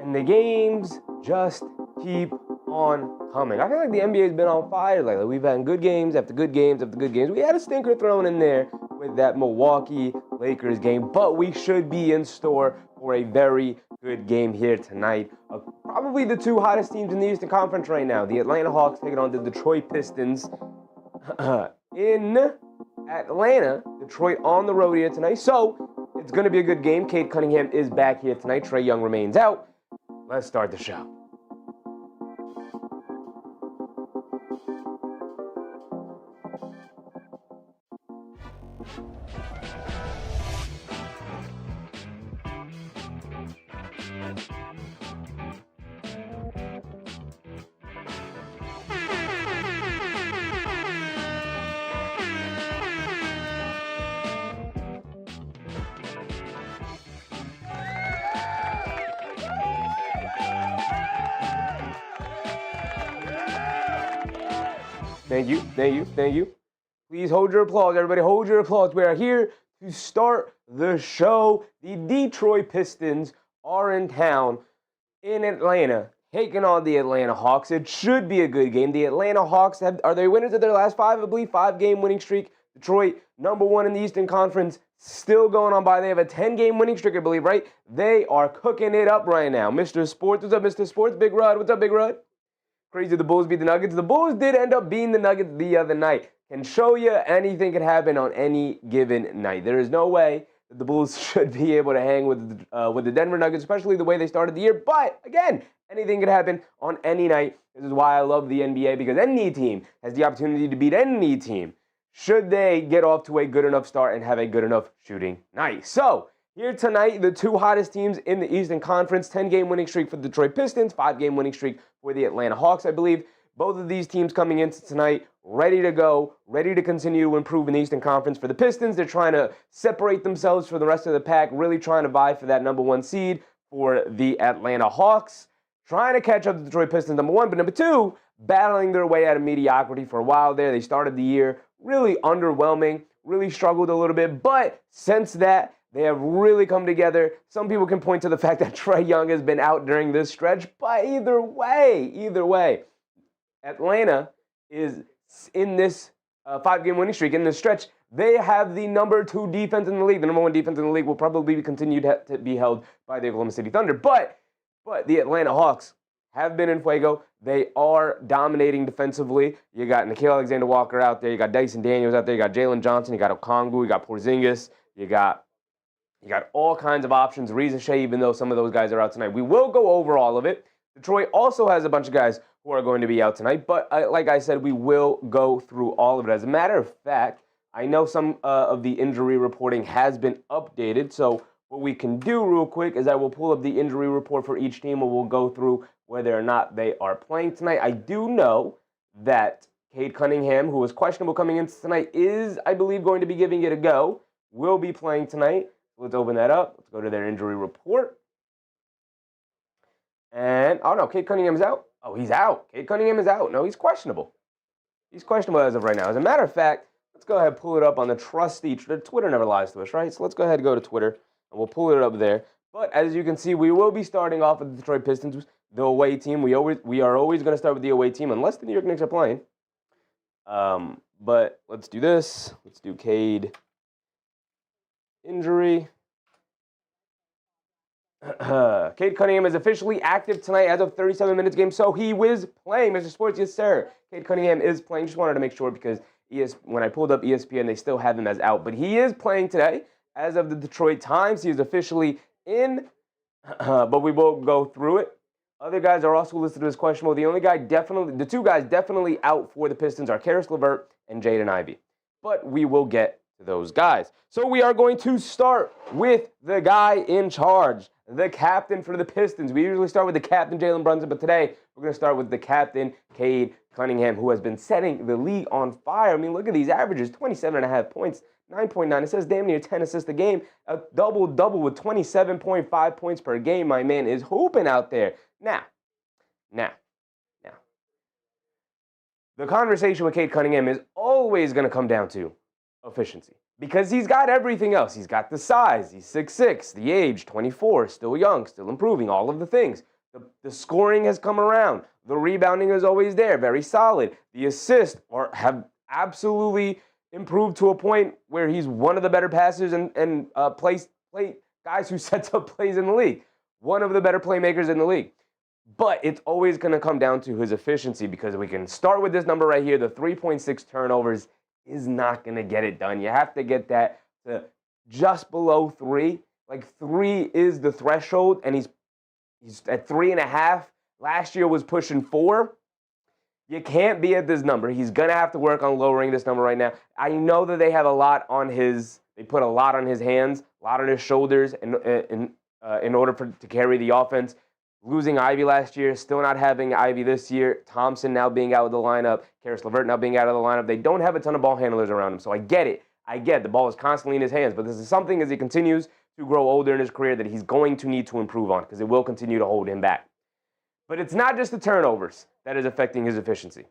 And the games just keep on coming. I feel like the NBA's been on fire lately. We've had good games after good games after good games. We had a stinker thrown in there with that Milwaukee Lakers game, but we should be in store for a very good game here tonight. Probably the two hottest teams in the Eastern Conference right now. The Atlanta Hawks taking on the Detroit Pistons in Atlanta. Detroit on the road here tonight. So it's going to be a good game. Cade Cunningham is back here tonight. Trae Young remains out. Let's start the show. Thank you. Please hold your applause, everybody. Hold your applause. We are here to start the show. The Detroit Pistons are in town in Atlanta, taking on the Atlanta Hawks. It should be a good game. The Atlanta Hawks, are they winners of their last five? I believe 5-game winning streak. Detroit, number one in the Eastern Conference, still going on by. They have a 10-game winning streak, I believe, right? They are cooking it up right now. Mr. Sports, what's up, Mr. Sports? Big Rod, what's up, Big Rod? Crazy the Bulls beat the Nuggets. The Bulls did end up beating the Nuggets the other night. Can show you anything can happen on any given night. There is no way that the Bulls should be able to hang with the Denver Nuggets, especially the way they started the year. But, again, anything can happen on any night. This is why I love the NBA, because any team has the opportunity to beat any team should they get off to a good enough start and have a good enough shooting night. So, here tonight, the two hottest teams in the Eastern Conference, 10-game winning streak for the Detroit Pistons, 5-game winning streak for the Atlanta Hawks, I believe. Both of these teams coming into tonight ready to go, ready to continue to improve in the Eastern Conference. For the Pistons, they're trying to separate themselves from the rest of the pack, really trying to vie for that number one seed. For the Atlanta Hawks, trying to catch up to the Detroit Pistons, number one, but number two, battling their way out of mediocrity for a while there. They started the year really underwhelming, really struggled a little bit, but since that, they have really come together. Some people can point to the fact that Trae Young has been out during this stretch, but either way, Atlanta is in this 5-game winning streak. In this stretch, they have the number 2 defense in the league. The number 1 defense in the league will probably continue to be held by the Oklahoma City Thunder. But the Atlanta Hawks have been in fuego. They are dominating defensively. You got Nickeil Alexander-Walker out there. You got Dyson Daniels out there. You got Jalen Johnson. You got Okongwu. You got Porzingis. You got all kinds of options. Risacher, even though some of those guys are out tonight. We will go over all of it. Detroit also has a bunch of guys who are going to be out tonight. But like I said, we will go through all of it. As a matter of fact, I know some of the injury reporting has been updated. So what we can do real quick is I will pull up the injury report for each team and we'll go through whether or not they are playing tonight. I do know that Cade Cunningham, who was questionable coming into tonight, is, I believe, going to be giving it a go. Will be playing tonight. Let's open that up. Let's go to their injury report. And, oh no, Cade Cunningham is out. Oh, he's out. Cade Cunningham is out. No, he's questionable. He's questionable as of right now. As a matter of fact, let's go ahead and pull it up on the trusty, Twitter never lies to us, right? So let's go ahead and go to Twitter, and we'll pull it up there. But as you can see, we will be starting off with the Detroit Pistons, the away team. We are always going to start with the away team, unless the New York Knicks are playing. But let's do this. Let's do Cade injury. Cade Cunningham is officially active tonight as of 37 minutes game, so he was playing. Mr. Sports, yes, sir. Cade Cunningham is playing. Just wanted to make sure because when I pulled up ESPN, they still have him as out. But he is playing today as of the Detroit Times. He is officially in, but we will go through it. Other guys are also listed as questionable. The two guys definitely out for the Pistons are Karis LeVert and Jaden Ivey. But we will get to those guys. So we are going to start with the guy in charge, the captain for the Pistons. We usually start with the captain, Jalen Brunson, but today we're going to start with the captain, Cade Cunningham, who has been setting the league on fire. I mean, look at these averages, 27.5 points, 9.9. It says damn near 10 assists a game, a double-double with 27.5 points per game. My man is hooping out there. Now, the conversation with Cade Cunningham is always going to come down to efficiency. Because he's got everything else. He's got the size. He's 6'6", the age, 24, still young, still improving, all of the things. The scoring has come around. The rebounding is always there, very solid. The assists have absolutely improved to a point where he's one of the better passers and play guys who sets up plays in the league. One of the better playmakers in the league. But it's always going to come down to his efficiency, because we can start with this number right here. The 3.6 turnovers is not going to get it done. You have to get that to just below 3. Like 3 is the threshold, and he's at 3.5. Last year was pushing 4. You can't be at this number. He's going to have to work on lowering this number right now. I know that they have a lot on they put a lot on his hands, a lot on his shoulders in order to carry the offense. Losing Ivy last year, still not having Ivy this year. Thompson now being out of the lineup. Karis LeVert now being out of the lineup. They don't have a ton of ball handlers around him, so I get it. The ball is constantly in his hands, but this is something as he continues to grow older in his career that he's going to need to improve on, because it will continue to hold him back. But it's not just the turnovers that is affecting his efficiency.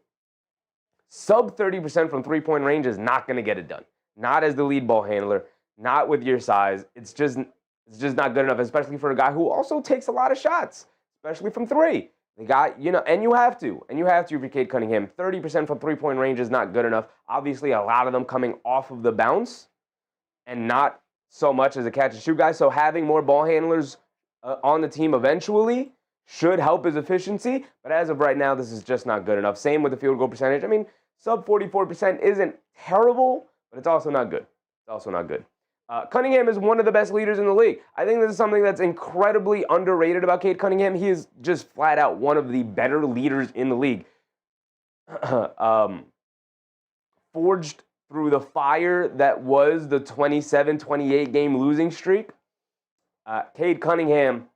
Sub 30% from three-point range is not going to get it done. Not as the lead ball handler, not with your size. It's just not good enough, especially for a guy who also takes a lot of shots, especially from 3. The guy, and you have to if you're Cade Cunningham. 30% from three-point range is not good enough. Obviously, a lot of them coming off of the bounce and not so much as a catch-and-shoot guy. So having more ball handlers on the team eventually should help his efficiency. But as of right now, this is just not good enough. Same with the field goal percentage. I mean, sub 44% isn't terrible, but it's also not good. Cunningham is one of the best leaders in the league. I think this is something that's incredibly underrated about Cade Cunningham. He is just flat out one of the better leaders in the league. Forged through the fire that was the 27-28 game losing streak, Cade Cunningham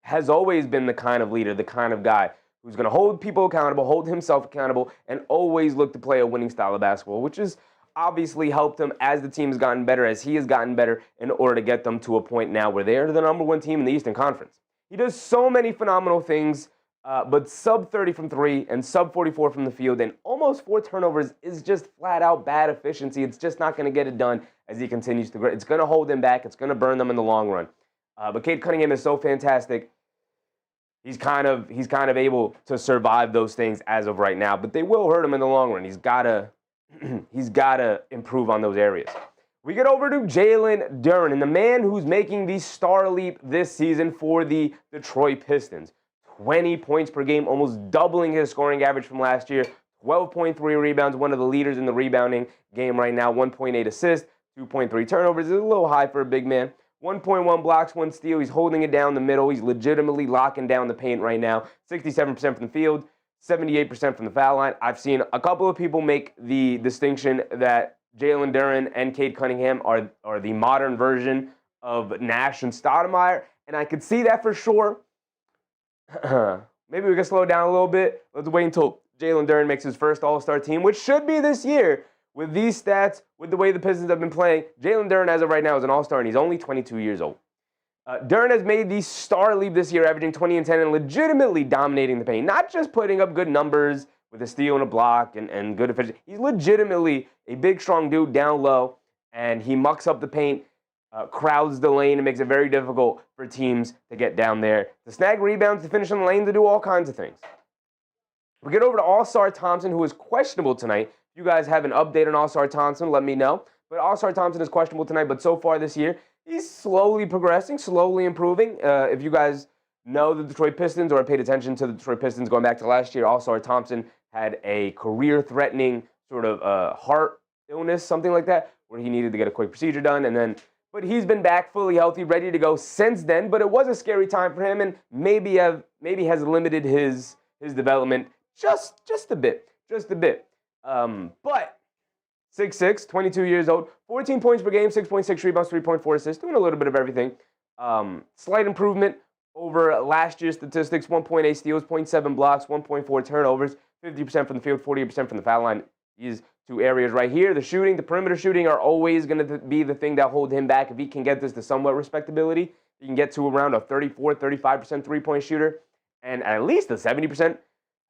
has always been the kind of leader, the kind of guy who's going to hold people accountable, hold himself accountable, and always look to play a winning style of basketball, which has obviously helped him as the team has gotten better, as he has gotten better, in order to get them to a point now where they're the number 1 team in the Eastern Conference. He does so many phenomenal things, but sub 30 from 3 and sub 44 from the field and almost 4 turnovers is just flat out bad efficiency. It's just not going to get it done as he continues to grow. It's going to hold him back. It's going to burn them in the long run. But Cade Cunningham is so fantastic. He's kind of able to survive those things as of right now, but they will hurt him in the long run. He's got to improve on those areas. We get over to Jalen Duren, and the man who's making the star leap this season for the Detroit Pistons. 20 points per game, almost doubling his scoring average from last year. 12.3 rebounds, one of the leaders in the rebounding game right now. 1.8 assists, 2.3 turnovers. Is a little high for a big man. 1.1 blocks, 1 steal. He's holding it down the middle. He's legitimately locking down the paint right now. 67% from the field, 78% from the foul line. I've seen a couple of people make the distinction that Jalen Duren and Cade Cunningham are the modern version of Nash and Stoudemire, and I could see that for sure. Maybe we can slow down a little bit. Let's wait until Jalen Duren makes his first All-Star team, which should be this year. With these stats, with the way the Pistons have been playing, Jalen Duren, as of right now, is an All-Star, and he's only 22 years old. Duren has made the star leap this year, averaging 20 and 10 and legitimately dominating the paint. Not just putting up good numbers with a steal and a block and good efficiency. He's legitimately a big, strong dude down low, and he mucks up the paint, crowds the lane, and makes it very difficult for teams to get down there, to snag rebounds, to finish in the lane, to do all kinds of things. We get over to All-Star Thompson, who is questionable tonight. If you guys have an update on All-Star Thompson, let me know. But All-Star Thompson is questionable tonight, but so far this year, he's slowly progressing, slowly improving. If you guys know the Detroit Pistons or paid attention to the Detroit Pistons going back to last year, All-Star Thompson had a career-threatening sort of heart illness, something like that, where he needed to get a quick procedure done. But he's been back fully healthy, ready to go since then. But it was a scary time for him, and maybe has limited his development just a bit. But 6'6", 22 years old, 14 points per game, 6.6 rebounds, 3.4 assists, doing a little bit of everything. Slight improvement over last year's statistics, 1.8 steals, 0.7 blocks, 1.4 turnovers, 50% from the field, 48% from the foul line. These two areas right here, the shooting, the perimeter shooting, are always going to be the thing that hold him back. If he can get this to somewhat respectability, he can get to around a 34, 35% three-point shooter and at least a 70%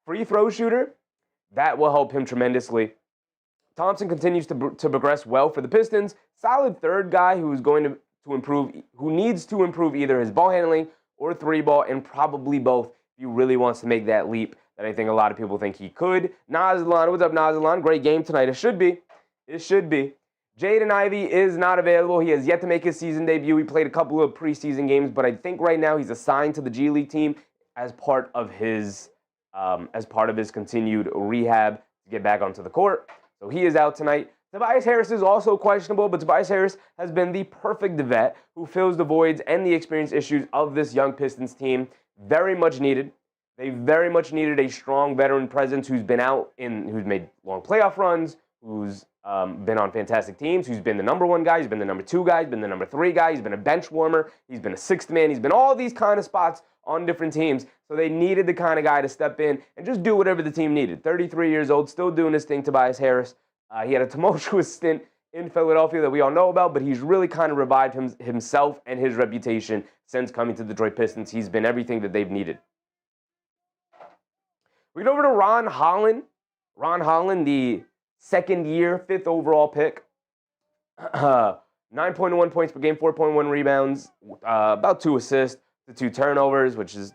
free throw shooter. That will help him tremendously. Thompson continues to progress well for the Pistons. Solid third guy who's going to improve, who needs to improve either his ball handling or three ball, and probably both if he really wants to make that leap that I think a lot of people think he could. Nazlan, what's up, Nazlan? Great game tonight. It should be. It should be. Jaden Ivey is not available. He has yet to make his season debut. He played a couple of preseason games, but I think right now he's assigned to the G League team as part of his continued rehab to get back onto the court. So he is out tonight. Tobias Harris is also questionable, but Tobias Harris has been the perfect vet who fills the voids and the experience issues of this young Pistons team. Very much needed. They very much needed a strong veteran presence who's made long playoff runs, who's been on fantastic teams, who's been the number one guy, he's been the number two guy, he's been the number three guy, he's been a bench warmer, he's been a sixth man, he's been all these kind of spots on different teams. So they needed the kind of guy to step in and just do whatever the team needed. 33 years old, still doing his thing, Tobias Harris. He had a tumultuous stint in Philadelphia that we all know about, but he's really kind of revived himself and his reputation since coming to the Detroit Pistons. He's been everything that they've needed. We get over to Ron Holland. Ron Holland, the second-year, fifth overall pick. 9.1 points per game, 4.1 rebounds, about 2 assists, to 2 turnovers, which is,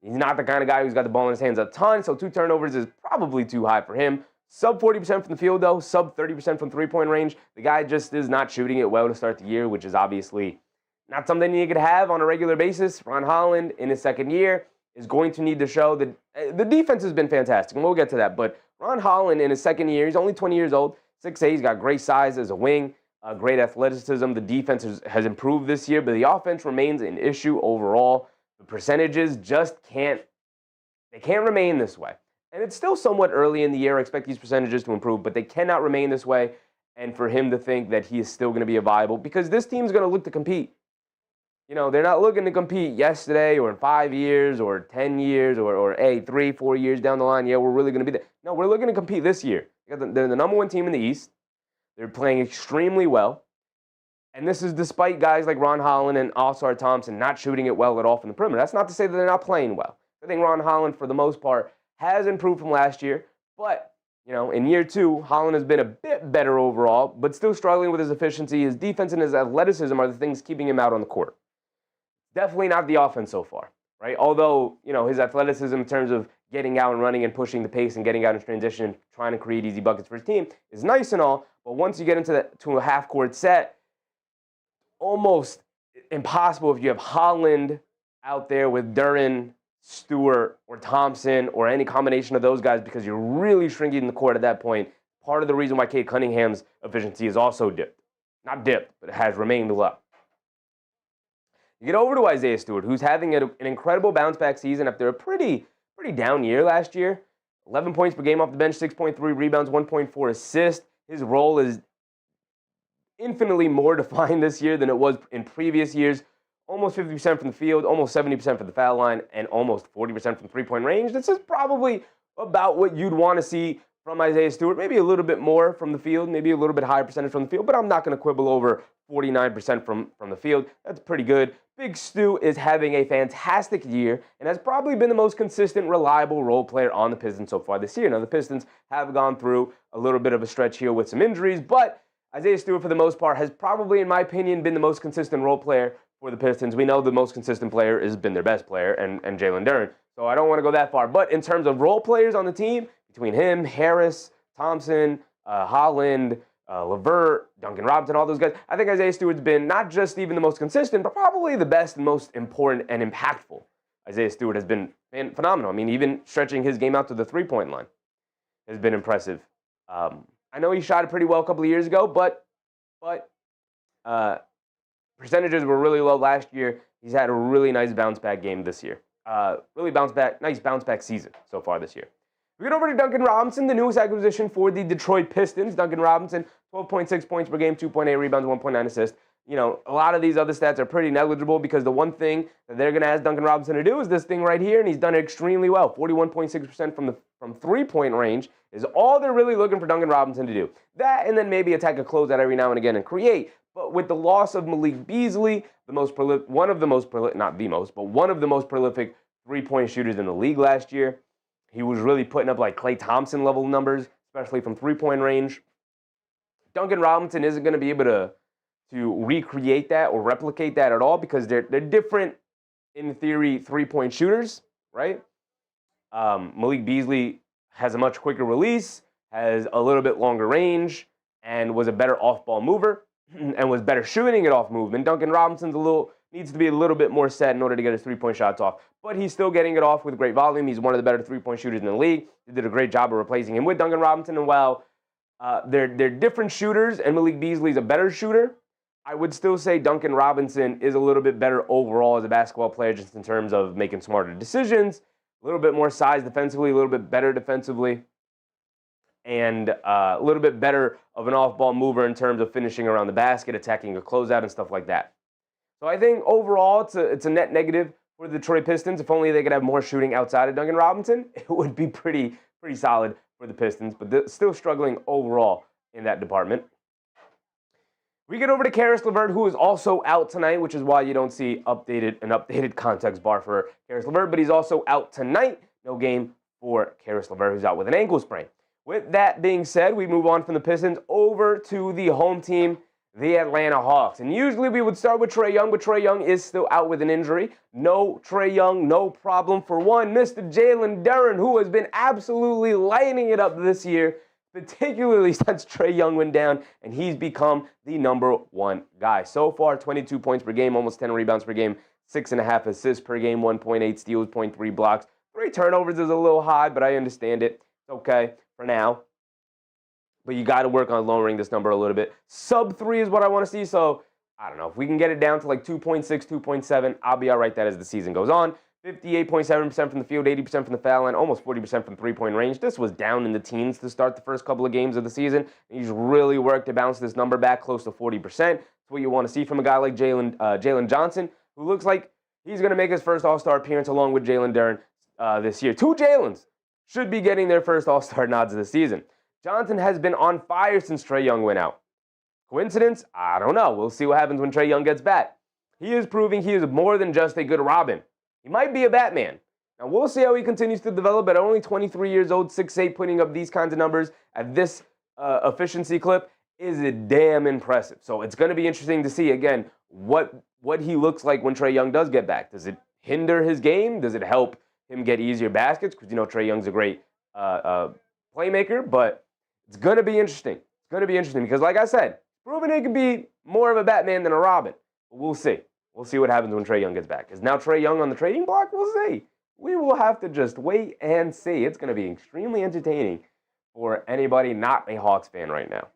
he's not the kind of guy who's got the ball in his hands a ton, so 2 turnovers is probably too high for him. Sub 40% from the field, though, sub 30% from three-point range. The guy just is not shooting it well to start the year, which is obviously not something you could have on a regular basis. Ron Holland, in his second year, is going to need to show that the defense has been fantastic, and we'll get to that. But Ron Holland, in his second year, he's only 20 years old, 6'8", he's got great size as a wing, great athleticism. The defense has improved this year, but the offense remains an issue overall. The percentages just can't remain this way. And it's still somewhat early in the year. I expect these percentages to improve, but they cannot remain this way. And for him to think that he is still going to be a viable, because this team's going to look to compete. They're not looking to compete yesterday or in 5 years or 10 years or 3, 4 years down the line. Yeah, we're really going to be there. No, we're looking to compete this year. They're the number one team in the East. They're playing extremely well. And this is despite guys like Ron Holland and All-Star Thompson not shooting it well at all from the perimeter. That's not to say that they're not playing well. I think Ron Holland, for the most part, has improved from last year. But, in year 2, Holland has been a bit better overall, but still struggling with his efficiency. His defense and his athleticism are the things keeping him out on the court. Definitely not the offense so far, right? Although, his athleticism in terms of getting out and running and pushing the pace and getting out in transition and trying to create easy buckets for his team is nice and all, but once you get to a half-court set, almost impossible if you have Holland out there with Duren, Stewart, or Thompson, or any combination of those guys, because you're really shrinking the court at that point. Part of the reason why Cade Cunningham's efficiency is also dipped. Not dipped, but it has remained low. You get over to Isaiah Stewart, who's having an incredible bounce-back season after a pretty down year last year. 11 points per game off the bench, 6.3 rebounds, 1.4 assists. His role is infinitely more defined this year than it was in previous years. Almost 50% from the field, almost 70% from the foul line, and almost 40% from three-point range. This is probably about what you'd want to see from Isaiah Stewart. Maybe a little bit more from the field, maybe a little bit higher percentage from the field, but I'm not going to quibble over 49% from the field. That's pretty good. Big Stu is having a fantastic year and has probably been the most consistent, reliable role player on the Pistons so far this year. Now, the Pistons have gone through a little bit of a stretch here with some injuries, but Isaiah Stewart, for the most part, has probably, in my opinion, been the most consistent role player for the Pistons. We know the most consistent player has been their best player, and Jalen Duren. So I don't want to go that far. But in terms of role players on the team, between him, Harris, Thompson, Holland, LeVert, Duncan Robinson, all those guys, I think Isaiah Stewart's been not just even the most consistent, but probably the best and most important and impactful. Isaiah Stewart has been phenomenal. I mean, even stretching his game out to the three-point line has been impressive. I know he shot it pretty well a couple of years ago, but percentages were really low last year. He's had a really nice bounce-back game this year. Nice bounce-back season so far this year. We get over to Duncan Robinson, the newest acquisition for the Detroit Pistons. Duncan Robinson, 12.6 points per game, 2.8 rebounds, 1.9 assists. A lot of these other stats are pretty negligible because the one thing that they're going to ask Duncan Robinson to do is this thing right here, and he's done it extremely well. 41.6% from three-point range is all they're really looking for Duncan Robinson to do. That, and then maybe attack a closeout every now and again and create. But with the loss of Malik Beasley, one of the most prolific three-point shooters in the league last year, he was really putting up like Klay Thompson level numbers, especially from three-point range. Duncan Robinson isn't going to be able to recreate that or replicate that at all because they're different in theory, three-point shooters, right? Malik Beasley has a much quicker release, has a little bit longer range, and was a better off-ball mover, and was better shooting it off movement. Duncan Robinson's needs to be a little bit more set in order to get his three-point shots off, but he's still getting it off with great volume. He's one of the better three-point shooters in the league. They did a great job of replacing him with Duncan Robinson, and while they're different shooters, and Malik Beasley's a better shooter, I would still say Duncan Robinson is a little bit better overall as a basketball player, just in terms of making smarter decisions, a little bit more size defensively, a little bit better defensively, and a little bit better of an off-ball mover in terms of finishing around the basket, attacking a closeout, and stuff like that. So I think overall it's a net negative for the Detroit Pistons. If only they could have more shooting outside of Duncan Robinson, it would be pretty solid for the Pistons, but they're still struggling overall in that department. We get over to Caris LeVert, who is also out tonight, which is why you don't see an updated context bar for Caris LeVert, but he's also out tonight. No game for Caris LeVert, who's out with an ankle sprain. With that being said, we move on from the Pistons over to the home team, the Atlanta Hawks. And usually we would start with Trae Young, but Trae Young is still out with an injury. No Trae Young, no problem for one. Mr. Jalen Duren, who has been absolutely lighting it up this year, particularly since Trae Young went down, and he's become the number one guy. So far, 22 points per game, almost 10 rebounds per game, 6.5 assists per game, 1.8 steals, 0.3 blocks. 3 turnovers is a little high, but I understand it. It's okay for now. But you got to work on lowering this number a little bit. Sub 3 is what I want to see, so I don't know. If we can get it down to like 2.6, 2.7, I'll be all right that as the season goes on. 58.7% from the field, 80% from the foul line, almost 40% from three-point range. This was down in the teens to start the first couple of games of the season. He's really worked to bounce this number back close to 40%. That's what you want to see from a guy like Jalen Johnson, who looks like he's going to make his first All-Star appearance along with Jalen Duren this year. 2 Jalens should be getting their first All-Star nods of the season. Johnson has been on fire since Trae Young went out. Coincidence? I don't know. We'll see what happens when Trae Young gets back. He is proving he is more than just a good Robin. He might be a Batman. Now, we'll see how he continues to develop at only 23 years old, 6'8", putting up these kinds of numbers at this efficiency clip is damn impressive. So it's going to be interesting to see, again, what he looks like when Trae Young does get back. Does it hinder his game? Does it help him get easier baskets? Because, Trae Young's a great playmaker, but it's going to be interesting. It's going to be interesting because, like I said, proven he can be more of a Batman than a Robin. But we'll see. We'll see what happens when Trae Young gets back. Is now Trae Young on the trading block? We'll see. We will have to just wait and see. It's going to be extremely entertaining for anybody not a Hawks fan right now.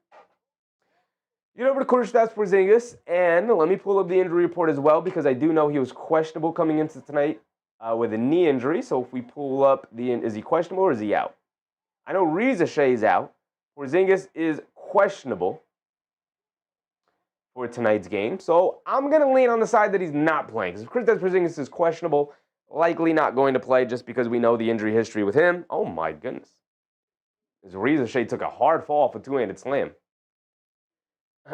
Get over to Kristaps Porzingis, and let me pull up the injury report as well because I do know he was questionable coming into tonight with a knee injury. So if we pull up is he questionable or is he out? I know Risacher is out. Porzingis is questionable for tonight's game. So I'm going to lean on the side that he's not playing. Because Kristaps Porzingis is questionable, likely not going to play just because we know the injury history with him. Oh my goodness. As Risacher took a hard fall for two-handed slam.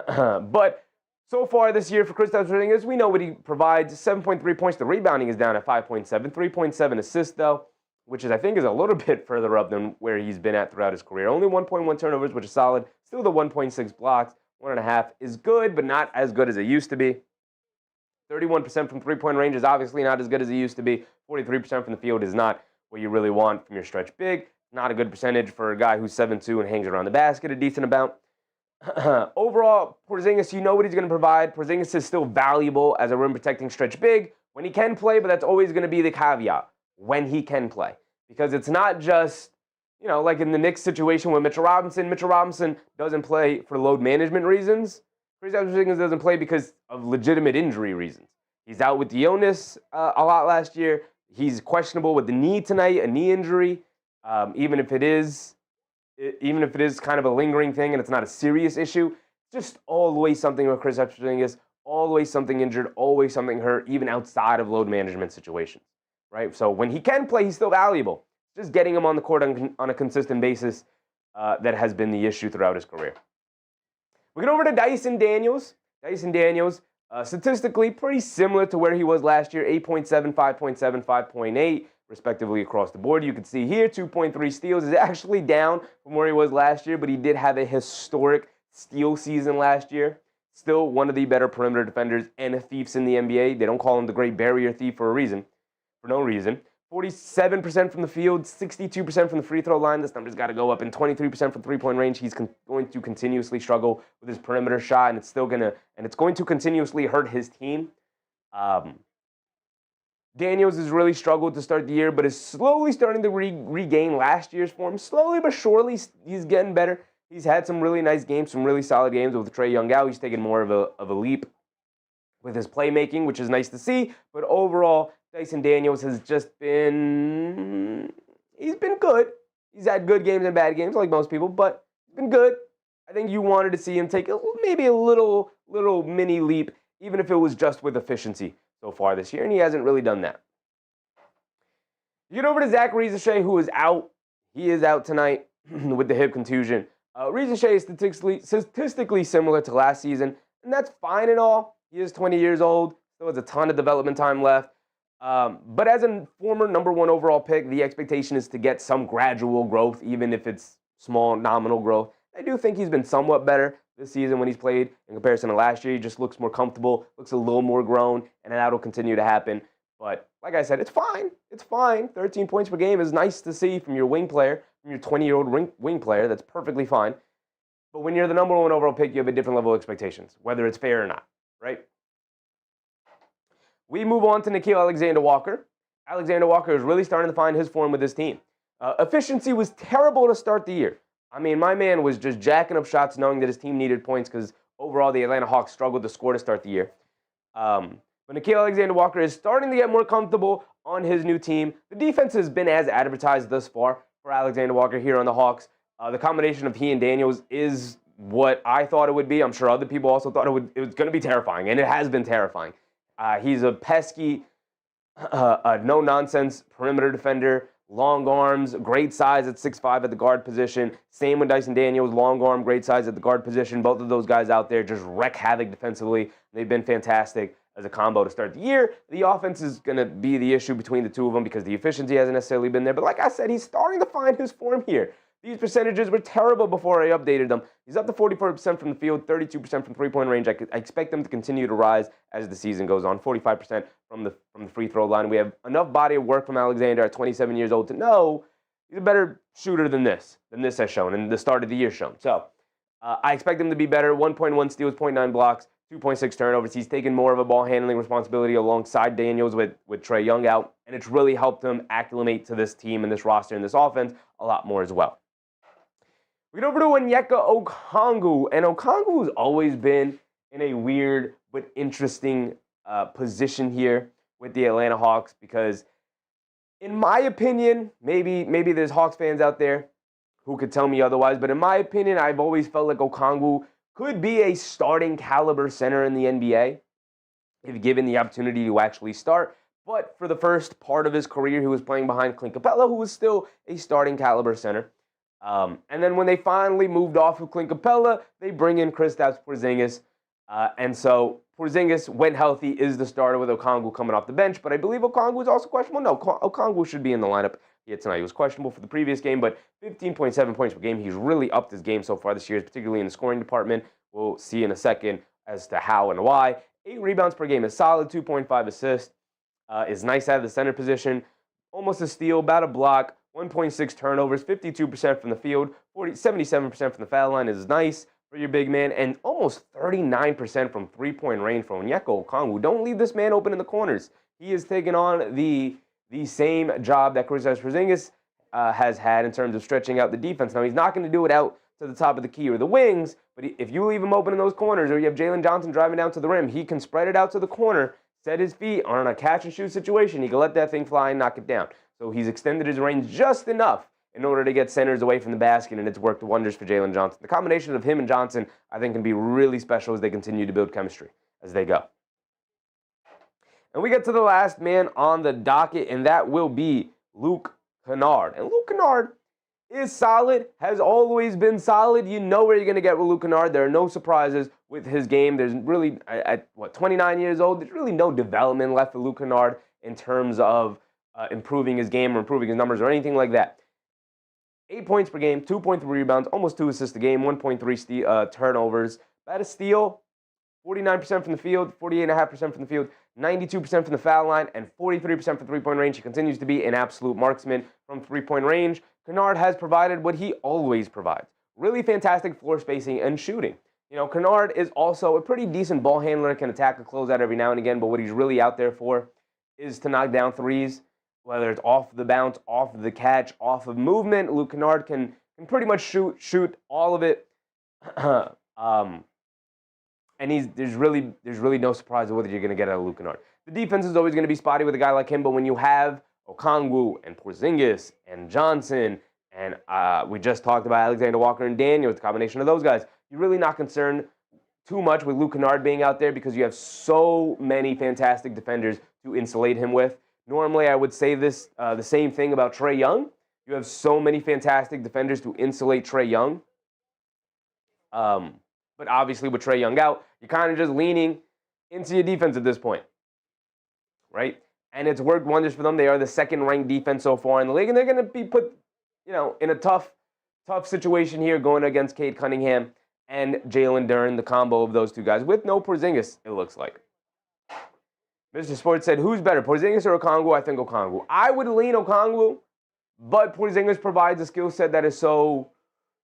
But so far this year for Kristaps Porzingis, we know what he provides. 7.3 points. The rebounding is down at 5.7. 3.7 assists though, which I think is a little bit further up than where he's been at throughout his career. Only 1.1 turnovers, which is solid. Still the 1.6 blocks. 1.5 is good, but not as good as it used to be. 31% from three-point range is obviously not as good as it used to be. 43% from the field is not what you really want from your stretch big. Not a good percentage for a guy who's 7'2" and hangs around the basket a decent amount. Overall, Porzingis, you know what he's going to provide. Porzingis is still valuable as a rim-protecting stretch big when he can play, but that's always going to be the caveat, when he can play. Because it's not just, like in the Knicks situation with Mitchell Robinson. Mitchell Robinson doesn't play for load management reasons. Kristaps Porzingis doesn't play because of legitimate injury reasons. He's out with the illness a lot last year. He's questionable with the knee tonight, a knee injury. Even if it is kind of a lingering thing and it's not a serious issue, just always something with Kristaps Porzingis, always something injured, always something hurt, even outside of load management situations, right? So when he can play, he's still valuable. Just getting him on the court on a consistent basis that has been the issue throughout his career. We get over to Dyson Daniels. Dyson Daniels, statistically pretty similar to where he was last year, 8.7, 5.7, 5.8, respectively across the board. You can see here, 2.3 steals is actually down from where he was last year, but he did have a historic steal season last year. Still one of the better perimeter defenders and thieves in the NBA. They don't call him the great barrier thief for no reason. 47% from the field, 62% from the free throw line. This number's got to go up, and 23% from three-point range. He's going to continuously struggle with his perimeter shot, and it's going to continuously hurt his team. Daniels has really struggled to start the year, but is slowly starting to regain last year's form. Slowly but surely, he's getting better. He's had some really nice games, some really solid games with Trae Young out. He's taken more of a leap with his playmaking, which is nice to see. But overall, Dyson Daniels has just been good. He's had good games and bad games, like most people, but he's been good. I think you wanted to see him take maybe a little mini leap, even if it was just with efficiency so far this year, and he hasn't really done that. You get over to Zach Risacher, who is out. He is out tonight with the hip contusion. Risacher is statistically similar to last season, and that's fine and all. He is 20 years old, still has a ton of development time left. But as a former number 1 overall pick, the expectation is to get some gradual growth, even if it's small nominal growth. I do think he's been somewhat better this season when he's played in comparison to last year. He just looks more comfortable, looks a little more grown, and that'll continue to happen. But like I said, it's fine. It's fine. 13 points per game is nice to see from your wing player, from your 20-year-old wing player. That's perfectly fine. But when you're the number 1 overall pick, you have a different level of expectations, whether it's fair or not, right? We move on to Nickeil Alexander-Walker. Alexander-Walker is really starting to find his form with his team. Efficiency was terrible to start the year. I mean, my man was just jacking up shots knowing that his team needed points because overall the Atlanta Hawks struggled to score to start the year. But Nickeil Alexander-Walker is starting to get more comfortable on his new team. The defense has been as advertised thus far for Alexander-Walker here on the Hawks. The combination of he and Daniels is what I thought it would be. I'm sure other people also thought it was going to be terrifying, and it has been terrifying. He's a pesky, no-nonsense perimeter defender, long arms, great size at 6'5" at the guard position. Same with Dyson Daniels, long arm, great size at the guard position. Both of those guys out there just wreak havoc defensively. They've been fantastic as a combo to start the year. The offense is going to be the issue between the two of them because the efficiency hasn't necessarily been there. But like I said, he's starting to find his form here. These percentages were terrible before I updated them. He's up to 44% from the field, 32% from three-point range. I expect them to continue to rise as the season goes on. 45% from the free throw line. We have enough body of work from Alexander at 27 years old to know he's a better shooter than this has shown and the start of the year shown. So I expect him to be better. 1.1 steals, 0.9 blocks, 2.6 turnovers. He's taken more of a ball handling responsibility alongside Daniels with Trae Young out, and it's really helped him acclimate to this team and this roster and this offense a lot more as well. We get over to Onyeka Okongwu, and Okongwu has always been in a weird but interesting position here with the Atlanta Hawks because, in my opinion, maybe there's Hawks fans out there who could tell me otherwise, but in my opinion, I've always felt like Okongwu could be a starting caliber center in the NBA if given the opportunity to actually start. But for the first part of his career, he was playing behind Clint Capella, who was still a starting caliber center. And then when they finally moved off of Clint Capella, they bring in Kristaps Porzingis. And so Porzingis, when healthy, is the starter with Okongwu coming off the bench. But I believe Okongwu is also questionable. No, Okongwu should be in the lineup yet tonight. He was questionable for the previous game, but 15.7 points per game. He's really upped his game so far this year, particularly in the scoring department. We'll see in a second as to how and why. 8 rebounds per game is solid. 2.5 assists is nice out of the center position. Almost a steal, about a block. 1.6 turnovers, 52% from the field, 77% from the foul line is nice for your big man, and almost 39% from three-point range from Onyeka Okongwu. Don't leave this man open in the corners. He has taken on the same job that Kristaps Porzingis has had in terms of stretching out the defense. Now, he's not going to do it out to the top of the key or the wings, but if you leave him open in those corners or you have Jalen Johnson driving down to the rim, he can spread it out to the corner, set his feet on a catch-and-shoot situation. He can let that thing fly and knock it down. So he's extended his range just enough in order to get centers away from the basket, and it's worked wonders for Jalen Johnson. The combination of him and Johnson, I think, can be really special as they continue to build chemistry as they go. And we get to the last man on the docket, and that will be Luke Kennard. And Luke Kennard is solid, has always been solid. You know where you're going to get with Luke Kennard. There are no surprises with his game. There's really, at 29 years old, there's really no development left for Luke Kennard in terms of improving his game or improving his numbers or anything like that. 8 points per game, 2.3 rebounds, almost 2 assists a game, 1.3 turnovers. About a steal 49% from the field, 48.5% from the field, 92% from the foul line, and 43% from three-point range. He continues to be an absolute marksman from three-point range. Kennard has provided what he always provides. Really fantastic floor spacing and shooting. You know, Kennard is also a pretty decent ball handler, can attack a closeout every now and again, but what he's really out there for is to knock down threes, whether it's off the bounce, off the catch, off of movement. Luke Kennard can pretty much shoot all of it. And there's really no surprise of whether you're going to get out of Luke Kennard. The defense is always going to be spotty with a guy like him, but when you have Okongwu and Porzingis and Johnson, and we just talked about Alexander Walker and Daniels, the combination of those guys, you're really not concerned too much with Luke Kennard being out there because you have so many fantastic defenders to insulate him with. Normally, I would say this the same thing about Trae Young. You have so many fantastic defenders to insulate Trae Young. But obviously, with Trae Young out, you're kind of just leaning into your defense at this point, right? And it's worked wonders for them. They are the second-ranked defense so far in the league, and they're going to be put, in a tough situation here going against Cade Cunningham and Jalen Duren, the combo of those two guys, with no Porzingis, it looks like. Mr. Sports said, who's better, Porzingis or Okongwu? I think Okongwu. I would lean Okongwu, but Porzingis provides a skill set that is so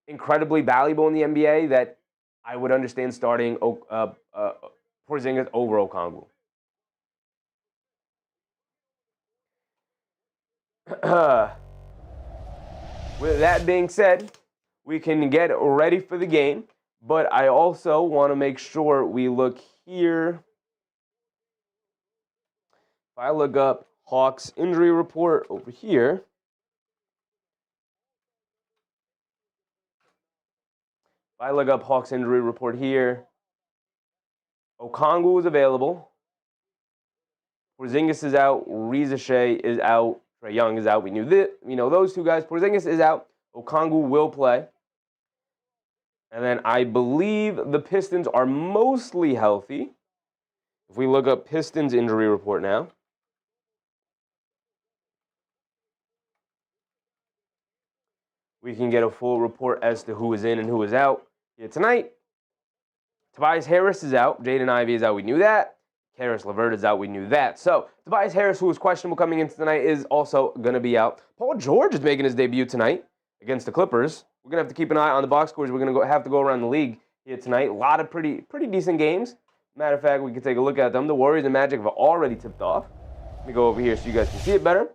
incredibly valuable in the NBA that I would understand starting Porzingis over Okongwu. With that being said, we can get ready for the game, but I also want to make sure we look here. If I look up Hawks injury report over here, Okongwu is available. Porzingis is out. Risacher is out. Trae Young is out. We knew that. We know those two guys. Porzingis is out. Okongwu will play. And then I believe the Pistons are mostly healthy. If we look up Pistons injury report now, we can get a full report as to who is in and who is out here tonight. Tobias Harris is out. Jaden Ivey is out. We knew that. Karis LeVert is out. We knew that. So Tobias Harris, who was questionable coming into tonight, is also going to be out. Paul George is making his debut tonight against the Clippers. We're going to have to keep an eye on the box scores. We're going to have to go around the league here tonight. A lot of pretty decent games. Matter of fact, we can take a look at them. The Warriors and Magic have already tipped off. Let me go over here so you guys can see it better.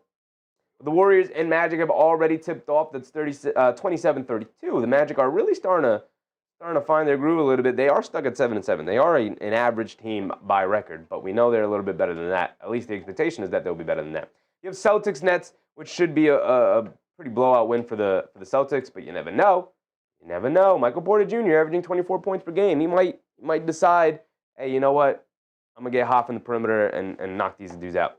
The Warriors and Magic have already tipped off. That's 27-32. The Magic are really starting to find their groove a little bit. They are stuck at 7-7. They are an average team by record, but we know they're a little bit better than that. At least the expectation is that they'll be better than that. You have Celtics Nets, which should be a pretty blowout win for the Celtics, but you never know. You never know. Michael Porter Jr. averaging 24 points per game. He might decide, hey, you know what? I'm gonna get hot from the perimeter and knock these dudes out.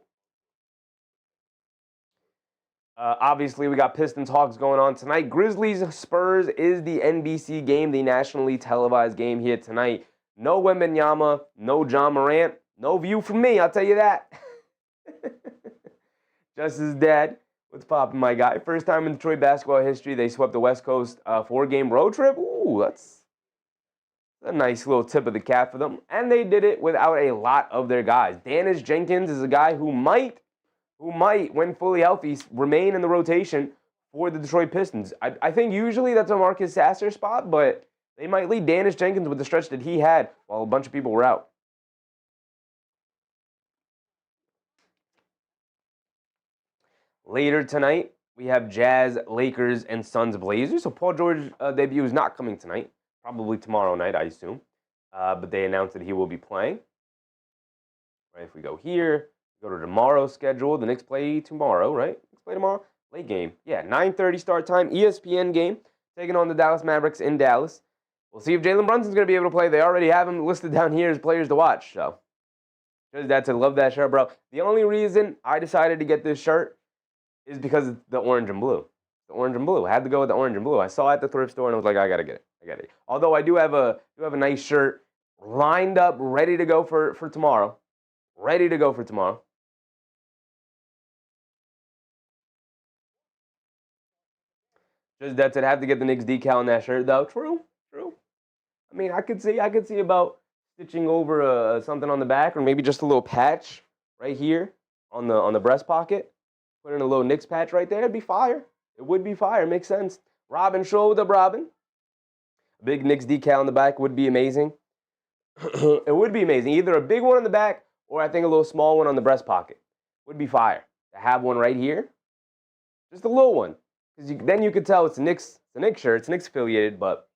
Obviously, we got Pistons Hawks going on tonight. Grizzlies Spurs is the NBC game, the nationally televised game here tonight. No Wembanyama, no John Morant, no view from me, I'll tell you that. Just as dead. What's poppin', my guy? First time in Detroit basketball history, they swept the West Coast 4-game road trip. Ooh, that's a nice little tip of the cap for them. And they did it without a lot of their guys. Dennis Jenkins is a guy who might, when fully healthy, remain in the rotation for the Detroit Pistons. I think usually that's a Marcus Sasser spot, but they might lead Dennis Jenkins with the stretch that he had while a bunch of people were out. Later tonight, we have Jazz, Lakers, and Suns, Blazers. So Paul George's debut is not coming tonight. Probably tomorrow night, I assume. But they announced that he will be playing. Right, if we go here, go to tomorrow's schedule. The Knicks play tomorrow, right? Knicks play tomorrow. Late game. Yeah, 9:30 start time. ESPN game. Taking on the Dallas Mavericks in Dallas. We'll see if Jalen Brunson's going to be able to play. They already have him listed down here as players to watch. So, that's it. Love that shirt, bro. The only reason I decided to get this shirt is because it's the orange and blue. The orange and blue. I had to go with the orange and blue. I saw it at the thrift store and I was like, I got to get it. Although I do have a nice shirt lined up, ready to go for tomorrow. Ready to go for tomorrow. Just that's it. Have to get the Knicks decal on that shirt, though. True. I mean, I could see about stitching over something on the back, or maybe just a little patch right here on the breast pocket. Put in a little Knicks patch right there. It'd be fire. It would be fire. Makes sense. Robin, show up, Robin. A big Knicks decal on the back would be amazing. It would be amazing. Either a big one on the back, or I think a little small one on the breast pocket. Would be fire. To have one right here. Just a little one. Because then you could tell it's a Knicks shirt. It's Knicks affiliated, but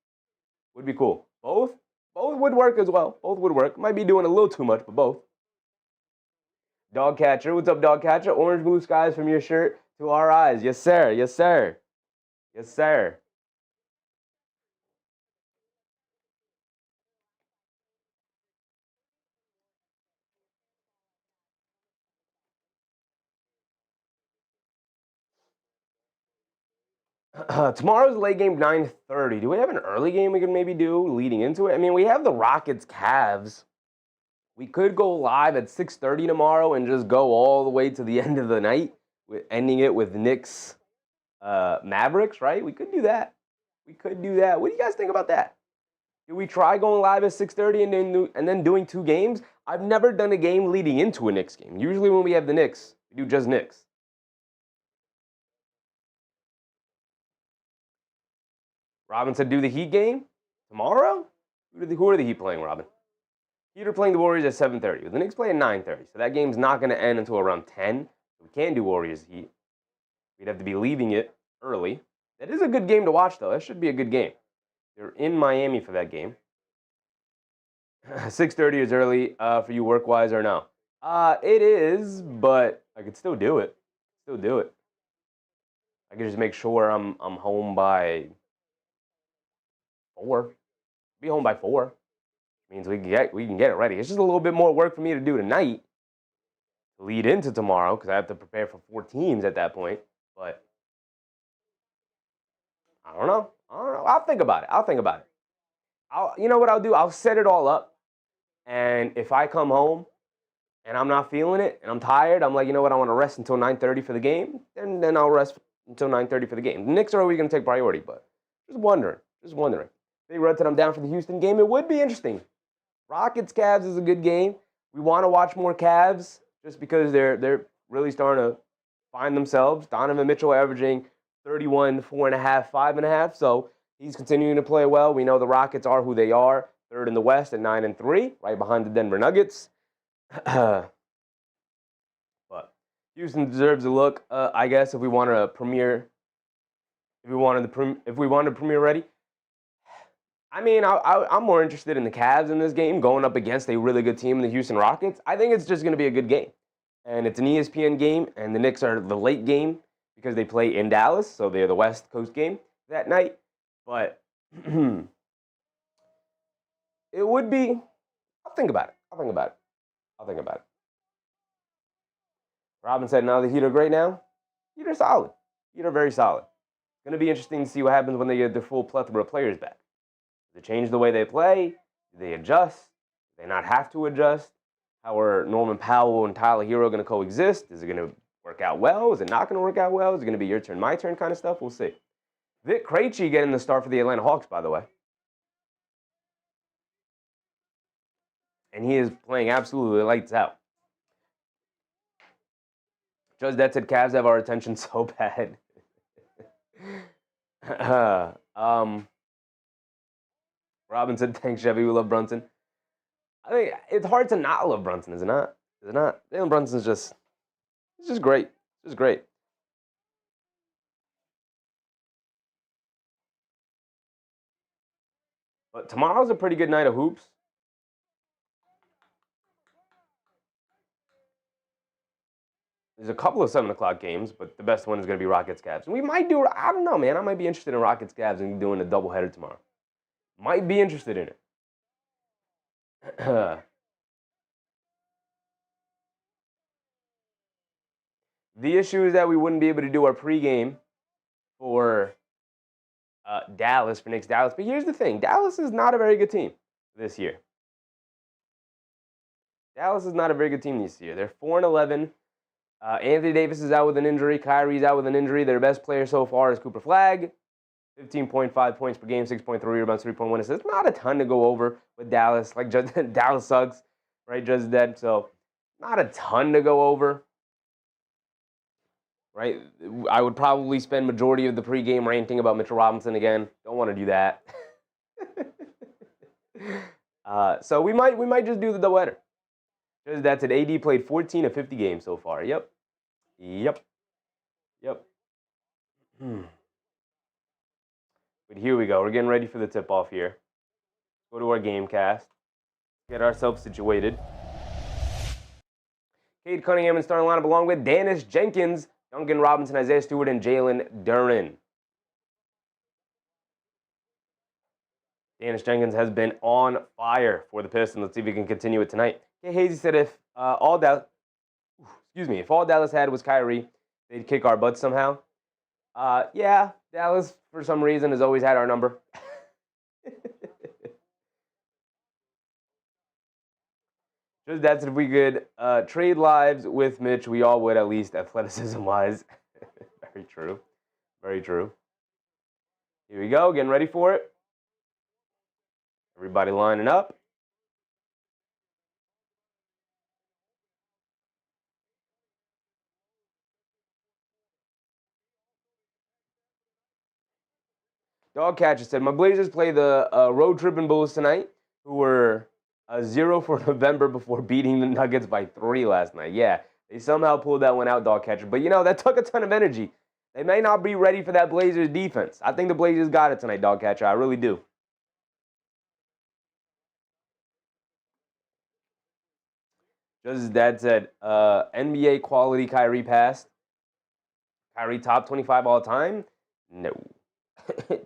would be cool. Both would work as well. Both would work. Might be doing a little too much, but both. Dog Catcher. What's up, Dog Catcher? Orange blue skies from your shirt to our eyes. Yes, sir. Yes, sir. Yes, sir. Tomorrow's late game, 9:30. Do we have an early game we can maybe do leading into it? I mean, we have the Rockets Cavs. We could go live at 6:30 tomorrow and just go all the way to the end of the night, ending it with Knicks Mavericks, right? We could do that. We could do that. What do you guys think about that? Do we try going live at 6:30 and then doing 2 games? I've never done a game leading into a Knicks game. Usually when we have the Knicks, we do just Knicks. Robin said, do the Heat game tomorrow? Who are the Heat playing, Robin? Heat are playing the Warriors at 7:30. The Knicks play at 9:30, so that game's not going to end until around 10. So we can't do Warriors Heat. We'd have to be leaving it early. That is a good game to watch, though. That should be a good game. They're in Miami for that game. 6:30 is early for you work-wise or no? It is, but I could still do it. I could just make sure I'm home by 4. Be home by 4. Means we can get it ready. It's just a little bit more work for me to do tonight to lead into tomorrow because I have to prepare for 4 teams at that point. But I don't know. I'll think about it. You know what I'll do? I'll set it all up. And if I come home and I'm not feeling it and I'm tired, I'm like, you know what? I want to rest until 9:30 for the game. And then I'll rest until 9:30 for the game. The Knicks are always going to take priority, but just wondering. They wrote that I'm down for the Houston game. It would be interesting. Rockets Cavs is a good game. We want to watch more Cavs just because they're really starting to find themselves. Donovan Mitchell averaging 31, 4.5, 5.5. So he's continuing to play well. We know the Rockets are who they are. 3rd in the West at 9-3, right behind the Denver Nuggets. But Houston deserves a look, I guess, if we want to premiere. If we wanted to premiere ready. I mean, I'm more interested in the Cavs in this game going up against a really good team in the Houston Rockets. I think it's just going to be a good game. And it's an ESPN game, and the Knicks are the late game because they play in Dallas, so they're the West Coast game that night. But it would be – I'll think about it. Robin said, no, the Heat are great now. Heat are solid. Heat are very solid. It's going to be interesting to see what happens when they get their full plethora of players back. Do they change the way they play? Do they adjust? Do they not have to adjust? How are Norman Powell and Tyler Hero going to coexist? Is it going to work out well? Is it not going to work out well? Is it going to be your turn, my turn kind of stuff? We'll see. Vic Krejci getting the start for the Atlanta Hawks, by the way. And he is playing absolutely lights out. Judge that said Cavs have our attention so bad. Robin said, thanks, Chevy. We love Brunson. I mean, it's hard to not love Brunson, is it not? Jalen Brunson's just great. Just great. But tomorrow's a pretty good night of hoops. There's a couple of 7 o'clock games, but the best one is going to be Rockets Cavs. And we might do it. I don't know, man. I might be interested in Rockets Cavs and doing a doubleheader tomorrow. Might be interested in it. The issue is that we wouldn't be able to do our pregame for Dallas, for Knicks Dallas. But here's the thing. Dallas is not a very good team this year. Dallas is not a very good team this year. They're 4-11. Anthony Davis is out with an injury. Kyrie's out with an injury. Their best player so far is Cooper Flagg. 15.5 points per game, 6.3 rebounds, 3.1 assists. Not a ton to go over with Dallas. Like, just Dallas sucks, right? Just dead. So, not a ton to go over, right? I would probably spend majority of the pregame ranting about Mitchell Robinson again. Don't want to do that. So we might just do the doubleheader. Just that's it. AD played 14 of 50 games so far. Yep. But here we go. We're getting ready for the tip-off here. Go to our game cast. Get ourselves situated. Cade, Cunningham, and starting lineup along with Dennis Jenkins, Duncan Robinson, Isaiah Stewart, and Jalen Duren. Dennis Jenkins has been on fire for the Pistons. Let's see if we can continue it tonight. Okay, Hazy said if all Dallas had was Kyrie, they'd kick our butts somehow. Yeah, Dallas, for some reason, has always had our number. Just that's if we could trade lives with Mitch, we all would, at least athleticism-wise. Very true. Very true. Here we go, getting ready for it. Everybody lining up. Dogcatcher said, my Blazers play the road tripping Bulls tonight, who were 0 for November before beating the Nuggets by 3 last night. Yeah, they somehow pulled that one out, Dogcatcher. But, that took a ton of energy. They may not be ready for that Blazers defense. I think the Blazers got it tonight, Dogcatcher. I really do. Just as Dad said, NBA quality Kyrie passed. Kyrie top 25 all time? No.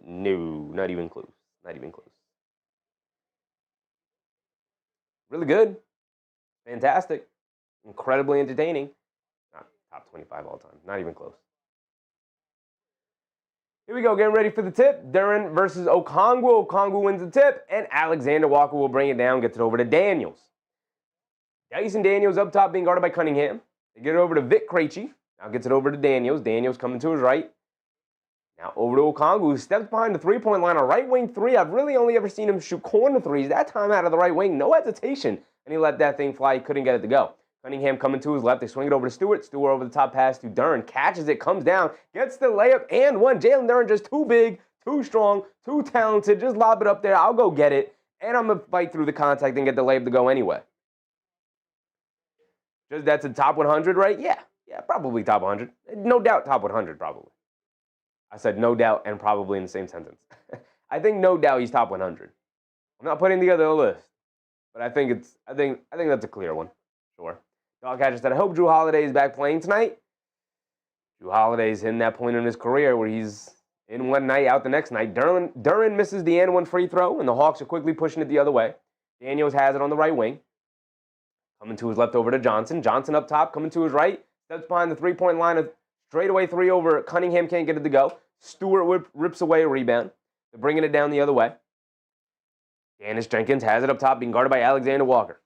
No, not even close. Not even close. Really good. Fantastic. Incredibly entertaining. Not top 25 all time. Not even close. Here we go. Getting ready for the tip. Duren versus Okongwu. Okongwu wins the tip, and Alexander Walker will bring it down, gets it over to Daniels. Dyson Daniels up top being guarded by Cunningham. They get it over to Vic Krejci. Now gets it over to Daniels. Daniels coming to his right. Now over to Okongwu, who steps behind the three-point line, a right wing three. I've really only ever seen him shoot corner threes. That time out of the right wing, no hesitation. And he let that thing fly. He couldn't get it to go. Cunningham coming to his left. They swing it over to Stewart. Stewart over the top pass to Duren. Catches it, comes down, gets the layup and one. Jalen Duren just too big, too strong, too talented. Just lob it up there. I'll go get it. And I'm going to fight through the contact and get the layup to go anyway. Just that's a top 100, right? Yeah, probably top 100. No doubt top 100, probably. I said no doubt and probably in the same sentence. I think no doubt he's top 100. I'm not putting together a list, but I think that's a clear one. Sure. Dogcatcher said, I hope Jrue Holiday is back playing tonight. Jrue Holiday's hitting that point in his career where he's in one night, out the next night. Duren misses the and one free throw, and the Hawks are quickly pushing it the other way. Daniels has it on the right wing. Coming to his left over to Johnson. Johnson up top, coming to his right. Steps behind the three-point line of straightaway three over. Cunningham can't get it to go. Stewart rips away a rebound. They're bringing it down the other way. Dennis Jenkins has it up top, being guarded by Alexander Walker.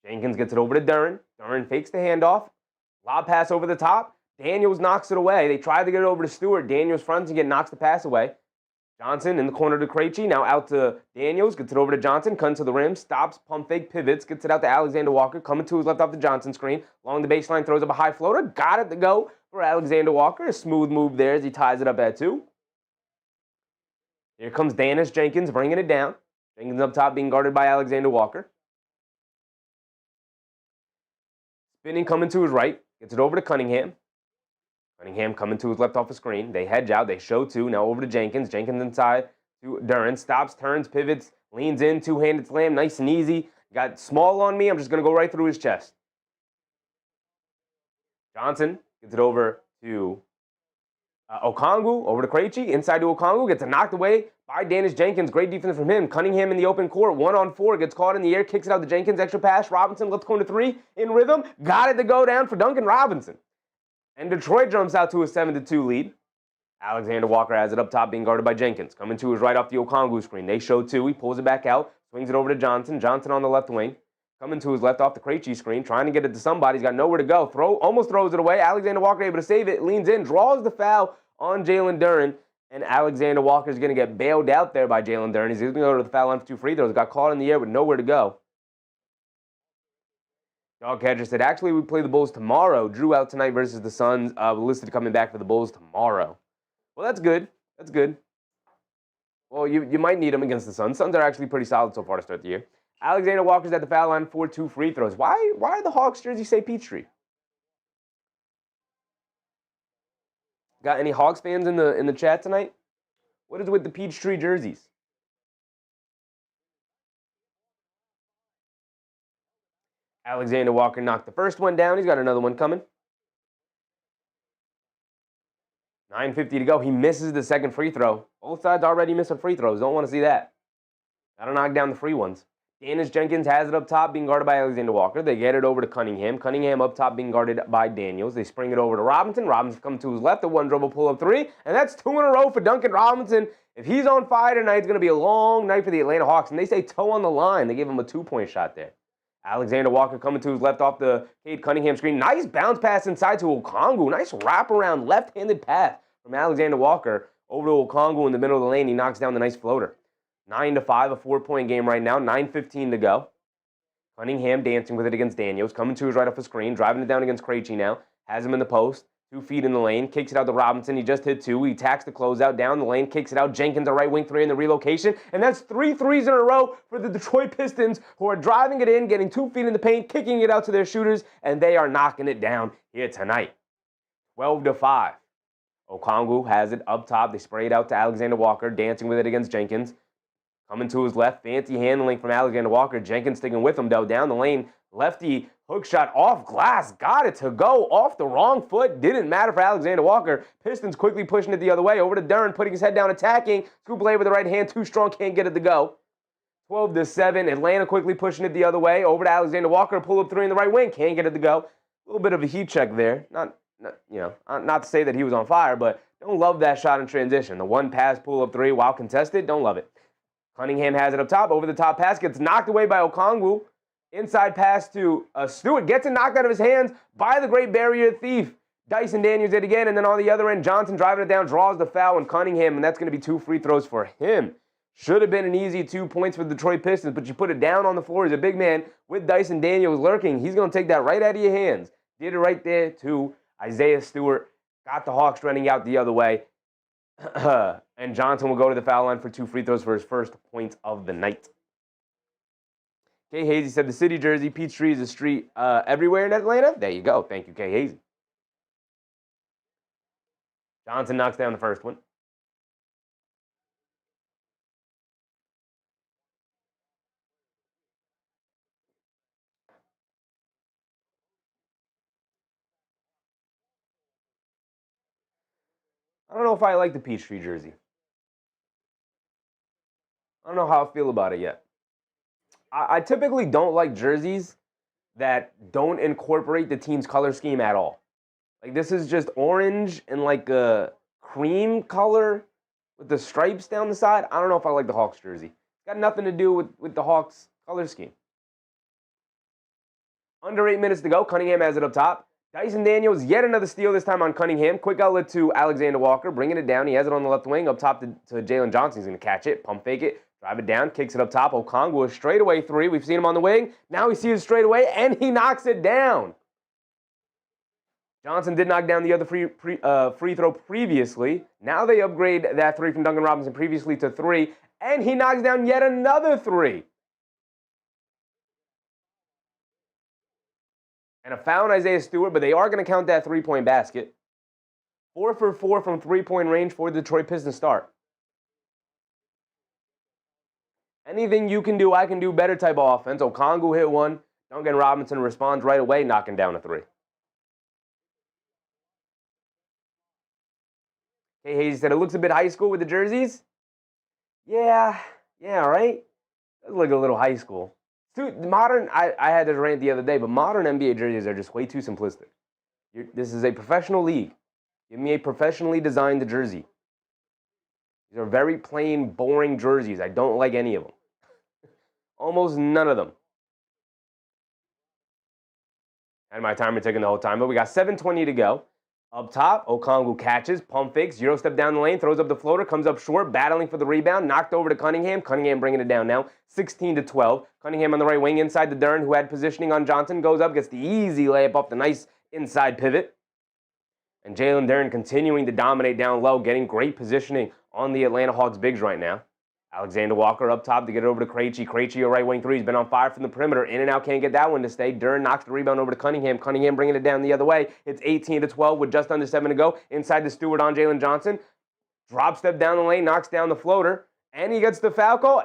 Jenkins gets it over to Duren. Duren fakes the handoff. Lob pass over the top. Daniels knocks it away. They tried to get it over to Stewart. Daniels fronts and knocks the pass away. Johnson in the corner to Krejci. Now out to Daniels. Gets it over to Johnson. Comes to the rim. Stops. Pump fake. Pivots. Gets it out to Alexander Walker. Coming to his left off the Johnson screen. Along the baseline. Throws up a high floater. Got it to go for Alexander Walker. A smooth move there as he ties it up at 2. Here comes Dennis Jenkins bringing it down. Jenkins up top being guarded by Alexander Walker. Spinning coming to his right. Gets it over to Cunningham. Cunningham coming to his left off the screen. They hedge out. They show 2. Now over to Jenkins. Jenkins inside to Duren. Stops, turns, pivots, leans in. Two-handed slam. Nice and easy. Got small on me. I'm just going to go right through his chest. Johnson gets it over to Okongwu. Over to Krejci. Inside to Okongwu. Gets it knocked away by Dennis Jenkins. Great defense from him. Cunningham in the open court. 1-on-4. Gets caught in the air. Kicks it out to Jenkins. Extra pass. Robinson left corner 3 in rhythm. Got it to go down for Duncan Robinson. And Detroit jumps out to a 7-2 lead. Alexander Walker has it up top being guarded by Jenkins. Coming to his right off the Okongwu screen. They show 2. He pulls it back out. Swings it over to Johnson. Johnson on the left wing. Coming to his left off the Krejci screen. Trying to get it to somebody. He's got nowhere to go. Almost throws it away. Alexander Walker able to save it. Leans in. Draws the foul on Jalen Duren. And Alexander Walker's going to get bailed out there by Jalen Duren. He's going to go to the foul line for 2 free throws. Got caught in the air with nowhere to go. Dog Catcher said, actually, we play the Bulls tomorrow. Drew out tonight versus the Suns. Listed coming back for the Bulls tomorrow. Well, that's good. That's good. Well, you might need him against the Suns. Suns are actually pretty solid so far to start the year. Alexander Walker's at the foul line for 2 free throws. Why are the Hawks jersey say Peachtree? Got any Hawks fans in the chat tonight? What is with the Peachtree jerseys? Alexander Walker knocked the first one down. He's got another one coming. 9:50 to go. He misses the second free throw. Both sides already missing free throws. Don't want to see that. Got to knock down the free ones. Danius Jenkins has it up top, being guarded by Alexander Walker. They get it over to Cunningham. Cunningham up top, being guarded by Daniels. They spring it over to Robinson. Robinson comes to his left. A one-dribble pull-up three. And that's 2 in a row for Duncan Robinson. If he's on fire tonight, it's going to be a long night for the Atlanta Hawks. And they say toe on the line. They gave him a 2-point shot there. Alexander Walker coming to his left off the Cade Cunningham screen. Nice bounce pass inside to Okongwu. Nice wraparound left-handed pass from Alexander Walker over to Okongwu in the middle of the lane. He knocks down the nice floater. 9-5, a 4-point game right now. 9:15 to go. Cunningham dancing with it against Daniels. Coming to his right off the screen. Driving it down against Krejci now. Has him in the post. 2 feet in the lane. Kicks it out to Robinson. He just hit 2. He tacks the closeout down the lane. Kicks it out. Jenkins, a right wing 3 in the relocation. And that's 3 threes in a row for the Detroit Pistons, who are driving it in, getting 2 feet in the paint, kicking it out to their shooters, and they are knocking it down here tonight. 12-5. Okongwu has it up top. They spray it out to Alexander Walker, dancing with it against Jenkins. Coming to his left, fancy handling from Alexander Walker. Jenkins sticking with him, though, down the lane. Lefty hook shot off glass. Got it to go off the wrong foot. Didn't matter for Alexander Walker. Pistons quickly pushing it the other way. Over to Duren, putting his head down, attacking. Scoop play with the right hand. Too strong, can't get it to go. 12-7. Atlanta quickly pushing it the other way. Over to Alexander Walker. Pull up 3 in the right wing. Can't get it to go. A little bit of a heat check there. Not to say that he was on fire, but don't love that shot in transition. The one pass pull up 3 while contested. Don't love it. Cunningham has it up top. Over the top pass. Gets knocked away by Okongwu. Inside pass to Stewart. Gets it knocked out of his hands by the great barrier thief. Dyson Daniels did again. And then on the other end, Johnson driving it down. Draws the foul on Cunningham. And that's going to be 2 free throws for him. Should have been an easy 2 points for the Detroit Pistons. But you put it down on the floor. He's a big man with Dyson Daniels lurking. He's going to take that right out of your hands. Did it right there to Isaiah Stewart. Got the Hawks running out the other way. And Johnson will go to the foul line for 2 free throws for his first points of the night. Kay Hazy said the city jersey, Peachtree is a street everywhere in Atlanta. There you go. Thank you, Kay Hazy. Johnson knocks down the first one. I don't know if I like the Peachtree jersey. I don't know how I feel about it yet. I typically don't like jerseys that don't incorporate the team's color scheme at all. Like, this is just orange and like a cream color with the stripes down the side. I don't know if I like the Hawks jersey. It's got nothing to do with the Hawks color scheme. Under 8 minutes to go. Cunningham has it up top. Dyson Daniels, yet another steal, this time on Cunningham. Quick outlet to Alexander Walker, bringing it down. He has it on the left wing, up top to Jalen Johnson. He's going to catch it, pump fake it, drive it down, kicks it up top. Okongwu, a straightaway 3. We've seen him on the wing. Now he sees it straightaway, and he knocks it down. Johnson did knock down the other free throw previously. Now they upgrade that 3 from Duncan Robinson previously to 3, and he knocks down yet another 3. And a foul on Isaiah Stewart, but they are going to count that 3-point basket. 4 for 4 from 3-point range for the Detroit Pistons start. Anything you can do, I can do better type of offense. Okongwu hit 1. Duncan Robinson responds right away, knocking down a 3. Kay Hayes said, it looks a bit high school with the jerseys. Yeah, right? Does look a little high school. Dude, modern, I had this rant the other day, but modern NBA jerseys are just way too simplistic. This is a professional league. Give me a professionally designed jersey. These are very plain, boring jerseys. I don't like any of them. Almost none of them. Had my timer ticking the whole time, but we got 7:20 to go. Up top, Okongwu catches, pump fakes, zero step down the lane, throws up the floater, comes up short, battling for the rebound, knocked over to Cunningham. Cunningham bringing it down now, 16-12. Cunningham on the right wing inside the Duren, who had positioning on Johnson, goes up, gets the easy layup off the nice inside pivot. And Jalen Duren continuing to dominate down low, getting great positioning on the Atlanta Hawks bigs right now. Alexander Walker up top to get it over to Krejci. Krejci, a right wing three. He's been on fire from the perimeter. In and out, can't get that one to stay. Duren knocks the rebound over to Cunningham. Cunningham bringing it down the other way. It's 18-12 with just under 7 to go. Inside the Stewart on Jalen Johnson. Drop step down the lane, knocks down the floater. And he gets the foul call,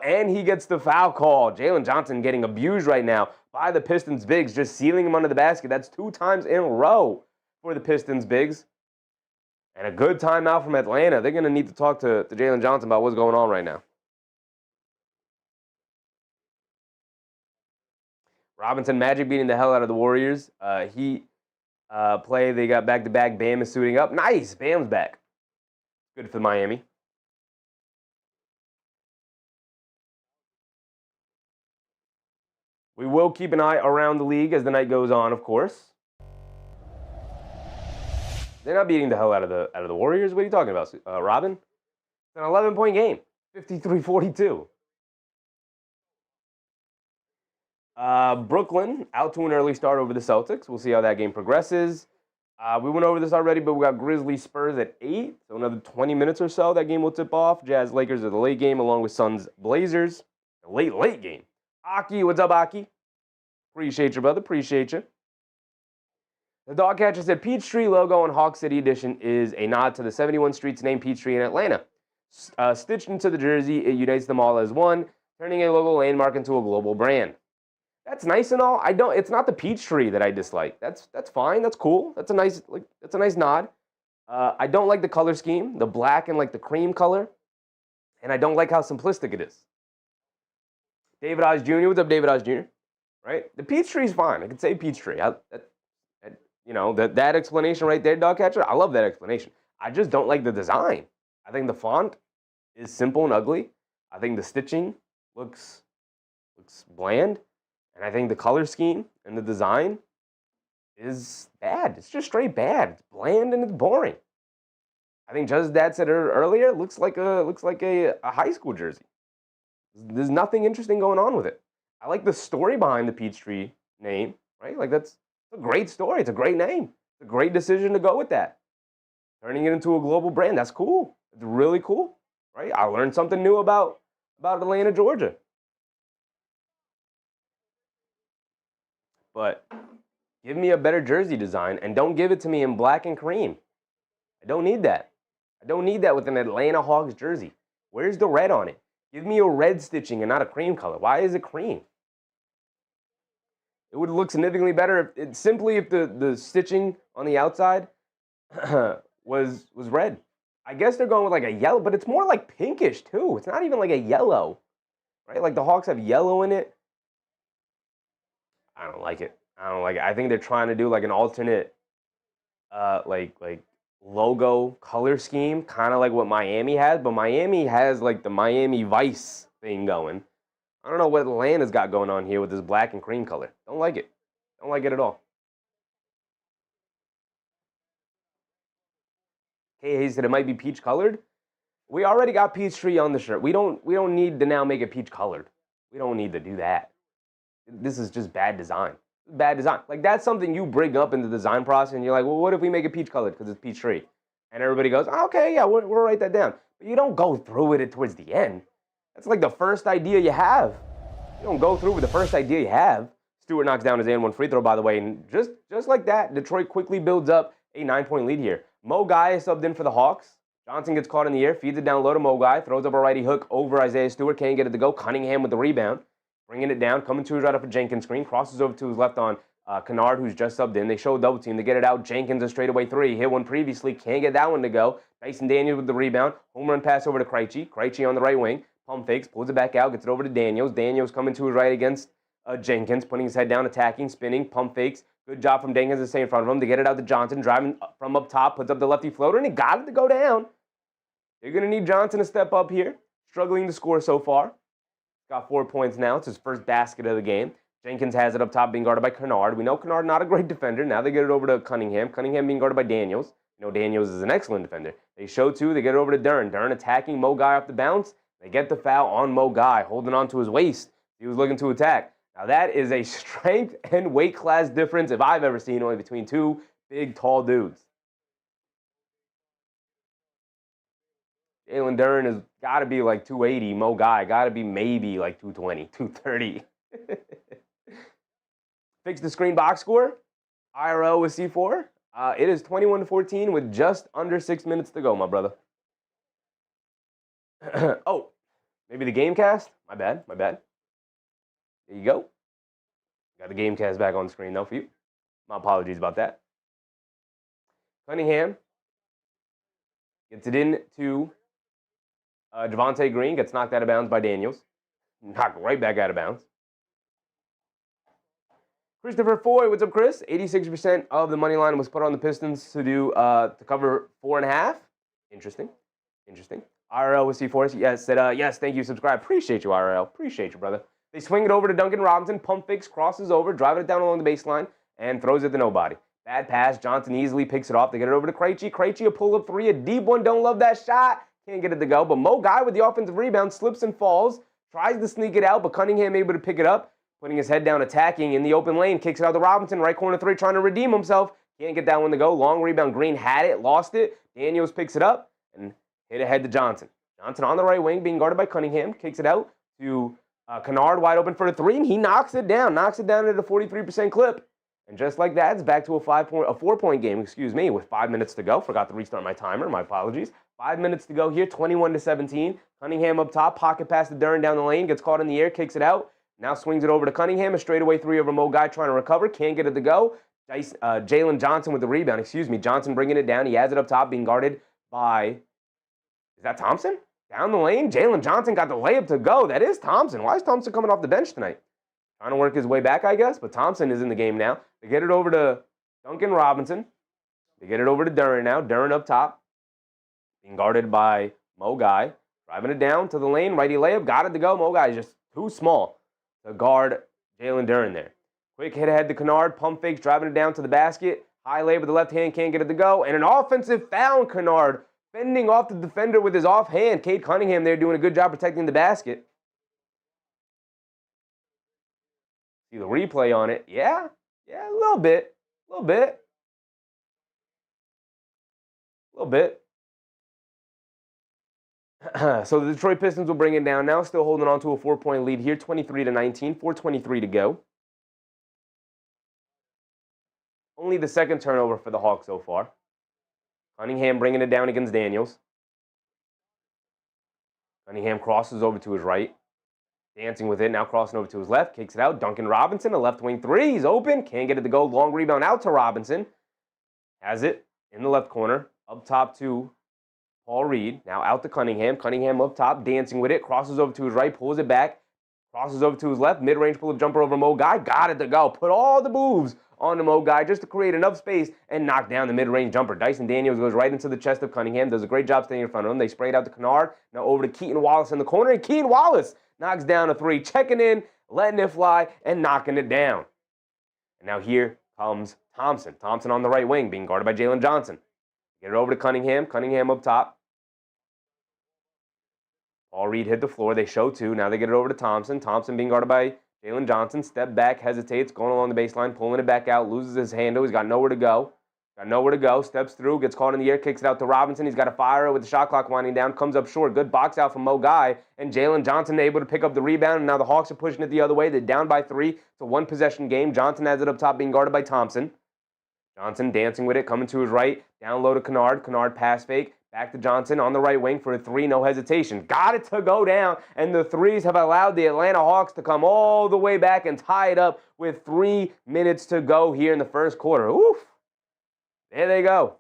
Jalen Johnson getting abused right now by the Pistons bigs, just sealing him under the basket. That's 2 times in a row for the Pistons bigs. And a good timeout from Atlanta. They're going to need to talk to Jalen Johnson about what's going on right now. Robinson Magic beating the hell out of the Warriors. They got back-to-back. Bam is suiting up. Nice, Bam's back. Good for Miami. We will keep an eye around the league as the night goes on, of course. They're not beating the hell out of the Warriors. What are you talking about, Robin? It's an 11-point game, 53-42. Brooklyn out to an early start over the Celtics. We'll see how that game progresses. We went over this already, but we got Grizzlies Spurs at 8. So another 20 minutes or so, that game will tip off. Jazz Lakers are the late game, along with Suns Blazers. The late game. Aki, what's up, Aki? Appreciate you, brother. Appreciate you. The dog catcher said Peachtree logo on Hawk City Edition is a nod to the 71 streets named Peachtree in Atlanta. Stitched into the jersey, it unites them all as one, turning a local landmark into a global brand. That's nice and all. It's not the Peachtree that I dislike. That's fine. That's cool. That's a nice nod. I don't like the color scheme, the black and the cream color, and I don't like how simplistic it is. David Oz Jr. What's up, David Oz Jr.? Right? The Peachtree is fine. I can say Peachtree. That explanation right there, dog catcher. I love that explanation. I just don't like the design. I think the font is simple and ugly. I think the stitching looks bland. And I think the color scheme and the design is bad. It's just straight bad. It's bland and it's boring. I think just as Dad said earlier, it looks like a high school jersey. There's nothing interesting going on with it. I like the story behind the Peachtree name, right? That's a great story. It's a great name. It's a great decision to go with that. Turning it into a global brand, that's cool. It's really cool, right? I learned something new about Atlanta, Georgia. But give me a better jersey design and don't give it to me in black and cream. I don't need that. I don't need that with an Atlanta Hawks jersey. Where's the red on it? Give me a red stitching and not a cream color. Why is it cream? It would look significantly better if the stitching on the outside was red. I guess they're going with a yellow, but it's more like pinkish too. It's not even like a yellow, right? The Hawks have yellow in it. I don't like it. I think they're trying to do an alternate, logo color scheme, kind of like what Miami has. But Miami has the Miami Vice thing going. I don't know what Atlanta's got going on here with this black and cream color. Don't like it. Don't like it at all. Kay Hayes said it might be peach colored. We already got Peachtree on the shirt. We don't need to now make it peach colored. We don't need to do that. This is just bad design. Bad design. That's something you bring up in the design process, and you're like, well, what if we make it peach colored because it's Peachtree? And everybody goes, oh, okay, yeah, we'll write that down. But you don't go through with it towards the end. That's the first idea you have. You don't go through with the first idea you have. Stewart knocks down his and one free throw, by the way, and just like that, Detroit quickly builds up a 9-point lead here. Mo Guy is subbed in for the Hawks. Johnson gets caught in the air, feeds it down low to Mo Guy, throws up a righty hook over Isaiah Stewart, can't get it to go. Cunningham with the rebound. Bringing it down, coming to his right off a Jenkins screen, crosses over to his left on Kennard, who's just subbed in. They show a double team. They get it out. Jenkins a straightaway three. Hit one previously. Can't get that one to go. Dyson Daniels with the rebound. Home run pass over to Krejci. Krejci on the right wing. Pump fakes. Pulls it back out. Gets it over to Daniels. Daniels coming to his right against Jenkins. Putting his head down. Attacking. Spinning. Pump fakes. Good job from Jenkins to stay in front of him. To get it out to Johnson. Driving from up top. Puts up the lefty floater. And he got it to go down. You're going to need Johnson to step up here. Struggling to score so far. Got 4 points now. It's his first basket of the game. Jenkins has it up top being guarded by Kennard. We know Kennard not a great defender. Now they get it over to Cunningham. Cunningham being guarded by Daniels. Daniels is an excellent defender. They show two. They get it over to Duren. Duren attacking Mo Guy off the bounce. They get the foul on Mo Guy, holding on to his waist. He was looking to attack. Now, that is a strength and weight class difference, if I've ever seen, only between two big, tall dudes. Jalen Duren has got to be like 280. Mo Guy got to be maybe like 220, 230. Fix the screen box score. IRL with C4. It is 21-14 with just under 6 minutes to go, my brother. Oh, maybe the game cast? My bad. There you go. Got the game cast back on the screen, though, for you. My apologies about that. Cunningham gets it in to Javonte Green, gets knocked out of bounds by Daniels. Knocked right back out of bounds. Christopher Foy, what's up, Chris? 86% of the money line was put on the Pistons to cover 4.5. Interesting. IRL with C4. Yes, said, yes, thank you, subscribe. Appreciate you, IRL. Appreciate you, brother. They swing it over to Duncan Robinson. Pump fakes, crosses over, driving it down along the baseline, and throws it to nobody. Bad pass. Johnson easily picks it off. They get it over to Krejci. Krejci, a pull-up three, a deep one. Don't love that shot. Can't get it to go. But Mo Guy with the offensive rebound slips and falls. Tries to sneak it out, but Cunningham able to pick it up. Putting his head down, attacking in the open lane. Kicks it out to Robinson. Right corner three, trying to redeem himself. Can't get that one to go. Long rebound. Green had it, lost it. Daniels picks it up and hit ahead to Johnson. Johnson on the right wing, being guarded by Cunningham. Kicks it out to Kennard, wide open for a three, and he knocks it down at a 43% clip. And just like that, it's back to a 4-point game, with 5 minutes to go. Forgot to restart my timer, my apologies. 5 minutes to go here, 21-17. Cunningham up top, pocket pass to Duren down the lane, gets caught in the air, kicks it out. Now swings it over to Cunningham, a straightaway three over Mo Guy trying to recover, can't get it to go. Jalen Johnson with the rebound, Johnson bringing it down, he has it up top, being guarded by, is that Thompson? Down the lane, Jalen Johnson got the layup to go. That is Thompson. Why is Thompson coming off the bench tonight? Trying to work his way back, I guess, but Thompson is in the game now. They get it over to Duncan Robinson. They get it over to Duren now. Duren up top, being guarded by Mo Guy. Driving it down to the lane, righty layup, got it to go. Mo Guy is just too small to guard Jalen Duren there. Quick hit ahead to Kennard, pump fakes, driving it down to the basket. High lay with the left hand, can't get it to go. And an offensive foul, Kennard, fending off the defender with his offhand. Cade Cunningham there doing a good job protecting the basket. See the replay on it. Yeah, a little bit. So the Detroit Pistons will bring it down now, still holding on to a 4-point lead here, 23-19, 4:23 to go. Only the second turnover for the Hawks so far. Cunningham bringing it down against Daniels. Cunningham crosses over to his right. Dancing with it, now crossing over to his left. Kicks it out. Duncan Robinson, a left wing three. He's open. Can't get it to go. Long rebound out to Robinson. Has it in the left corner. Up top to Paul Reed. Now out to Cunningham. Cunningham up top, dancing with it. Crosses over to his right, pulls it back. Crosses over to his left. Mid-range pull-up jumper over Mo Guy. Got it to go. Put all the moves on the Mo Guy just to create enough space and knock down the mid-range jumper. Dyson Daniels goes right into the chest of Cunningham. Does a great job staying in front of him. They spray it out to Kennard. Now over to Keaton Wallace in the corner. And Keaton Wallace knocks down a three. Checking in, letting it fly, and knocking it down. And now here comes Thompson. Thompson on the right wing, being guarded by Jalen Johnson. Get it over to Cunningham. Cunningham up top. Paul Reed hit the floor. They show two. Now they get it over to Thompson. Thompson being guarded by Jalen Johnson. Step back, hesitates, going along the baseline, pulling it back out, loses his handle. He's got nowhere to go. Steps through, gets caught in the air, kicks it out to Robinson. He's got a fire with the shot clock winding down. Comes up short. Good box out from Mo Guy. And Jalen Johnson able to pick up the rebound. And now the Hawks are pushing it the other way. They're down by 3. It's a one-possession game. Johnson has it up top, being guarded by Thompson. Johnson dancing with it, coming to his right. Down low to Kennard. Kennard pass fake. Back to Johnson on the right wing for a three, no hesitation. Got it to go down, and the threes have allowed the Atlanta Hawks to come all the way back and tie it up with 3 minutes to go here in the first quarter. Oof. There they go.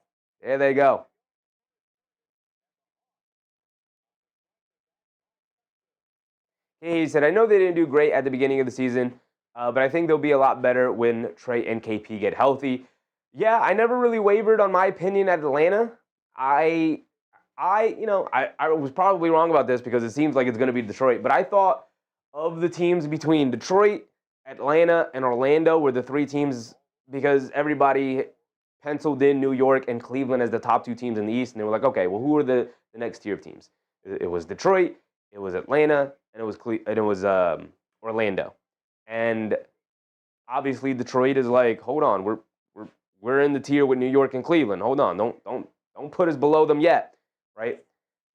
He said, I know they didn't do great at the beginning of the season, but I think they'll be a lot better when Trey and KP get healthy. Yeah, I never really wavered on my opinion at Atlanta. I was probably wrong about this because it seems like it's going to be Detroit, but I thought of the teams between Detroit, Atlanta, and Orlando were the 3 teams because everybody penciled in New York and Cleveland as the top 2 teams in the East, and they were like, okay, well, who are the next tier of teams? It was Detroit, it was Atlanta, and it was Orlando. And obviously Detroit is like, hold on, we're in the tier with New York and Cleveland. Hold on, don't put us below them yet, right?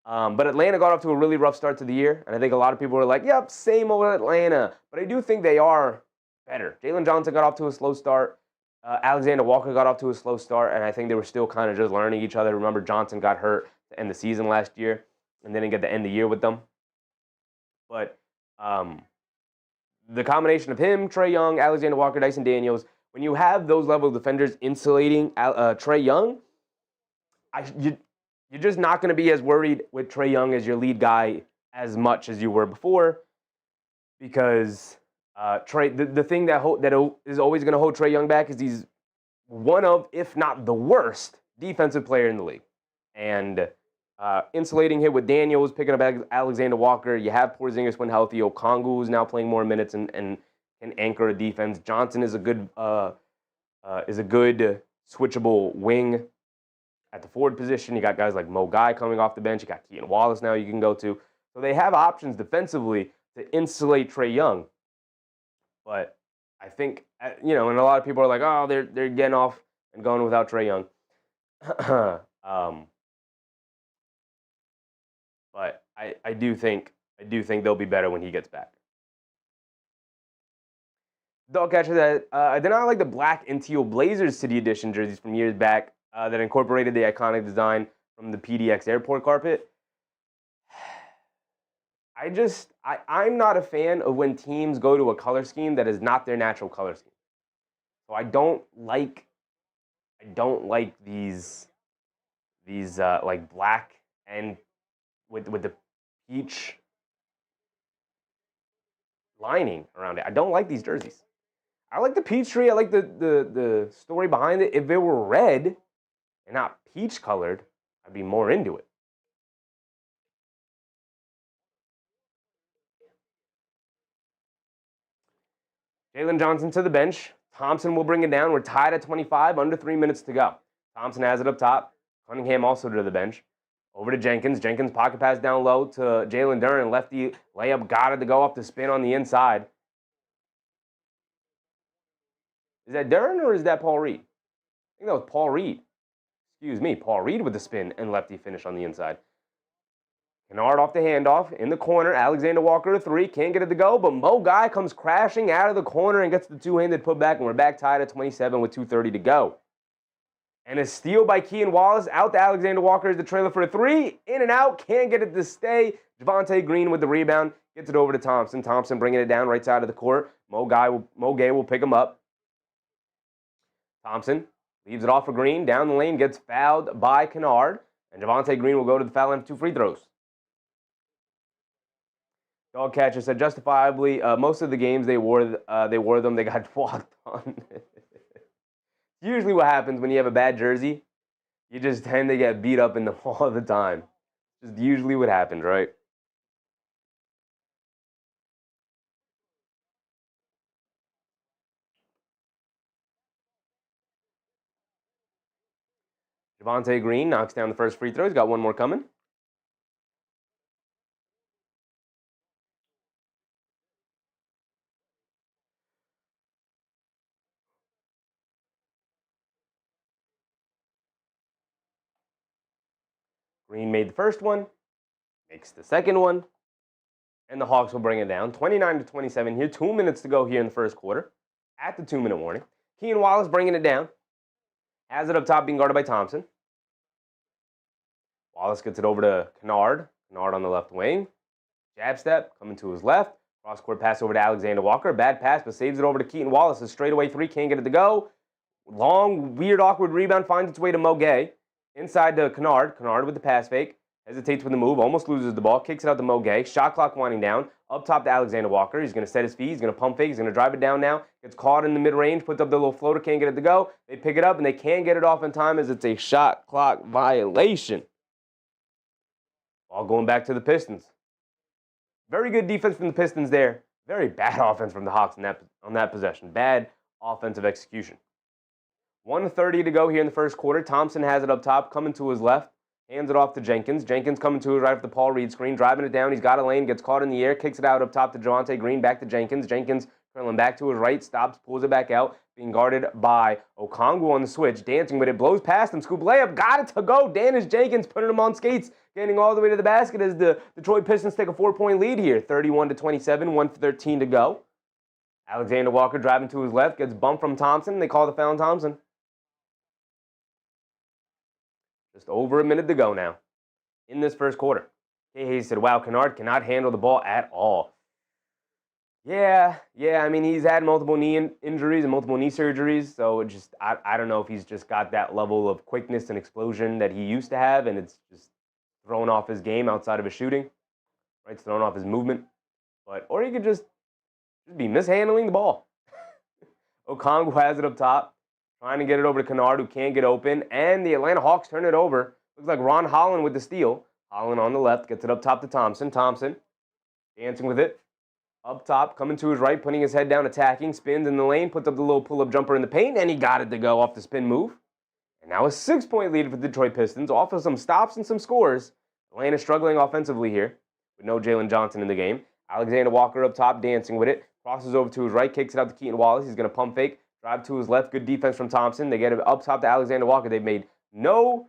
But Atlanta got off to a really rough start to the year, and I think a lot of people are like, yep, same old Atlanta. But I do think they are better. Jalen Johnson got off to a slow start. Alexander Walker got off to a slow start, and I think they were still kind of just learning each other. Remember, Johnson got hurt to end the season last year, and didn't get to end the year with them. But the combination of him, Trae Young, Alexander Walker, Dyson Daniels, when you have those level of defenders insulating Trae Young, you're just not going to be as worried with Trae Young as your lead guy as much as you were before, because the thing that is always going to hold Trae Young back is he's one of, if not the worst, defensive player in the league. And insulating him with Daniels, picking up Alexander Walker, you have Porzingis when healthy. Okongwu is now playing more minutes and can anchor a defense. Johnson is a good switchable wing at the forward position. You got guys like Mo Guy coming off the bench. You got Keaton Wallace now you can go to. So they have options defensively to insulate Trae Young. But I think, and a lot of people are like, oh, they're getting off and going without Trae Young. But I do think they'll be better when he gets back. Dog catcher that I did not like the black and teal Blazers City Edition jerseys from years back that incorporated the iconic design from the PDX airport carpet. I'm not a fan of when teams go to a color scheme that is not their natural color scheme. So I don't like these like black and with the peach lining around it. I don't like these jerseys. I like the peach tree. I like the story behind it. If it were red and not peach colored, I'd be more into it. Jalen Johnson to the bench. Thompson will bring it down. We're tied at 25, under 3 minutes to go. Thompson has it up top. Cunningham also to the bench. Over to Jenkins. Jenkins pocket pass down low to Jalen Duren. Lefty layup got it to go off the spin on the inside. Is that Duren or is that Paul Reed? I think that was Paul Reed. Excuse me, Paul Reed with the spin and lefty finish on the inside. Kennard off the handoff in the corner. Alexander Walker a 3. Can't get it to go, but Mo Guy comes crashing out of the corner and gets the two-handed putback, and we're back tied at 27 with 2:30 to go. And a steal by Keaton Wallace out to Alexander Walker as the trailer for a 3. In and out. Can't get it to stay. Javonte Green with the rebound. Gets it over to Thompson. Thompson bringing it down right side of the court. Mo Gay will pick him up. Thompson leaves it off for Green. Down the lane. Gets fouled by Kennard. And Javonte Green will go to the foul line for 2 free throws. Dog catcher said justifiably, most of the games they wore them, they got walked on. Usually what happens when you have a bad jersey, you just tend to get beat up in them all the time. Just usually what happens, right? Javonte Green knocks down the first free throw. He's got one more coming. Green made the first one, makes the second one, and the Hawks will bring it down. 29-27 here. 2 minutes to go here in the first quarter at the 2-minute warning. Keaton Wallace bringing it down. Has it up top, being guarded by Thompson. Wallace gets it over to Kennard. Kennard on the left wing. Jab step, coming to his left. Cross-court pass over to Alexander Walker. Bad pass, but saves it over to Keaton Wallace. A straightaway 3, can't get it to go. Long, weird, awkward rebound, finds its way to Mo Gay. Inside to Kennard. Kennard with the pass fake. Hesitates with the move. Almost loses the ball. Kicks it out to Mo Gay. Shot clock winding down. Up top to Alexander Walker. He's going to set his feet. He's going to pump fake. He's going to drive it down now. Gets caught in the mid-range. Puts up the little floater. Can't get it to go. They pick it up, and they can't get it off in time as it's a shot clock violation. Ball going back to the Pistons. Very good defense from the Pistons there. Very bad offense from the Hawks on that possession. Bad offensive execution. 1:30 to go here in the first quarter. Thompson has it up top, coming to his left. Hands it off to Jenkins. Jenkins coming to his right off the Paul Reed screen, driving it down. He's got a lane, gets caught in the air, kicks it out up top to Javonte Green, back to Jenkins. Jenkins curling back to his right, stops, pulls it back out, being guarded by Okongwu on the switch, dancing with it, blows past him, scoop layup, got it to go. Dennis Jenkins putting him on skates, getting all the way to the basket as the Detroit Pistons take a 4-point lead here, 31-27, 1:13 to go. Alexander Walker driving to his left, gets bumped from Thompson. They call the foul on Thompson. Just over a minute to go now in this first quarter. Kay Hayes said, wow, Kennard cannot handle the ball at all. Yeah, I mean, he's had multiple knee injuries and multiple knee surgeries, so it just, I don't know if he's just got that level of quickness and explosion that he used to have, and it's just thrown off his game outside of his shooting, right? It's thrown off his movement. Or he could just be mishandling the ball. Okongwu has it up top, trying to get it over to Kennard, who can't get open, and the Atlanta Hawks turn it over. Looks like Ron Holland with the steal. Holland on the left, gets it up top to Thompson. Thompson dancing with it. Up top, coming to his right, putting his head down, attacking, spins in the lane, puts up the little pull-up jumper in the paint, and he got it to go off the spin move. And now a 6-point lead for the Detroit Pistons, off of some stops and some scores. Atlanta struggling offensively here, with no Jalen Johnson in the game. Alexander Walker up top, dancing with it. Crosses over to his right, kicks it out to Keaton Wallace. He's going to pump fake, drive to his left. Good defense from Thompson. They get it up top to Alexander Walker. They've made no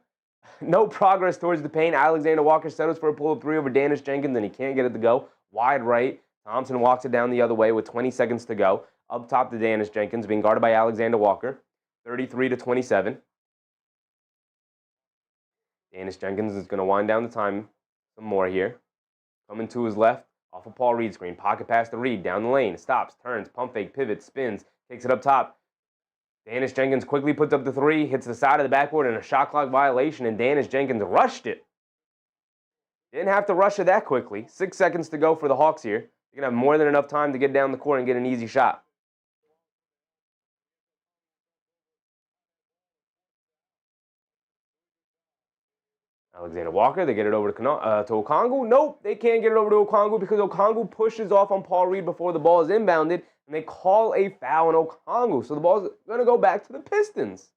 progress towards the paint. Alexander Walker settles for a pull-up three over Dennis Jenkins, and he can't get it to go. Wide right. Thompson walks it down the other way with 20 seconds to go. Up top to Dennis Jenkins, being guarded by Alexander Walker. 33-27. Dennis Jenkins is going to wind down the time some more here. Coming to his left, off a Paul Reed screen. Pocket pass to Reed, down the lane. Stops, turns, pump fake, pivots, spins, takes it up top. Dennis Jenkins quickly puts up the three, hits the side of the backboard in a shot clock violation, and Dennis Jenkins rushed it. Didn't have to rush it that quickly. 6 seconds to go for the Hawks here. They're going to have more than enough time to get down the court and get an easy shot. Alexander Walker, they get it over to Okongwu. Nope, they can't get it over to Okongwu because Okongwu pushes off on Paul Reed before the ball is inbounded, and they call a foul on Okongwu. So the ball is going to go back to the Pistons.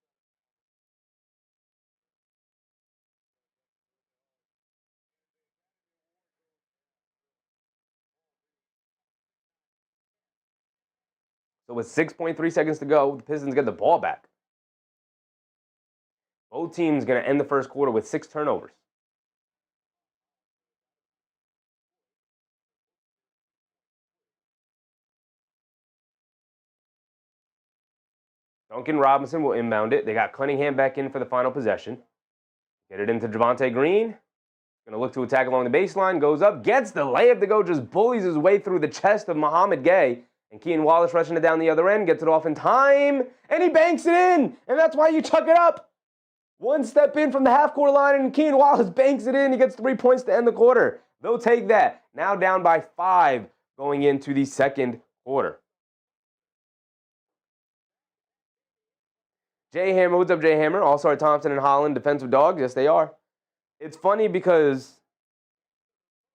So with 6.3 seconds to go, the Pistons get the ball back. Both teams going to end the first quarter with 6 turnovers. Duncan Robinson will inbound it. They got Cunningham back in for the final possession. Get it into Javonte Green. Going to look to attack along the baseline. Goes up, gets the layup to go, just bullies his way through the chest of Mohamed Gay. And Keaton Wallace rushing it down the other end, gets it off in time, and he banks it in. And that's why you chuck it up. One step in from the half-court line, and Keaton Wallace banks it in. He gets 3 points to end the quarter. They'll take that. Now down by 5 going into the second quarter. Jay Hammer, what's up, Jay Hammer? All-Star Thompson and Holland, defensive dogs. Yes, they are. It's funny because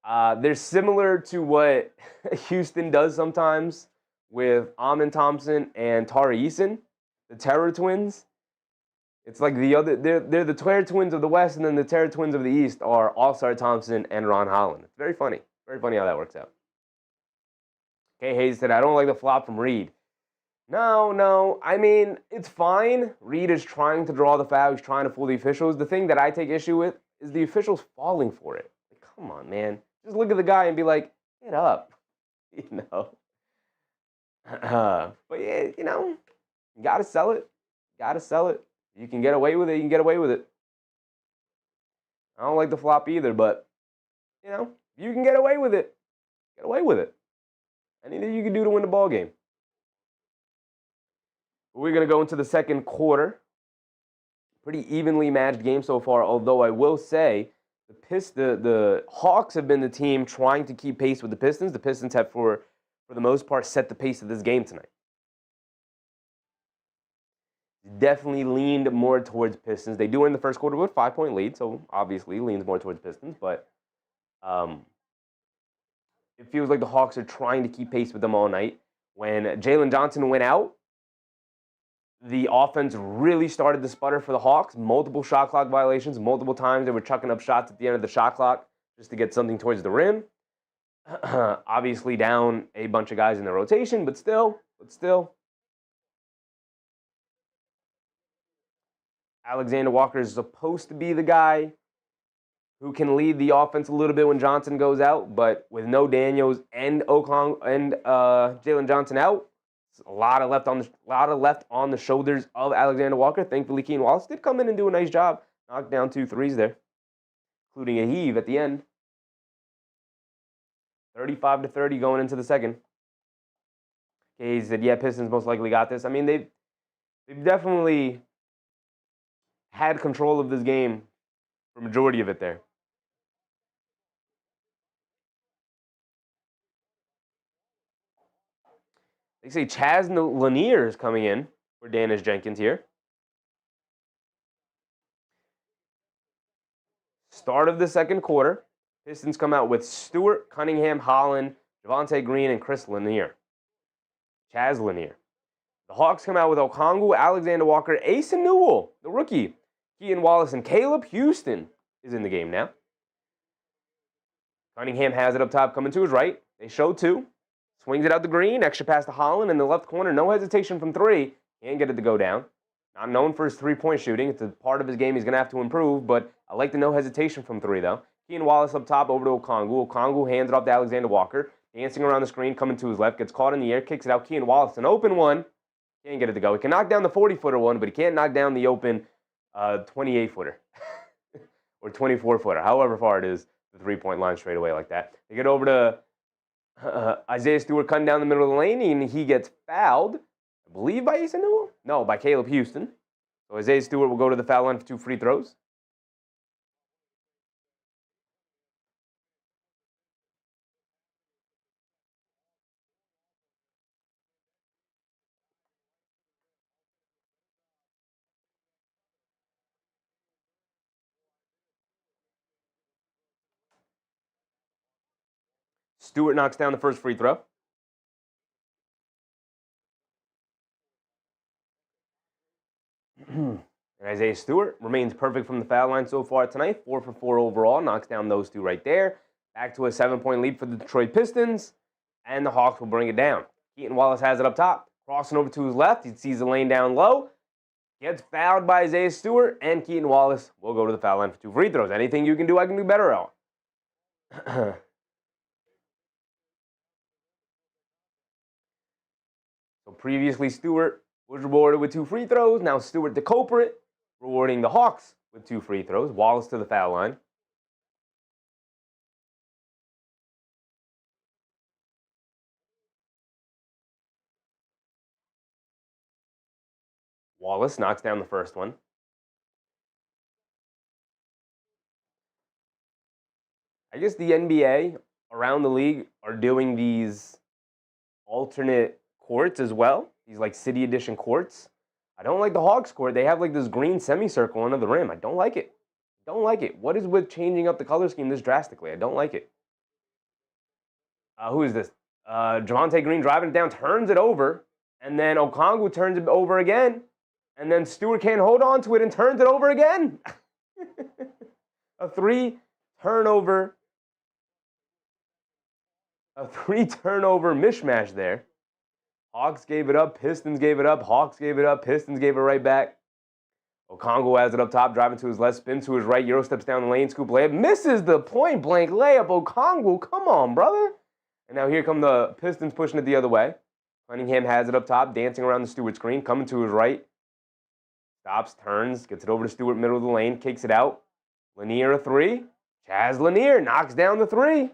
they're similar to what Houston does sometimes with Amen Thompson and Tari Eason, the Terror Twins. It's like they're the Terror Twins of the West, and then the Terror Twins of the East are All-Star Thompson and Ron Holland. It's very funny. Very funny how that works out. Kay Hayes said, I don't like the flop from Reed. No. I mean, it's fine. Reed is trying to draw the foul. He's trying to fool the officials. The thing that I take issue with is the officials falling for it. Like, come on, man. Just look at the guy and be like, get up. You know? But yeah, you know, you got to sell it. You can get away with it. You can get away with it. I don't like the flop either, but, you know, you can get away with it. Get away with it. Anything you can do to win the ball game. We're going to go into the second quarter. Pretty evenly matched game so far, although I will say the Hawks have been the team trying to keep pace with the Pistons. The Pistons have, for the most part, set the pace of this game tonight. Definitely leaned more towards Pistons. They do in the first quarter with a 5-point lead, so obviously leans more towards Pistons, but it feels like the Hawks are trying to keep pace with them all night. When Jalen Johnson went out, the offense really started to sputter for the Hawks. Multiple shot clock violations, multiple times they were chucking up shots at the end of the shot clock just to get something towards the rim. Obviously down a bunch of guys in the rotation, but still. Alexander Walker is supposed to be the guy who can lead the offense a little bit when Johnson goes out, but with no Daniels and Okongwu and Jalen Johnson out, a lot of left on the shoulders of Alexander Walker. Thankfully, Keane Wallace did come in and do a nice job, knocked down 2 threes there, including a heave at the end. 35-30 going into the second. Cade said, "Yeah, Pistons most likely got this." I mean, they've definitely had control of this game for the majority of it there. They say Chaz Lanier is coming in for Danis Jenkins here. Start of the second quarter, Pistons come out with Stewart, Cunningham, Holland, Javonte Green, and Chaz Lanier. The Hawks come out with Okongwu, Alexander Walker, Asa Newell, the rookie, Keaton Wallace, and Caleb Houston is in the game now. Cunningham has it up top, coming to his right. They show 2. Swings it out the green, extra pass to Holland in the left corner. No hesitation from 3. Can't get it to go down. Not known for his three-point shooting. It's a part of his game he's going to have to improve, but I like the no hesitation from 3, though. Keaton Wallace up top over to Okongwu. Okongwu hands it off to Alexander Walker. Dancing around the screen, coming to his left. Gets caught in the air, kicks it out. Keaton Wallace, an open one. Can't get it to go. He can knock down the 40-footer one, but he can't knock down the open 28-footer. Or 24-footer, however far it is, the three-point line straight away like that. They get over to Isaiah Stewart cutting down the middle of the lane, and he gets fouled, I believe, by Asa Newell? No, by Caleb Houston. So Isaiah Stewart will go to the foul line for 2 free throws. Stewart knocks down the first free throw. And Isaiah Stewart remains perfect from the foul line so far tonight. 4 for 4 overall. Knocks down those 2 right there. Back to a 7-point lead for the Detroit Pistons. And the Hawks will bring it down. Keaton Wallace has it up top. Crossing over to his left. He sees the lane down low. Gets fouled by Isaiah Stewart. And Keaton Wallace will go to the foul line for 2 free throws. Anything you can do, I can do better at. So previously, Stewart was rewarded with 2 free throws. Now Stewart, the culprit, rewarding the Hawks with 2 free throws. Wallace to the foul line. Wallace knocks down the first one. I guess the NBA around the league are doing these alternate courts as well. These like city edition courts. I don't like the Hawks court. They have like this green semicircle under the rim. I don't like it. Don't like it. What is with changing up the color scheme this drastically? I don't like it. Who is this? Javonte Green driving it down, turns it over, and then Okongwu turns it over again, and then Stewart can't hold on to it and turns it over again. A 3-turnover mishmash there. Hawks gave it up, Pistons gave it up, Hawks gave it up, Pistons gave it right back. Okongwu has it up top, driving to his left, spins to his right, Euro steps down the lane, scoop layup, misses the point-blank layup. Okongwu, come on, brother. And now here come the Pistons pushing it the other way. Cunningham has it up top, dancing around the Stewart screen, coming to his right. Stops, turns, gets it over to Stewart, middle of the lane, kicks it out. Lanier a 3. Chaz Lanier knocks down the 3.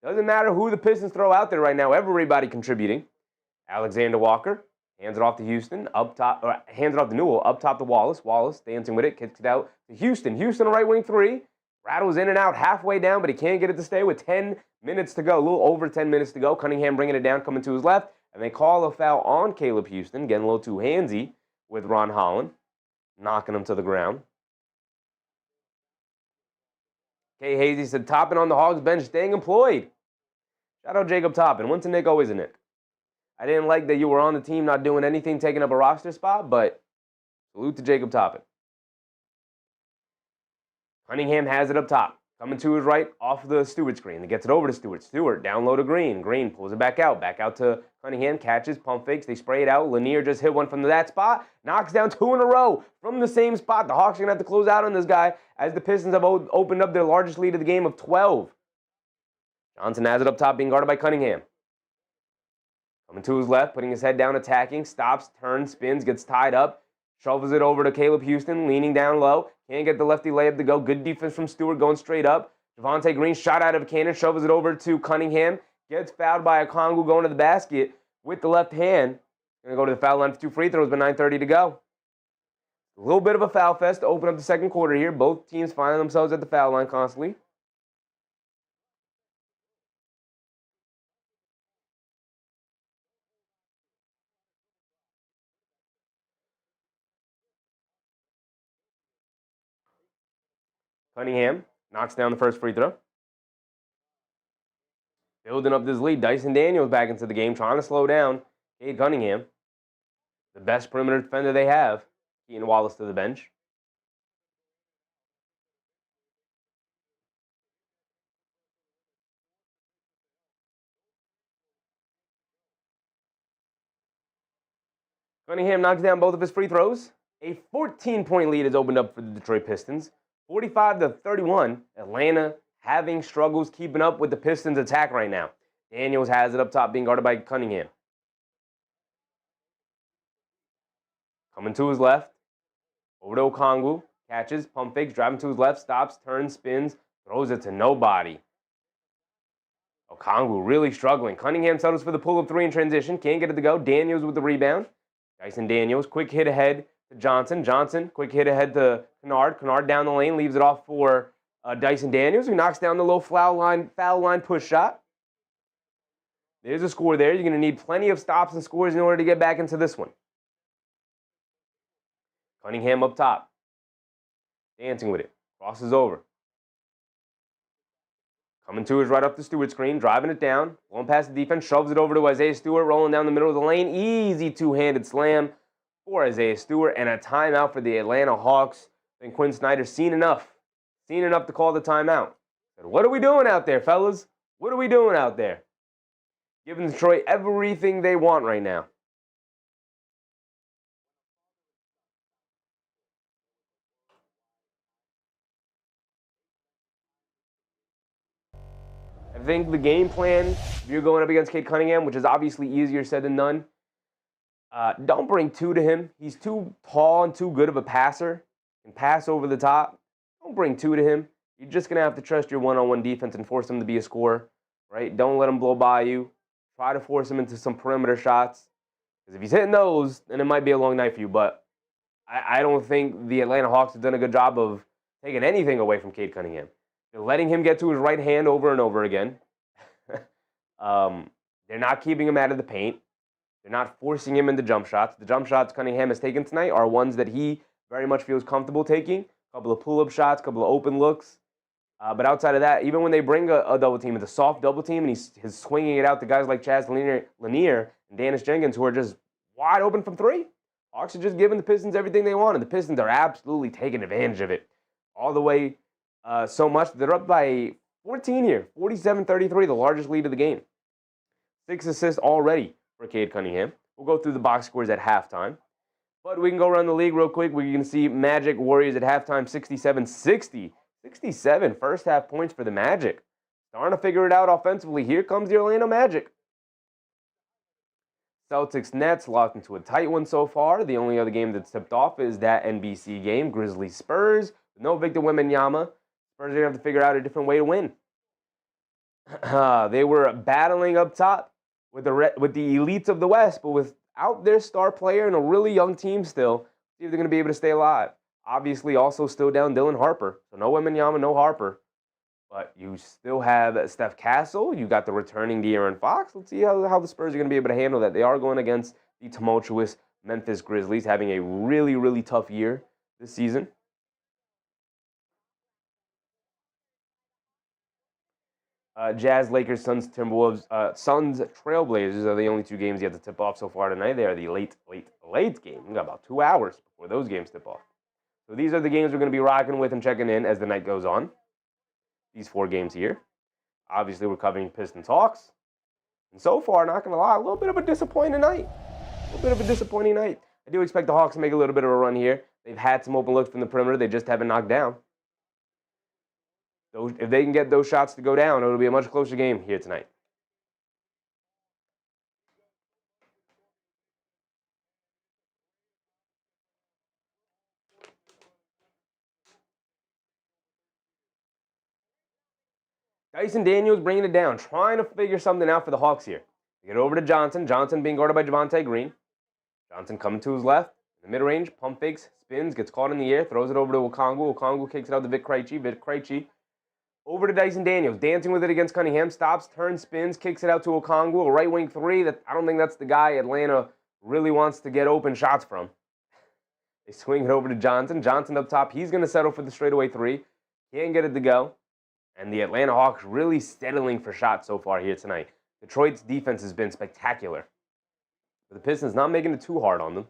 Doesn't matter who the Pistons throw out there right now, everybody contributing. Alexander Walker hands it off to Houston, up top, or hands it off to Newell, up top to Wallace. Wallace dancing with it, kicks it out to Houston. Houston, a right wing 3. Rattles in and out halfway down, but he can't get it to stay with 10 minutes to go. A little over 10 minutes to go. Cunningham bringing it down, coming to his left. And they call a foul on Caleb Houston, getting a little too handsy with Ron Holland, knocking him to the ground. Kay Hazy said, Toppin on the Hogs bench, staying employed. Shout out Jacob Toppin. Once a Nick, always a Nick. I didn't like that you were on the team not doing anything, taking up a roster spot, but salute to Jacob Toppin. Cunningham has it up top. Coming to his right off the Stewart screen. He gets it over to Stewart. Stewart down low to Green. Green pulls it back out. Back out to Cunningham. Catches, pump fakes. They spray it out. Lanier just hit one from that spot. Knocks down 2 in a row from the same spot. The Hawks are going to have to close out on this guy as the Pistons have opened up their largest lead of the game of 12. Johnson has it up top, being guarded by Cunningham. Coming to his left, putting his head down, attacking. Stops, turns, spins, gets tied up. Shovels it over to Caleb Houston, leaning down low. Can't get the lefty layup to go. Good defense from Stewart going straight up. Javonte Green shot out of a cannon, shovels it over to Cunningham. Gets fouled by Okongwu going to the basket with the left hand. Going to go to the foul line for 2 free throws, but 9:30 to go. A little bit of a foul fest to open up the second quarter here. Both teams finding themselves at the foul line constantly. Cunningham knocks down the first free throw. Building up this lead. Dyson Daniels back into the game, trying to slow down Cade Cunningham. The best perimeter defender they have. Keaton Wallace to the bench. Cunningham knocks down both of his free throws. A 14-point lead is opened up for the Detroit Pistons. 45-31. Atlanta having struggles keeping up with the Pistons' attack right now. Daniels has it up top, being guarded by Cunningham. Coming to his left. Over to Okongwu. Catches, pump fakes, driving to his left, stops, turns, spins, throws it to nobody. Okongwu really struggling. Cunningham settles for the pull-up 3 in transition. Can't get it to go. Daniels with the rebound. Dyson Daniels, quick hit ahead to Johnson. Johnson, quick hit ahead to Kennard. Kennard down the lane, leaves it off for Dyson Daniels, who knocks down the low foul line push shot. There's a score there. You're going to need plenty of stops and scores in order to get back into this one. Cunningham up top. Dancing with it. Crosses over. Coming to his right up the Stewart screen, driving it down. Going past the defense, shoves it over to Isaiah Stewart, rolling down the middle of the lane. Easy two-handed slam for Isaiah Stewart, and a timeout for the Atlanta Hawks. And Quinn Snyder's seen enough to call the timeout. Said, what are we doing out there, fellas? What are we doing out there? Giving Detroit everything they want right now. I think the game plan, if you're going up against Cade Cunningham, which is obviously easier said than done, don't bring 2 to him. He's too tall and too good of a passer. Can pass over the top. Don't bring 2 to him. You're just going to have to trust your one-on-one defense and force him to be a scorer, right? Don't let him blow by you. Try to force him into some perimeter shots. Because if he's hitting those, then it might be a long night for you. But I don't think the Atlanta Hawks have done a good job of taking anything away from Cade Cunningham. They're letting him get to his right hand over and over again. They're not keeping him out of the paint. They're not forcing him into jump shots. The jump shots Cunningham has taken tonight are ones that he very much feels comfortable taking. A couple of pull-up shots, a couple of open looks. But outside of that, even when they bring a double team, it's a soft double team, and he's swinging it out to guys like Chaz Lanier and Dennis Jenkins, who are just wide open from 3. Hawks are just giving the Pistons everything they want, and the Pistons are absolutely taking advantage of it. All the way so much that they're up by 14 here, 47-33, the largest lead of the game. 6 assists already for Cade Cunningham. We'll go through the box scores at halftime. But we can go around the league real quick. We can see Magic Warriors at halftime, 67-60. 67 first half points for the Magic. Starting to figure it out offensively. Here comes the Orlando Magic. Celtics Nets locked into a tight one so far. The only other game that's tipped off is that NBC game, Grizzlies Spurs. No Victor Wembanyama. Spurs are going to have to figure out a different way to win. They were battling up top with the elites of the West, but without their star player and a really young team still, see if they're going to be able to stay alive. Obviously, also still down Dylan Harper. So no Wembanyama, no Harper. But you still have Steph Castle. You got the returning De'Aaron Fox. Let's see how the Spurs are going to be able to handle that. They are going against the tumultuous Memphis Grizzlies, having a really, really tough year this season. Jazz, Lakers, Suns, Timberwolves, Suns, Trailblazers are the only 2 games you have to tip off so far tonight. They are the late game. We got about 2 hours before those games tip off. So these are the games we're going to be rocking with and checking in as the night goes on. These 4 games here. Obviously, we're covering Pistons Hawks. And so far, not going to lie, a little bit of a disappointing night. I do expect the Hawks to make a little bit of a run here. They've had some open looks from the perimeter. They just haven't knocked down. If they can get those shots to go down, it'll be a much closer game here tonight. Dyson Daniels bringing it down, trying to figure something out for the Hawks here. They get over to Johnson. Johnson being guarded by Javonte Green. Johnson coming to his left. In the mid-range, pump fakes, spins, gets caught in the air, throws it over to Okongwu. Okongwu kicks it out to Vic Krejci. Vic Krejci over to Dyson Daniels, dancing with it against Cunningham. Stops, turns, spins, kicks it out to Okongwu. A right wing 3. I don't think that's the guy Atlanta really wants to get open shots from. They swing it over to Johnson. Johnson up top. He's going to settle for the straightaway 3. Can't get it to go. And the Atlanta Hawks really settling for shots so far here tonight. Detroit's defense has been spectacular. But the Pistons not making it too hard on them.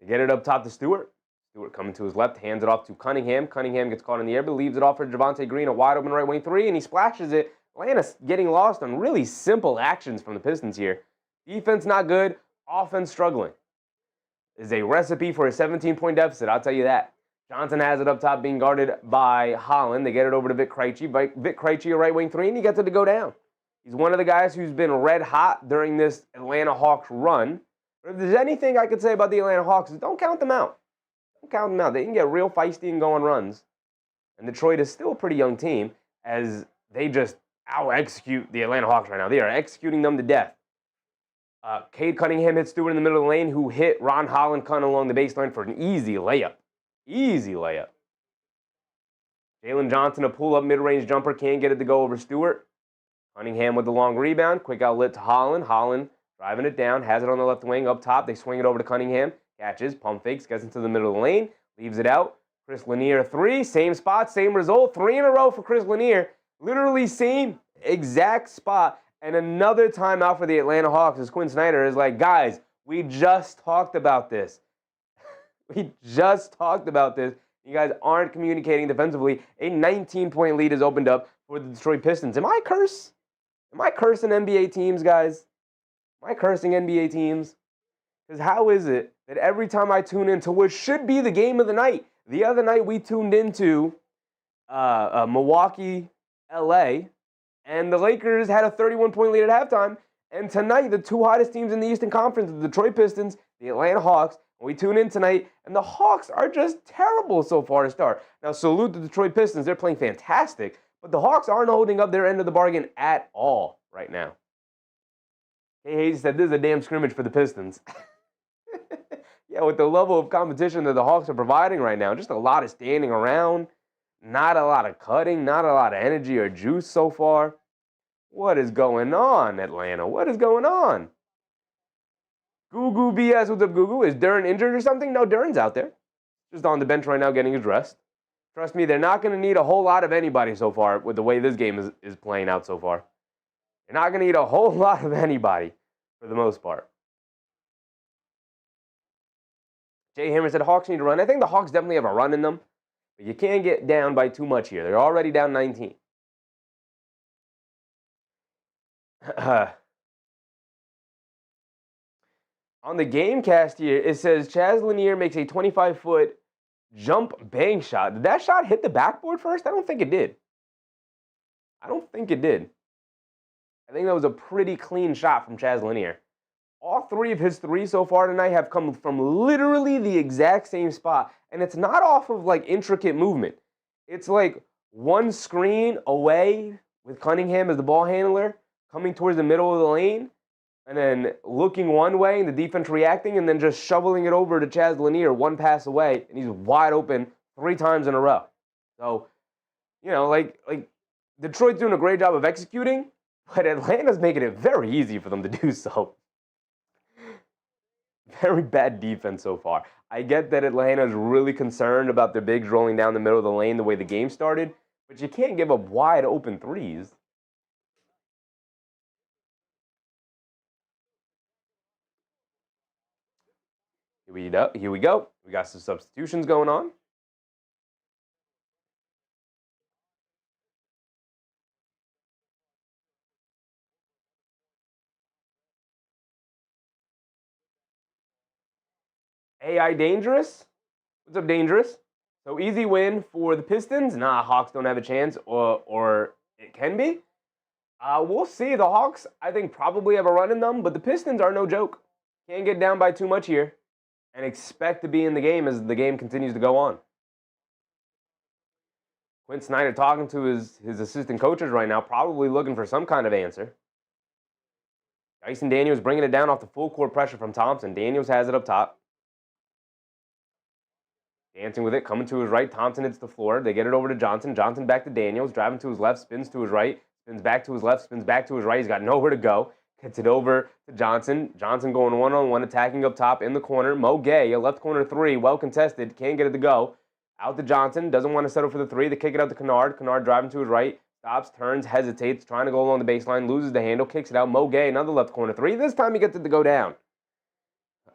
They get it up top to Stewart. Stewart coming to his left, hands it off to Cunningham. Cunningham gets caught in the air, but leaves it off for Javonte Green, a wide open right wing 3, and he splashes it. Atlanta's getting lost on really simple actions from the Pistons here. Defense not good, offense struggling. Is a recipe for a 17-point deficit, I'll tell you that. Johnson has it up top, being guarded by Holland. They get it over to Vic Krejci. Vic Krejci, a right wing 3, and he gets it to go down. He's one of the guys who's been red hot during this Atlanta Hawks run. But if there's anything I could say about the Atlanta Hawks, is don't count them out. Don't count them out. They can get real feisty and go on runs. And Detroit is still a pretty young team as they just out-execute the Atlanta Hawks right now. They are executing them to death. Cade Cunningham hit Stewart in the middle of the lane, who hit Ron Holland coming along the baseline for an easy layup. Easy layup. Jalen Johnson, a pull-up mid-range jumper, can't get it to go over Stewart. Cunningham with the long rebound. Quick outlet to Holland. Holland driving it down, has it on the left wing up top. They swing it over to Cunningham. Catches, pump fakes, gets into the middle of the lane, leaves it out. Chris Lanier 3, same spot, same result. 3 in a row for Chris Lanier. Literally same exact spot. And another timeout for the Atlanta Hawks as Quinn Snyder is like, guys, we just talked about this. We just talked about this. You guys aren't communicating defensively. A 19-point lead is opened up for the Detroit Pistons. Am I cursing NBA teams, guys? Am I cursing NBA teams? Because how is it that every time I tune into what should be the game of the night, the other night we tuned into Milwaukee, LA, and the Lakers had a 31-point lead at halftime. And tonight, the 2 hottest teams in the Eastern Conference, the Detroit Pistons, the Atlanta Hawks. We tune in tonight, and the Hawks are just terrible so far to start. Now, salute the Detroit Pistons. They're playing fantastic, but the Hawks aren't holding up their end of the bargain at all right now. Hey, Hayes said this is a damn scrimmage for the Pistons. Yeah, with the level of competition that the Hawks are providing right now, just a lot of standing around, not a lot of cutting, not a lot of energy or juice so far. What is going on, Atlanta? What is going on? Goo BS, what's up, Goo? Is Duren injured or something? No, Duren's out there. Just on the bench right now getting addressed. Trust me, they're not going to need a whole lot of anybody so far with the way this game is playing out so far. They're not going to need a whole lot of anybody for the most part. Jay Hammer said Hawks need to run. I think the Hawks definitely have a run in them, but you can't get down by too much here. They're already down 19. On the game cast here, it says Chaz Lanier makes a 25-foot jump bang shot. Did that shot hit the backboard first? I don't think it did. I think that was a pretty clean shot from Chaz Lanier. All 3 of his 3 so far tonight have come from literally the exact same spot. And it's not off of, like, intricate movement. It's like one screen away with Cunningham as the ball handler, coming towards the middle of the lane, and then looking one way and the defense reacting, and then just shoveling it over to Chaz Lanier one pass away, and he's wide open 3 times in a row. So, you know, like Detroit's doing a great job of executing, but Atlanta's making it very easy for them to do so. Very bad defense so far. I get that Atlanta's really concerned about their bigs rolling down the middle of the lane the way the game started, But you can't give up wide open threes. Here we go. We got some substitutions going on. AI Dangerous? What's up, Dangerous? So easy win for the Pistons. Nah, Hawks don't have a chance, or it can be. We'll see. The Hawks, I think, probably have a run in them, but the Pistons are no joke. Can't get down by too much here and expect to be in the game as the game continues to go on. Quinn Snyder talking to his assistant coaches right now, probably looking for some kind of answer. Dyson Daniels bringing it down off the full court pressure from Thompson. Daniels has it up top. Dancing with it, coming to his right. Thompson hits the floor. They get it over to Johnson. Johnson back to Daniels, driving to his left, spins to his right, spins back to his left, spins back to his right. He's got nowhere to go. Gets it over to Johnson. Johnson going one-on-one, attacking up top in the corner. Mo Gay, a left corner three, well contested. Can't get it to go. Out to Johnson. Doesn't want to settle for the three. They kick it out to Kennard. Kennard driving to his right. Stops, turns, hesitates, trying to go along the baseline. Loses the handle. Kicks it out. Mo Gay, another left corner three. This time he gets it to go down.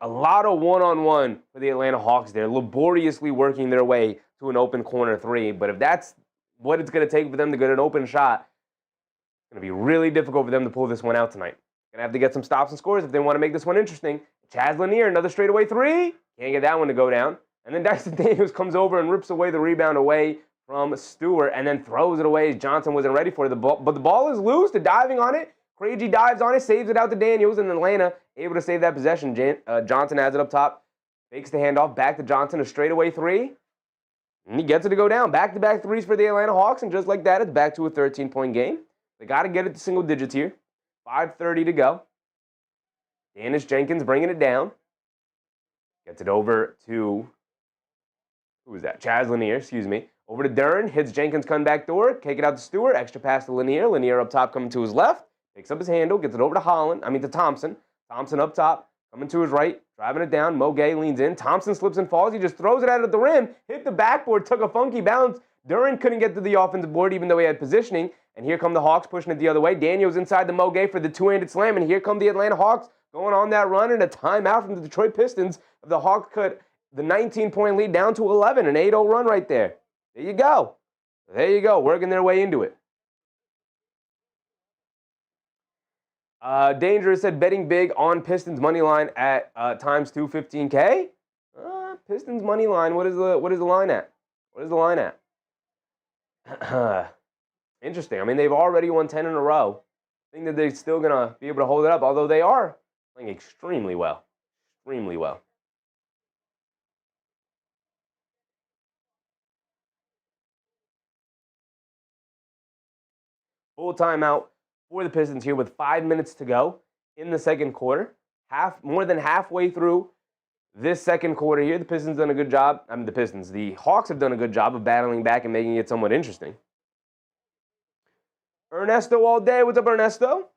A lot of one-on-one for the Atlanta Hawks there, laboriously working their way to an open corner three. But if that's what it's going to take for them to get an open shot, it's going to be really difficult for them to pull this one out tonight. Going to have to get some stops and scores if they want to make this one interesting. Chaz Lanier, another straightaway three. Can't get that one to go down. And then Dyson Daniels comes over and rips away the rebound away from Stewart and then throws it away as Johnson wasn't ready for it. But the ball is loose. They're diving on it. Craigie dives on it, saves it out to Daniels, and Atlanta able to save that possession. Johnson has it up top, fakes the handoff, back to Johnson, a straightaway three, and he gets it to go down. Back-to-back threes for the Atlanta Hawks, and just like that, it's back to a 13-point game. They got to get it to single digits here. 5:30 to go. Dennis Jenkins bringing it down. Gets it over to, who was that? Chaz Lanier, excuse me. Over to Duren, hits Jenkins' back door, kick it out to Stewart, extra pass to Lanier. Lanier up top coming to his left. Picks up his handle, gets it over to Thompson. Thompson up top, coming to his right, driving it down. Mo Gay leans in. Thompson slips and falls. He just throws it out at the rim, hit the backboard, took a funky bounce. Duren couldn't get to the offensive board even though he had positioning. And here come the Hawks pushing it the other way. Daniels inside the Mo Gay for the two-handed slam. And here come the Atlanta Hawks going on that run and a timeout from the Detroit Pistons. The Hawks cut the 19-point lead down to 11, an 8-0 run right there. There you go. There you go, working their way into it. Dangerous said betting big on Pistons money line at times 215K. Pistons money line. What is the line at? What is the line at? Interesting. I mean, they've already won 10 in a row. I think that they're still gonna be able to hold it up, although they are playing extremely well. Extremely well. Full timeout for the Pistons here with 5 minutes to go in the second quarter. More than halfway through this second quarter here, the Pistons done a good job. The Hawks have done a good job of battling back and making it somewhat interesting. Ernesto all day. What's up, Ernesto?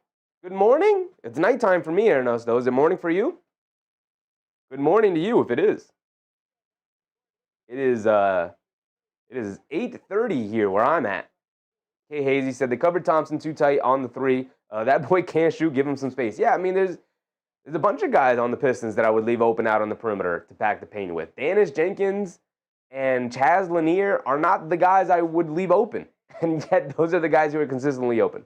Good morning. It's nighttime for me, Ernesto. Is it morning for you? Good morning to you if it is. It is 8:30 here where I'm at. Kay Hazy said they covered Thompson too tight on the three. That boy can't shoot. Give him some space. Yeah, I mean, there's a bunch of guys on the Pistons that I would leave open out on the perimeter to pack the paint with. Dennis Jenkins and Chaz Lanier are not the guys I would leave open. And yet those are the guys who are consistently open.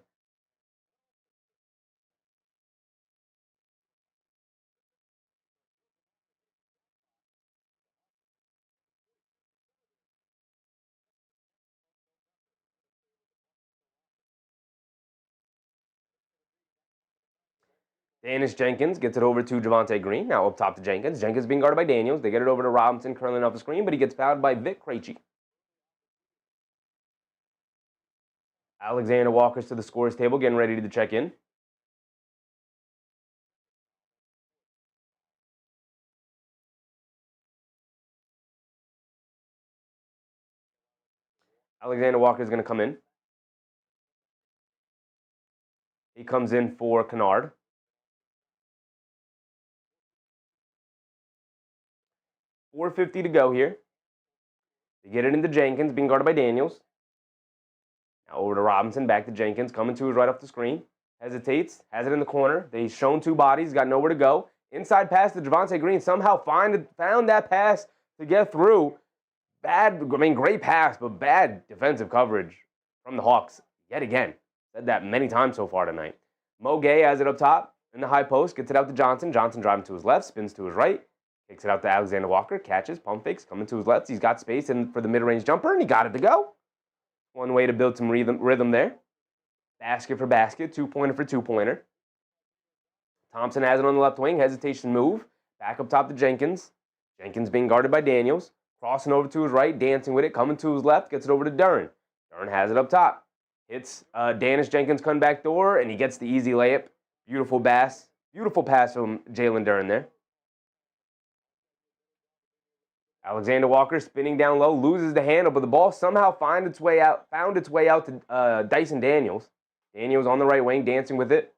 Dennis Jenkins gets it over to Javonte Green. Now up top to Jenkins. Jenkins being guarded by Daniels. They get it over to Robinson, curling off the screen, but he gets fouled by Vic Krejci. Alexander Walker's to the scores table, getting ready to check in. Alexander Walker is going to come in. He comes in for Kennard. $4:50 to go here. They get it into Jenkins, being guarded by Daniels. Now over to Robinson, back to Jenkins, coming to his right off the screen. Hesitates, has it in the corner. They've shown two bodies, got nowhere to go. Inside pass to Javonte Green, somehow found that pass to get through. Great pass, but bad defensive coverage from the Hawks yet again. Said that many times so far tonight. Mo Gay has it up top in the high post, gets it out to Johnson. Johnson driving to his left, spins to his right, kicks it out to Alexander Walker, catches, pump fakes, coming to his left. He's got space for the mid-range jumper, and he got it to go. One way to build some rhythm there. Basket for basket, two-pointer for two-pointer. Thompson has it on the left wing, hesitation move. Back up top to Jenkins. Jenkins being guarded by Daniels. Crossing over to his right, dancing with it, coming to his left, gets it over to Duren. Duren has it up top. Hits Danish Jenkins' back door, and he gets the easy layup. Beautiful pass from Jalen Duren there. Alexander Walker spinning down low, loses the handle, but the ball somehow found its way out to Dyson Daniels. Daniels on the right wing, dancing with it.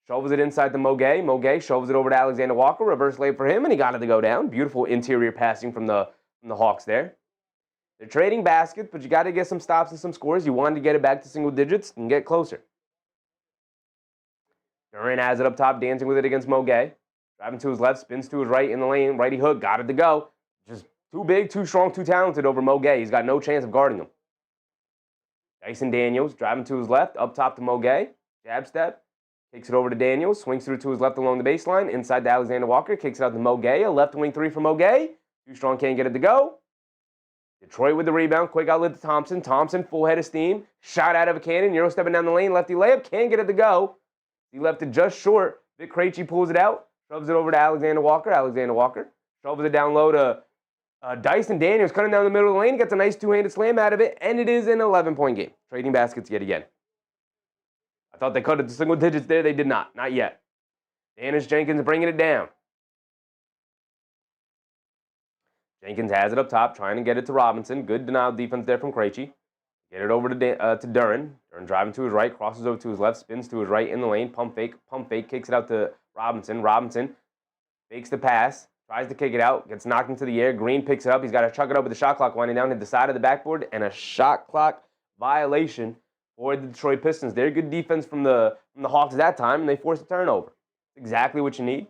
Shovels it inside to Mo Gay. Mo Gay shovels it over to Alexander Walker. Reverse layup for him, and he got it to go down. Beautiful interior passing from the Hawks there. They're trading baskets, but you got to get some stops and some scores. You wanted to get it back to single digits and get closer. Duren has it up top, dancing with it against Mo Gay. Driving to his left, spins to his right in the lane. Righty hook, got it to go. Just too big, too strong, too talented over Mo Gay. He's got no chance of guarding him. Dyson Daniels driving to his left, up top to Mo Gay. Jab step, takes it over to Daniels, swings through to his left along the baseline. Inside to Alexander Walker, kicks it out to Mo Gay. A left wing three for Mo Gay. Too strong, can't get it to go. Detroit with the rebound. Quick outlet to Thompson. Thompson, full head of steam. Shot out of a cannon. Euro stepping down the lane. Lefty layup. Can't get it to go. He left it just short. Vic Krejci pulls it out. Shoves it over to Alexander Walker. Alexander Walker shovels it down low to Dyson Daniels. Cutting down the middle of the lane. Gets a nice two-handed slam out of it. And it is an 11-point game. Trading baskets yet again. I thought they cut it to single digits there. They did not. Not yet. Danish Jenkins bringing it down. Jenkins has it up top, trying to get it to Robinson. Good denial defense there from Krejci. Get it over to Duren. Duren driving to his right, crosses over to his left, spins to his right in the lane. Pump fake, kicks it out to Robinson. Robinson fakes the pass, tries to kick it out, gets knocked into the air. Green picks it up. He's got to chuck it up with the shot clock winding down, hit the side of the backboard, and a shot clock violation for the Detroit Pistons. They're good defense from the Hawks that time, and they forced a turnover. Exactly what you need.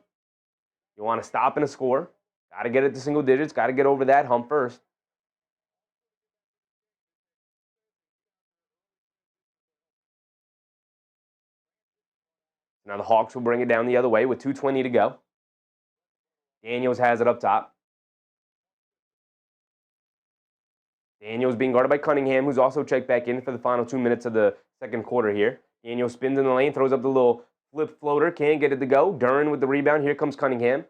You want to stop and a score. Got to get it to single digits. Got to get over that hump first. Now the Hawks will bring it down the other way with 2:20 to go. Daniels has it up top. Daniels being guarded by Cunningham, who's also checked back in for the final 2 minutes of the second quarter here. Daniels spins in the lane, throws up the little flip floater. Can't get it to go. Duren with the rebound. Here comes Cunningham.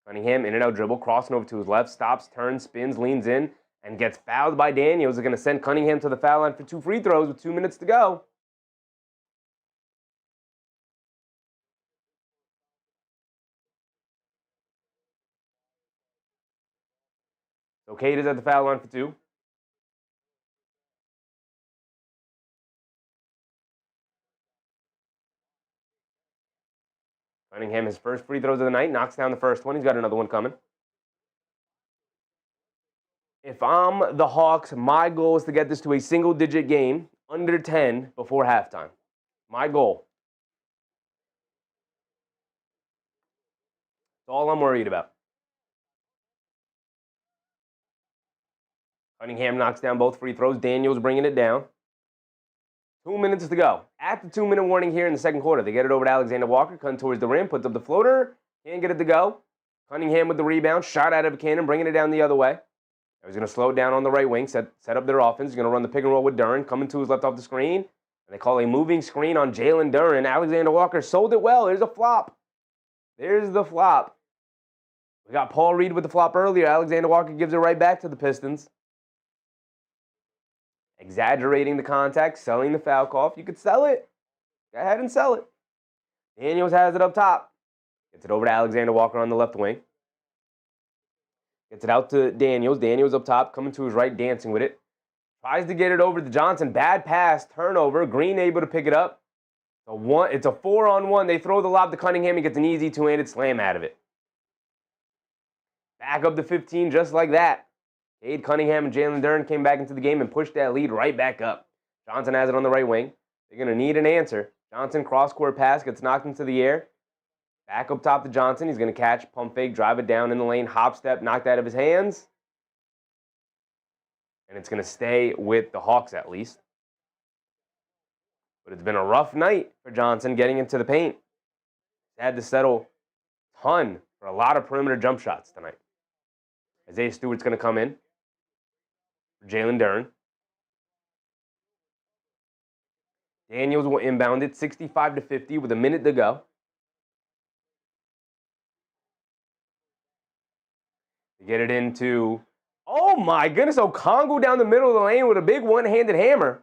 Cunningham in and out dribble, crossing over to his left, stops, turns, spins, leans in, and gets fouled by Daniels. They're going to send Cunningham to the foul line for 2 free throws with 2 minutes to go. So Cade is at the foul line for 2. Cunningham, his first free throws of the night, knocks down the first one. He's got another one coming. If I'm the Hawks, my goal is to get this to a single-digit game, under 10, before halftime. My goal. That's all I'm worried about. Cunningham knocks down both free throws. Daniels bringing it down. 2 minutes to go. At the 2-minute warning here in the second quarter, they get it over to Alexander Walker, cutting towards the rim, puts up the floater, can't get it to go. Cunningham with the rebound, shot out of a cannon, bringing it down the other way. He's going to slow it down on the right wing, set up their offense. He's going to run the pick and roll with Duren, coming to his left off the screen. And they call a moving screen on Jalen Duren. Alexander Walker sold it well. There's a flop. There's the flop. We got Paul Reed with the flop earlier. Alexander Walker gives it right back to the Pistons. Exaggerating the contact, selling the foul call. If you could sell it, go ahead and sell it. Daniels has it up top. Gets it over to Alexander Walker on the left wing. Gets it out to Daniels. Daniels up top, coming to his right, dancing with it. Tries to get it over to Johnson. Bad pass, turnover. Green able to pick it up. It's a 4-on-1. They throw the lob to Cunningham. He gets an easy two-handed slam out of it. Back up to 15 just like that. Cade, Cunningham, and Jalen Duren came back into the game and pushed that lead right back up. Johnson has it on the right wing. They're going to need an answer. Johnson, cross-court pass, gets knocked into the air. Back up top to Johnson. He's going to catch, pump fake, drive it down in the lane, hop step, knocked out of his hands. And it's going to stay with the Hawks at least. But it's been a rough night for Johnson getting into the paint. He's had to settle a ton for a lot of perimeter jump shots tonight. Isaiah Stewart's going to come in for Jalen Duren. Daniels will inbound it 65-50 with a minute to go. To get it into, oh my goodness, Okongwu down the middle of the lane with a big one-handed hammer.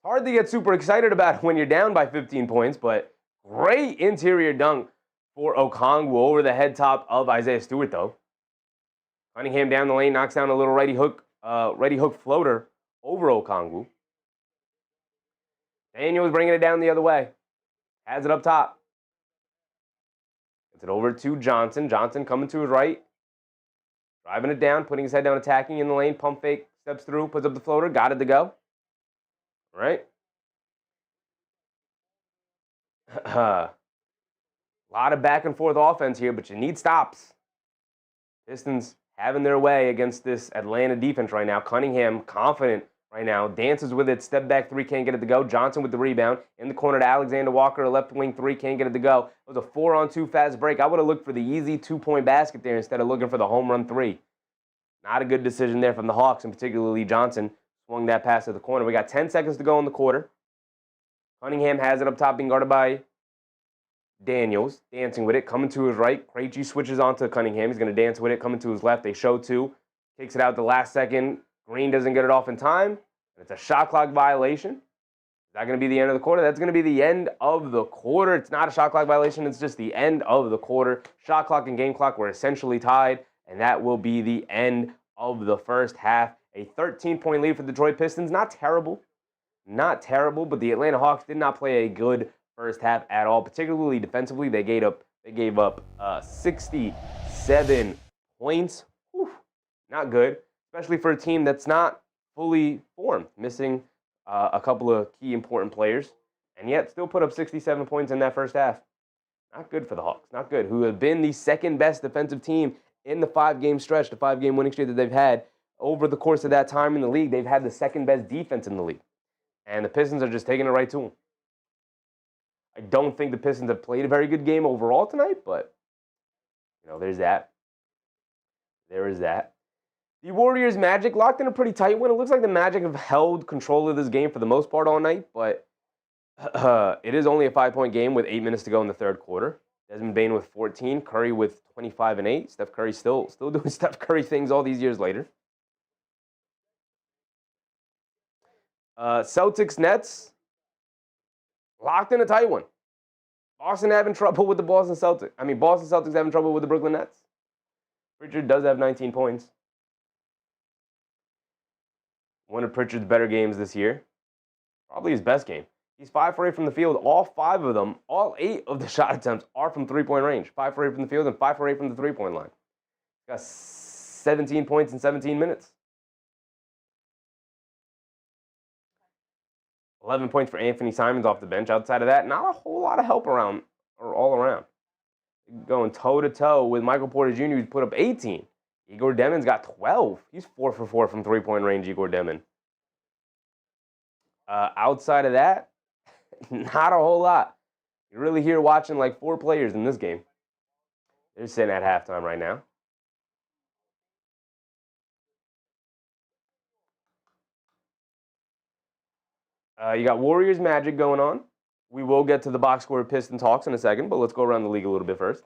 Hard to get super excited about when you're down by 15 points, but great interior dunk for Okongwu over the head top of Isaiah Stewart, though. Cunningham down the lane, knocks down a little ready hook floater over Okongwu. Daniels bringing it down the other way. Has it up top. Gets it over to Johnson. Johnson coming to his right. Driving it down, putting his head down, attacking in the lane. Pump fake, steps through, puts up the floater. Got it to go. All right. A lot of back and forth offense here, but you need stops. Pistons having their way against this Atlanta defense right now. Cunningham confident right now. Dances with it. Step back three. Can't get it to go. Johnson with the rebound. In the corner to Alexander Walker. Left wing three. Can't get it to go. It was a 4-on-2 fast break. I would have looked for the easy 2-point basket there instead of looking for the home run three. Not a good decision there from the Hawks, and particularly Johnson swung that pass to the corner. We got 10 seconds to go in the quarter. Cunningham has it up top, being guarded by Daniels. Dancing with it. Coming to his right. Krejci switches onto Cunningham. He's going to dance with it. Coming to his left. They show two. Takes it out the last second. Green doesn't get it off in time. It's a shot clock violation. Is that going to be the end of the quarter? That's going to be the end of the quarter. It's not a shot clock violation. It's just the end of the quarter. Shot clock and game clock were essentially tied, and that will be the end of the first half. A 13-point lead for the Detroit Pistons. Not terrible. Not terrible, but the Atlanta Hawks did not play a good first half at all, particularly defensively. They gave up 67 points. Whew, not good, especially for a team that's not fully formed, missing a couple of key important players, and yet still put up 67 points in that first half. Not good for the Hawks. Not good. Who have been the second best defensive team in the 5-game stretch, the 5-game winning streak that they've had over the course of that time in the league. They've had the second best defense in the league, and the Pistons are just taking it right to them. I don't think the Pistons have played a very good game overall tonight, but there's that. There is that. The Warriors Magic locked in a pretty tight one. It looks like the Magic have held control of this game for the most part all night, but it is only a 5-point game with 8 minutes to go in the third quarter. Desmond Bane with 14, Curry with 25 and 8. Steph Curry still doing Steph Curry things all these years later. Celtics Nets locked in a tight one. Boston having trouble with the Boston Celtics having trouble with the Brooklyn Nets. Pritchard does have 19 points. One of Pritchard's better games this year. Probably his best game. He's 5 for 8 from the field. All 5 of them, all 8 of the shot attempts are from three-point range. 5 for 8 from the field and 5 for 8 from the three-point line. He's got 17 points in 17 minutes. 11 points for Anthony Simons off the bench. Outside of that, not a whole lot of help around or all around. Going toe-to-toe with Michael Porter Jr., who's put up 18. Igor Demon's got 12. He's 4 for 4 from three-point range, Igor Demon. Outside of that, not a whole lot. You're really here watching like 4 players in this game. They're sitting at halftime right now. You got Warriors Magic going on. We will get to the box score Pistons Hawks in a second, but let's go around the league a little bit first.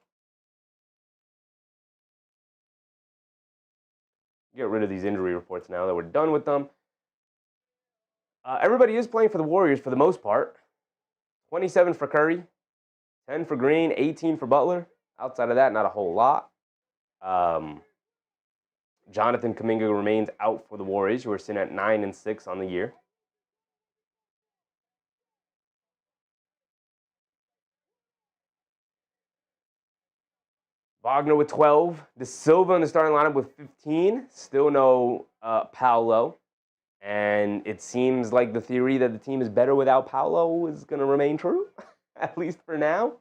Get rid of these injury reports now that we're done with them. Everybody is playing for the Warriors for the most part. 27 for Curry, 10 for Green, 18 for Butler. Outside of that, not a whole lot. Jonathan Kuminga remains out for the Warriors, who are sitting at 9-6 on the year. Wagner with 12. De Silva in the starting lineup with 15. Still no Paolo. And it seems like the theory that the team is better without Paolo is going to remain true, at least for now.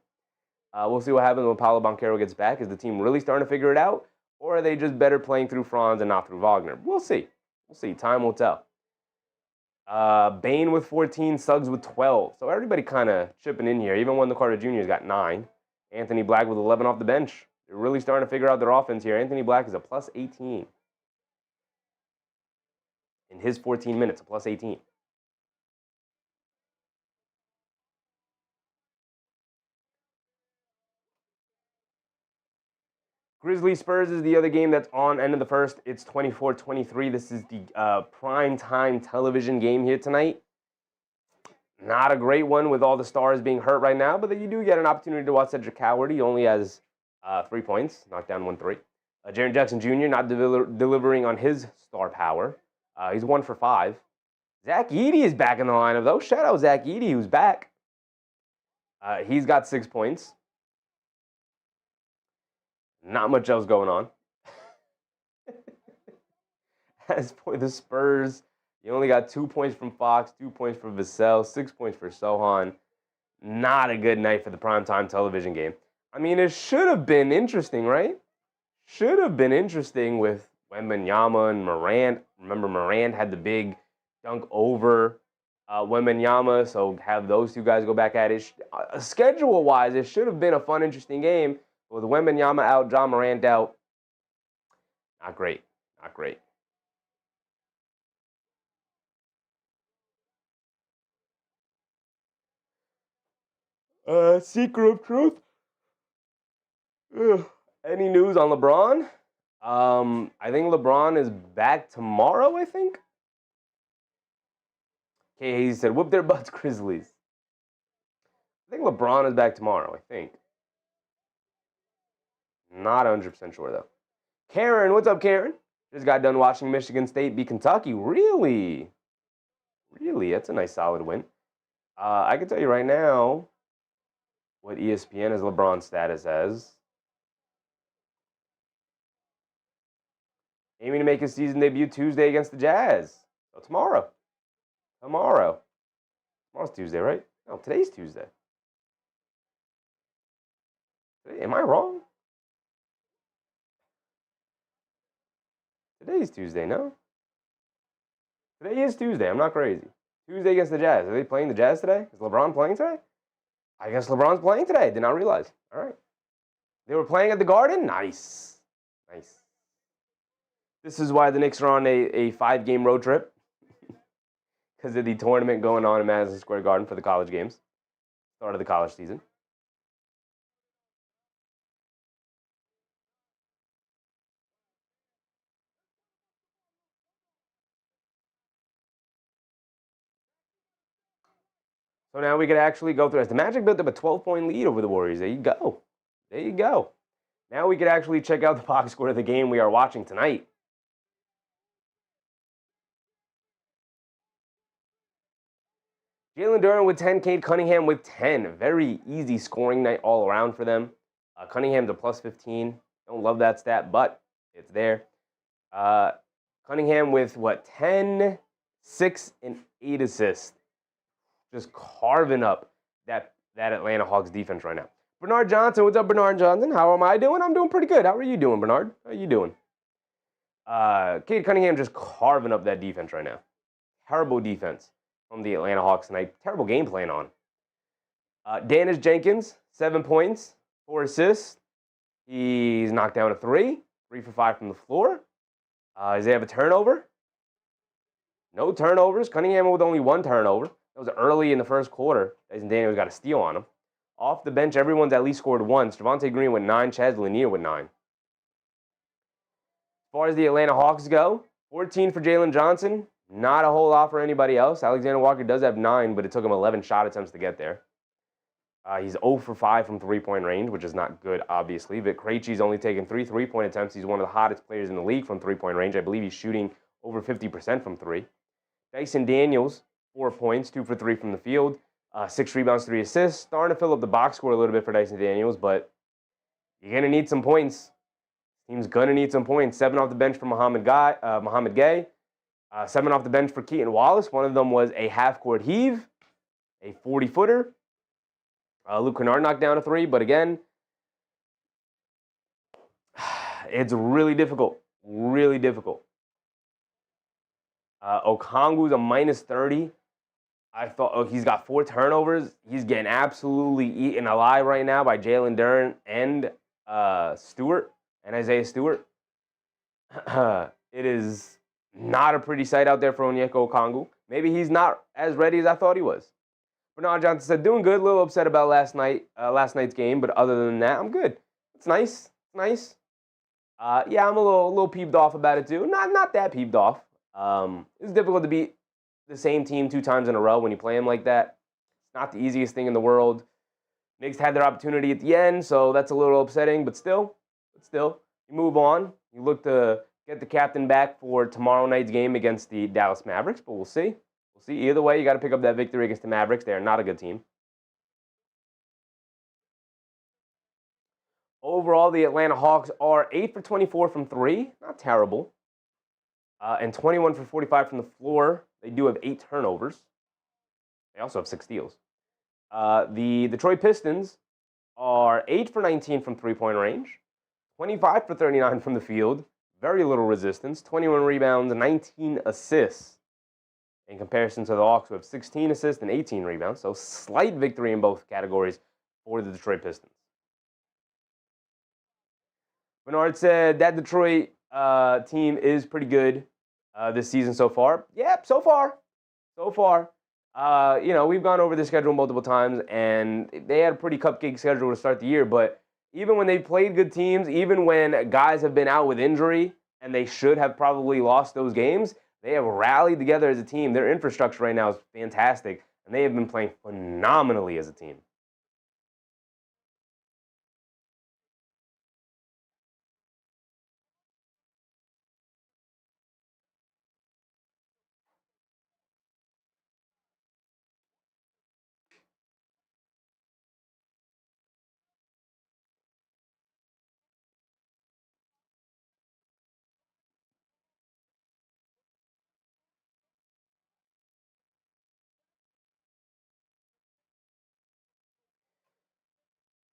We'll see what happens when Paolo Banchero gets back. Is the team really starting to figure it out? Or are they just better playing through Franz and not through Wagner? We'll see. We'll see. Time will tell. Bane with 14, Suggs with 12. So everybody kind of chipping in here. Even Wendell Carter Jr. has got 9. Anthony Black with 11 off the bench. They're really starting to figure out their offense here. Anthony Black is a plus 18. In his 14 minutes, a plus 18. Grizzlies Spurs is the other game that's on end of the first. It's 24-23. This is the prime time television game here tonight. Not a great one with all the stars being hurt right now, but you do get an opportunity to watch Cedric Howard. He only has 3 points, knocked down 1 3. Jaren Jackson Jr. not delivering on his star power. He's 1 for 5. Zach Edey is back in the lineup, though. Shout out Zach Edey, who's back. He's got 6 points. Not much else going on. As for the Spurs, you only got 2 points from Fox, 2 points from Vassell, 6 points for Sohan. Not a good night for the primetime television game. I mean, it should have been interesting, right? Should have been interesting with Wembanyama and Morant. Remember, Morant had the big dunk over Wembanyama, so have those two guys go back at it. Schedule-wise, it should have been a fun, interesting game. With Wembanyama out, John Morant out. Not great. Not great. Secret of truth. Any news on LeBron? I think LeBron is back tomorrow, I think. Okay, he said, whoop their butts, Grizzlies. I think LeBron is back tomorrow, I think. Not 100% sure, though. Karen, what's up, Karen? Just got done watching Michigan State beat Kentucky. Really? Really? That's a nice, solid win. I can tell you right now what ESPN has LeBron's status as. Aiming to make his season debut Tuesday against the Jazz. So tomorrow. Tomorrow's Tuesday, right? No, today's Tuesday. Am I wrong? Today's Tuesday, no? Today is Tuesday. I'm not crazy. Tuesday against the Jazz. Are they playing the Jazz today? Is LeBron playing today? I guess LeBron's playing today. Did not realize. All right. They were playing at the Garden? Nice. Nice. This is why the Knicks are on a 5-game road trip. Because of the tournament going on in Madison Square Garden for the college games. Start of the college season. So now we could actually go through this. The Magic built up a 12-point lead over the Warriors. There you go. There you go. Now we could actually check out the box score of the game we are watching tonight. Jalen Duren with 10, Cade Cunningham with 10. Very easy scoring night all around for them. Cunningham's a plus 15. Don't love that stat, but it's there. Cunningham with, 10, 6, and 8 assists. Just carving up that Atlanta Hawks defense right now. Bernard Johnson, what's up, Bernard Johnson? How am I doing? I'm doing pretty good. How are you doing, Bernard? How are you doing? Cade Cunningham just carving up that defense right now. Terrible defense from the Atlanta Hawks tonight. Terrible game plan on. Dennis Jenkins, 7 points, 4 assists. He's knocked down a 3. 3 for 5 from the floor. Does he have a turnover? No turnovers. Cunningham with only 1 turnover. That was early in the first quarter. Dyson Daniels got a steal on him. Off the bench, everyone's at least scored once. Javonte Green with 9. Chaz Lanier with 9. As far as the Atlanta Hawks go, 14 for Jalen Johnson. Not a whole lot for anybody else. Alexander Walker does have 9, but it took him 11 shot attempts to get there. He's 0 for 5 from three-point range, which is not good, obviously. Vic Krejci's only taken 3 three-point attempts. He's one of the hottest players in the league from three-point range. I believe he's shooting over 50% from 3. Dyson Daniels, 4 points, 2 for 3 from the field. 6 rebounds, 3 assists. Starting to fill up the box score a little bit for Dyson Daniels, but you're going to need some points. Team's going to need some points. 7 off the bench for Mohamed Gay. 7 off the bench for Keaton Wallace. One of them was a half-court heave, a 40-footer. Luke Kennard knocked down a 3, but again, it's really difficult. Really difficult. Okongwu's a minus 30. I thought he's got 4 turnovers. He's getting absolutely eaten alive right now by Jalen, Duren, and Stewart, and Isaiah Stewart. It is not a pretty sight out there for Onyeka Okongwu. Maybe he's not as ready as I thought he was. Bernard Johnson said, doing good. A little upset about last night's game, but other than that, I'm good. It's nice. It's nice. Yeah, I'm a little peeved off about it too. Not that peeved off. It's difficult to beat the same team 2 times in a row when you play them like that. It's not the easiest thing in the world. Knicks had their opportunity at the end, so that's a little upsetting. But still, you move on. You look to get the captain back for tomorrow night's game against the Dallas Mavericks, but we'll see. We'll see. Either way, you got to pick up that victory against the Mavericks. They are not a good team. Overall, the Atlanta Hawks are 8 for 24 from 3. Not terrible. And 21 for 45 from the floor. They do have 8 turnovers. They also have 6 steals. The Detroit Pistons are 8 for 19 from three-point range. 25 for 39 from the field. Very little resistance. 21 rebounds, 19 assists. In comparison to the Hawks, who have 16 assists and 18 rebounds. So slight victory in both categories for the Detroit Pistons. Bernard said that Detroit team is pretty good this season so far. Yep, so far. We've gone over the schedule multiple times, and they had a pretty cupcake schedule to start the year. But even when they played good teams, even when guys have been out with injury and they should have probably lost those games, they have rallied together as a team. Their infrastructure right now is fantastic, and they have been playing phenomenally as a team.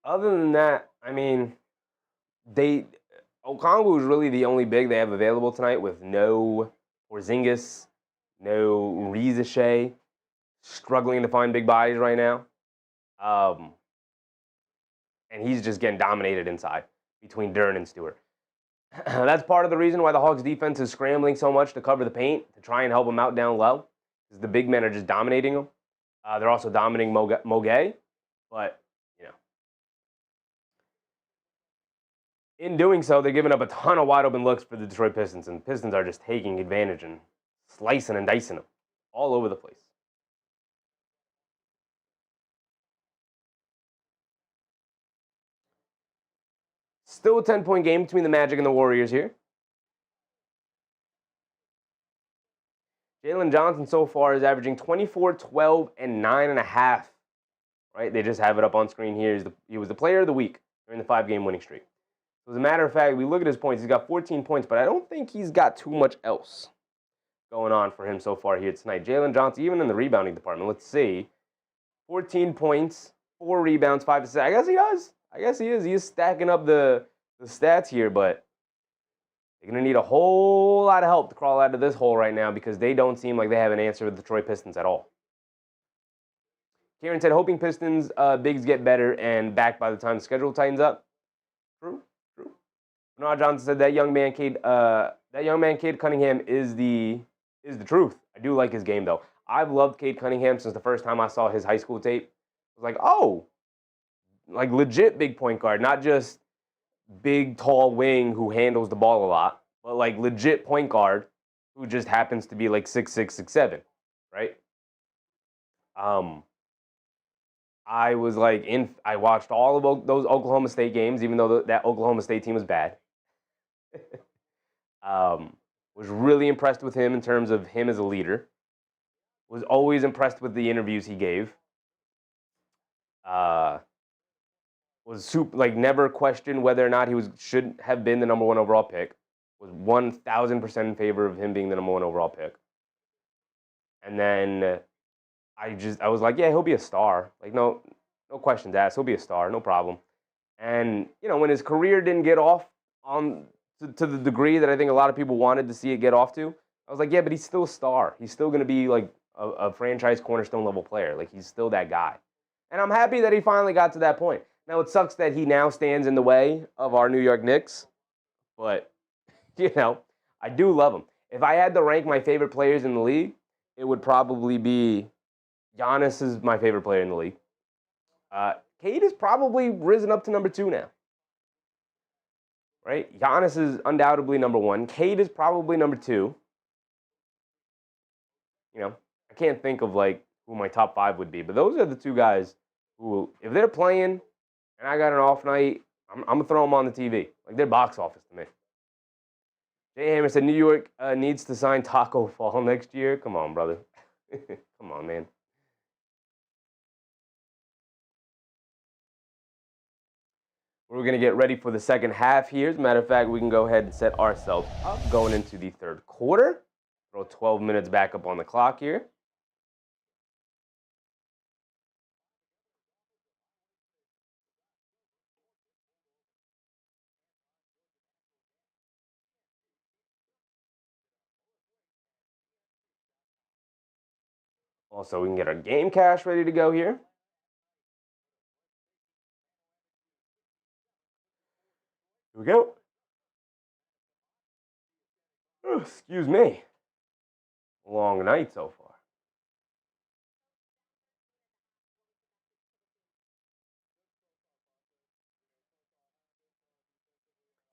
Other than that, I mean, Okongwu is really the only big they have available tonight with no Porzingis, no Risacher, struggling to find big bodies right now. And he's just getting dominated inside between Duren and Stewart. That's part of the reason why the Hawks defense is scrambling so much to cover the paint, to try and help them out down low, because the big men are just dominating them. They're also dominating Moget, but in doing so, they're giving up a ton of wide open looks for the Detroit Pistons, and the Pistons are just taking advantage and slicing and dicing them all over the place. Still a 10-point game between the Magic and the Warriors here. Jalen Johnson so far is averaging 24, 12, and 9.5. Right? They just have it up on screen here. He was the player of the week during the 5-game winning streak. So as a matter of fact, we look at his points. He's got 14 points, but I don't think he's got too much else going on for him so far here tonight. Jalen Johnson, even in the rebounding department, let's see. 14 points, 4 rebounds, 5 assists. I guess he does. I guess he is. He is stacking up the stats here, but they're going to need a whole lot of help to crawl out of this hole right now because they don't seem like they have an answer with the Detroit Pistons at all. Kieran said, hoping Pistons bigs get better and back by the time the schedule tightens up. True. Bernard Johnson said that young man Cade Cunningham is the truth. I do like his game though. I've loved Cade Cunningham since the first time I saw his high school tape. I was like, oh, like legit big point guard, not just big tall wing who handles the ball a lot, but like legit point guard who just happens to be like 6'6", 6'7", right? I was like I watched all of those Oklahoma State games, even though that Oklahoma State team was bad. Was really impressed with him in terms of him as a leader. Was always impressed with the interviews he gave. Was never questioned whether or not he should have been the number 1 overall pick. Was 1,000% in favor of him being the number 1 overall pick. And then I was like, yeah, he'll be a star. Like, no questions asked. He'll be a star, no problem. And, when his career didn't get off to the degree that I think a lot of people wanted to see it get off to, I was like, yeah, but he's still a star. He's still going to be like a franchise cornerstone level player. Like, he's still that guy. And I'm happy that he finally got to that point. Now, it sucks that he now stands in the way of our New York Knicks. But, I do love him. If I had to rank my favorite players in the league, it would probably be Giannis is my favorite player in the league. Cade has probably risen up to number 2 now. Right? Giannis is undoubtedly number 1. Cade is probably number 2. I can't think of who my top 5 would be, but those are the 2 guys who, if they're playing and I got an off night, I'm gonna throw them on the TV. Like, they're box office to me. Jay Hammer said New York needs to sign Taco Fall next year. Come on, brother. Come on, man. We're going to get ready for the second half here. As a matter of fact, we can go ahead and set ourselves up going into the third quarter. Throw 12 minutes back up on the clock here. Also, we can get our game cache ready to go here. Here we go. Oh, excuse me. Long night so far.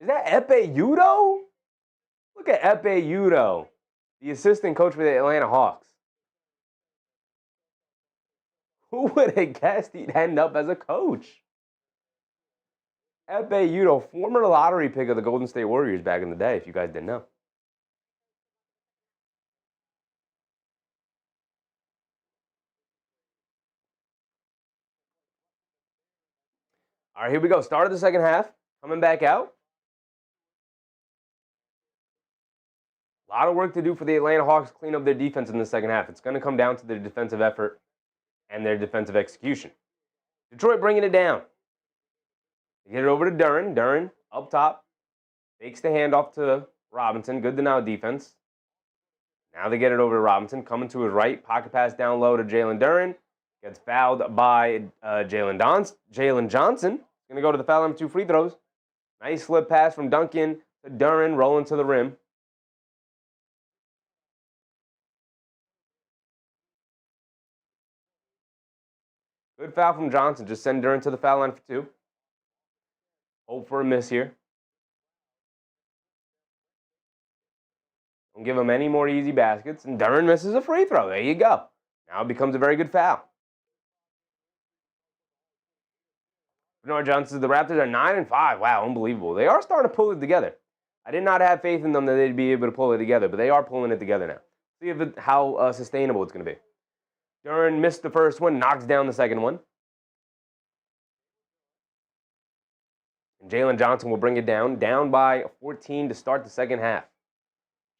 Is that Epe Udo? Look at Epe Udo, the assistant coach for the Atlanta Hawks. Who would have guessed he'd end up as a coach? Epe Udo, former lottery pick of the Golden State Warriors back in the day, if you guys didn't know. All right, here we go. Start of the second half. Coming back out. A lot of work to do for the Atlanta Hawks to clean up their defense in the second half. It's going to come down to their defensive effort and their defensive execution. Detroit bringing it down. They get it over to Duren. Duren up top. Fakes the handoff to Robinson. Good to know defense. Now they get it over to Robinson. Coming to his right. Pocket pass down low to Jalen Duren. Gets fouled by Jalen Johnson. Going to go to the foul line for 2 free throws. Nice slip pass from Duncan to Duren, rolling to the rim. Good foul from Johnson. Just send Duren to the foul line for 2. Hope for a miss here. Don't give him any more easy baskets. And Duren misses a free throw. There you go. Now it becomes a very good foul. Bernard Johnson, the Raptors are 9-5. Wow, unbelievable. They are starting to pull it together. I did not have faith in them that they'd be able to pull it together, but they are pulling it together now. See how sustainable it's going to be. Duren missed the first one, knocks down the second one. And Jalen Johnson will bring it down by 14 to start the second half.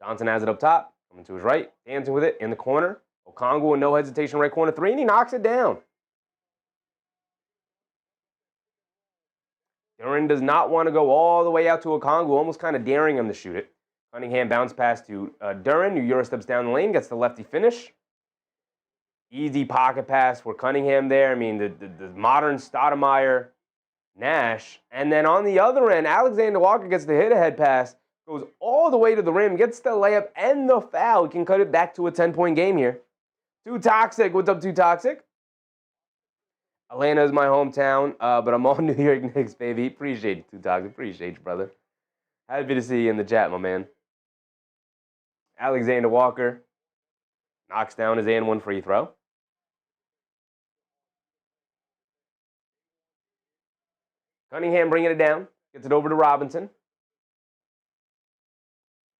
Johnson has it up top, coming to his right, dancing with it in the corner. Okongwu, no hesitation, right corner 3, and he knocks it down. Duren does not want to go all the way out to Okongwu, almost kind of daring him to shoot it. Cunningham bounce pass to Duren, who Euro steps down the lane, gets the lefty finish. Easy pocket pass for Cunningham there. I mean, the modern Stoudemire, Nash. And then on the other end, Alexander Walker gets the hit-ahead pass, goes all the way to the rim, gets the layup and the foul. He can cut it back to a 10-point game here. Too Toxic. What's up, Too Toxic? Atlanta is my hometown, but I'm on New York Knicks, baby. Appreciate you, Too Toxic. Appreciate you, brother. Happy to see you in the chat, my man. Alexander Walker knocks down his and 1 free throw. Cunningham bringing it down. Gets it over to Robinson.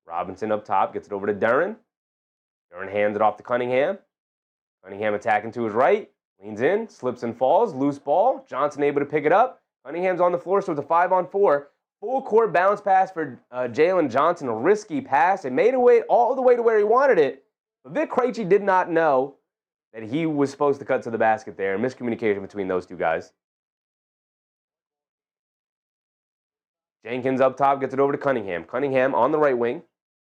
Robinson up top. Gets it over to Duren. Duren hands it off to Cunningham. Cunningham attacking to his right. Leans in. Slips and falls. Loose ball. Johnson able to pick it up. Cunningham's on the floor, so it's a 5-on-4. Full court bounce pass for Jalen Johnson. A risky pass. It made it all the way to where he wanted it. But Vic Krejci did not know that he was supposed to cut to the basket there. Miscommunication between those two guys. Jenkins up top, gets it over to Cunningham. Cunningham on the right wing,